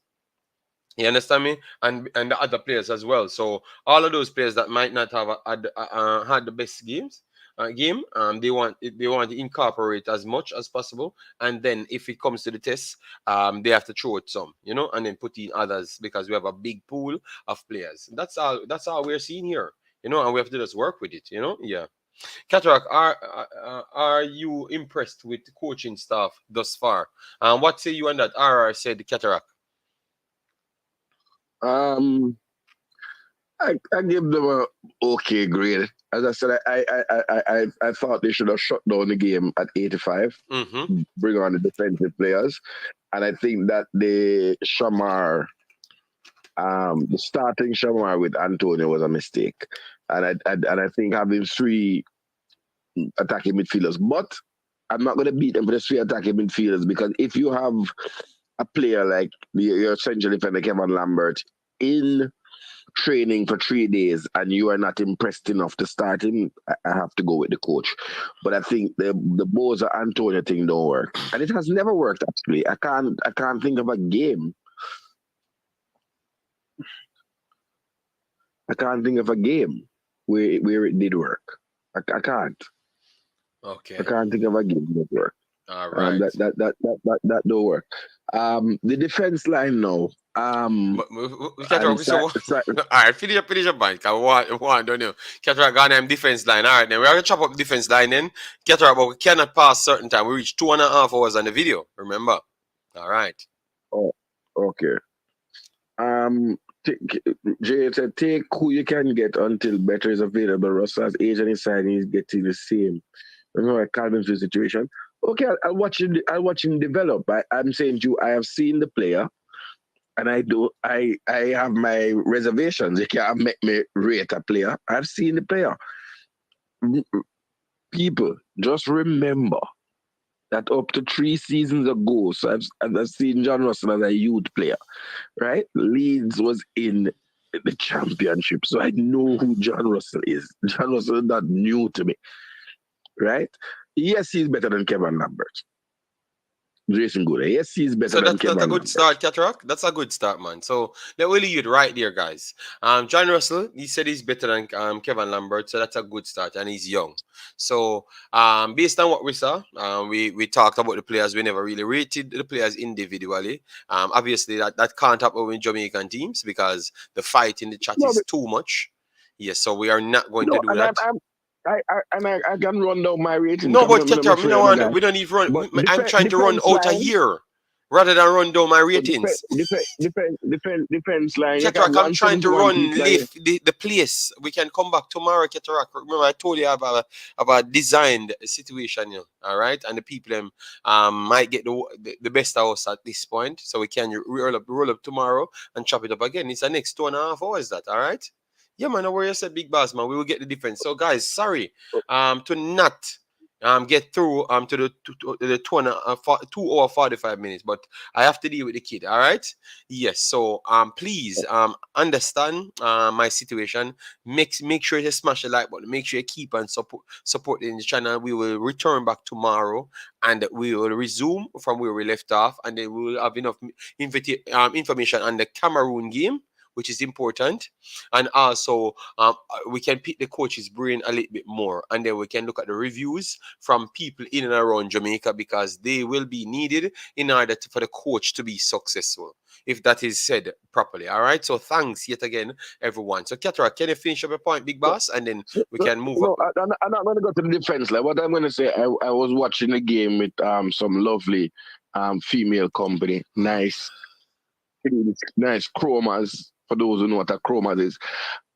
You understand me? And the other players as well. So all of those players that might not have had the best game, they want to incorporate as much as possible. And then if it comes to the test, they have to throw it some, and then put in others because we have a big pool of players. That's all. That's all we're seeing here, and we have to just work with it, Yeah. Cataract, are you impressed with the coaching staff thus far? What say you on that? RR said Cataract. I give them a okay grade. As I said, I thought they should have shut down the game at 85, bring on the defensive players, and I think that the starting Shamar with Antonio was a mistake, and I think having 3 attacking midfielders, but I'm not going to beat them for the 3 attacking midfielders because if you have a player like your central defender Kevin Lambert in training for 3 days and you are not impressed enough to start him, I have to go with the coach. But I think the Boza Antonio thing don't work, and it has never worked actually. I can't think of a game. I can't think of a game where it did work. I can't. Okay. I can't think of a game that worked. All right. That don't work. The defense line now. We can't talk. So, all right, finish your point. One, don't you? Cataract Ghana defense line. All right, then we are gonna chop up defense line. Then Cataract, but we cannot pass certain time. We reach 2.5 hours on the video. Remember? All right. Oh, okay. Jay said, take who you can get until better is available. Russell's age and his signing is getting the same. Remember Calvin's situation. Okay, I'll watch him develop. I'm saying to you, I have seen the player, and I have my reservations. You can't make me rate a player. I've seen the player. People, just remember that up to 3 seasons ago, so I've seen John Russell as a youth player, right? Leeds was in the championship, so I know who John Russell is. John Russell is not new to me, right? Yes, he's better than Kevin Lambert. Jason Good. Yes, he's better than Kevin Lambert. So that's a good start, Cataract. That's a good start, man. So let me leave it right there, guys. John Russell, he said he's better than Kevin Lambert, so that's a good start, and he's young. So based on what we saw, we talked about the players. We never really rated the players individually. Obviously, that can't happen with Jamaican teams because the fight in the chat is too much. Yes, so we are not going to do that. I can run down my rating. No, but we don't need run. I'm trying to run out a year rather than run down my ratings. Defense line. Cataract, I'm trying to lift the place. We can come back tomorrow, Cataract. Remember, I told you about designed situation, all right? And the people might get the best of us at this point, so we can roll up tomorrow and chop it up again. It's the next 2.5 hours, that all right? Yeah, man, where you said big boss, man, we will get the difference. So, guys, sorry to not get through to the 2 hour 45 minutes, but I have to deal with the kid. All right. Yes. So please understand my situation. Make sure you smash the like button. Make sure you keep on supporting the channel. We will return back tomorrow and we will resume from where we left off, and then we will have enough information on the Cameroon game, which is important, and also we can pick the coach's brain a little bit more, and then we can look at the reviews from people in and around Jamaica, because they will be needed in order for the coach to be successful, if that is said properly. All right, so thanks yet again, everyone. So Cataract, can you finish up your point, big boss, and then we can move up? I'm not going to go to the defense. Like what I'm going to say, I was watching the game with some lovely female company. Nice chromas, for those who know what a chroma is,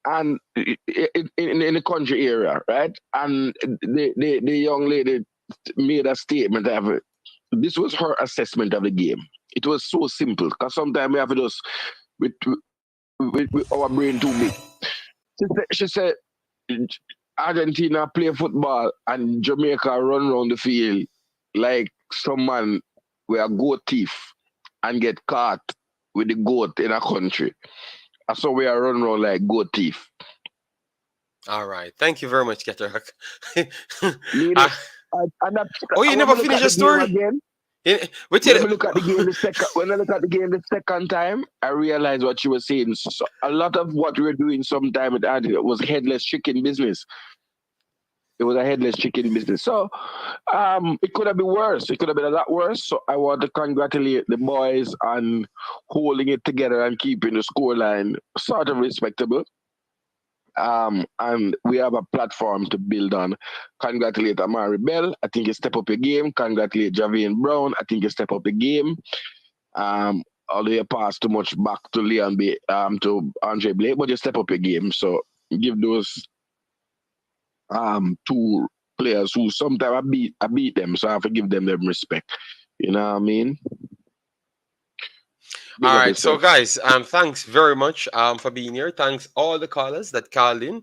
and in the country area, right? And the young lady made a statement of this was her assessment of the game. It was so simple, because sometimes we have to just with our brain too big. She said Argentina play football and Jamaica run around the field like someone were a goat thief and get caught with the goat in a country. So we are running around like goat thief. All right. Thank you very much, Cataract. Oh, you never finished your story? Again. When I look at the game the second time, I realized what you were saying. So a lot of what we were doing sometime with Adi was headless chicken business. It was a headless chicken business. So it could have been worse. It could have been a lot worse. So I want to congratulate the boys on holding it together and keeping the scoreline sort of respectable. And we have a platform to build on. Congratulate Amari Bell. I think you step up your game. Congratulate Javian Brown. I think you step up the game. Although you pass too much back to Leon to Andre Blake, but you step up your game. So give those two players who sometimes I beat them, so I have to give them respect. You know what I mean? All right, so guys, thanks very much for being here. Thanks all the callers that called in.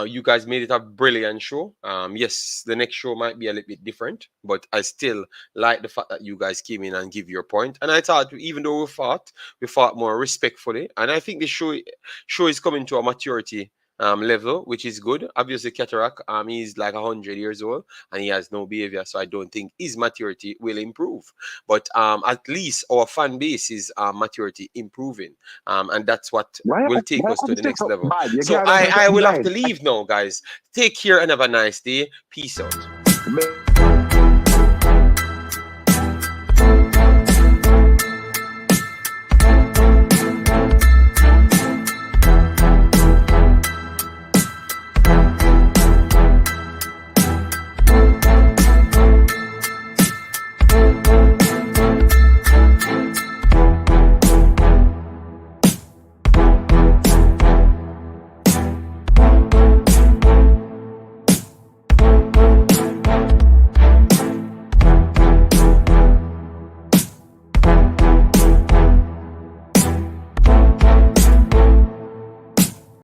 You guys made it a brilliant show. Yes, the next show might be a little bit different, but I still like the fact that you guys came in and give your point. And I thought, even though we fought more respectfully. And I think the show is coming to a maturity level, which is good. Obviously, Cataract, he's like 100 years old and he has no behavior, so I don't think his maturity will improve. But at least our fan base is maturity improving, and that's what will take us to the next level. So I will have to leave now, guys. Take care and have a nice day. Peace out.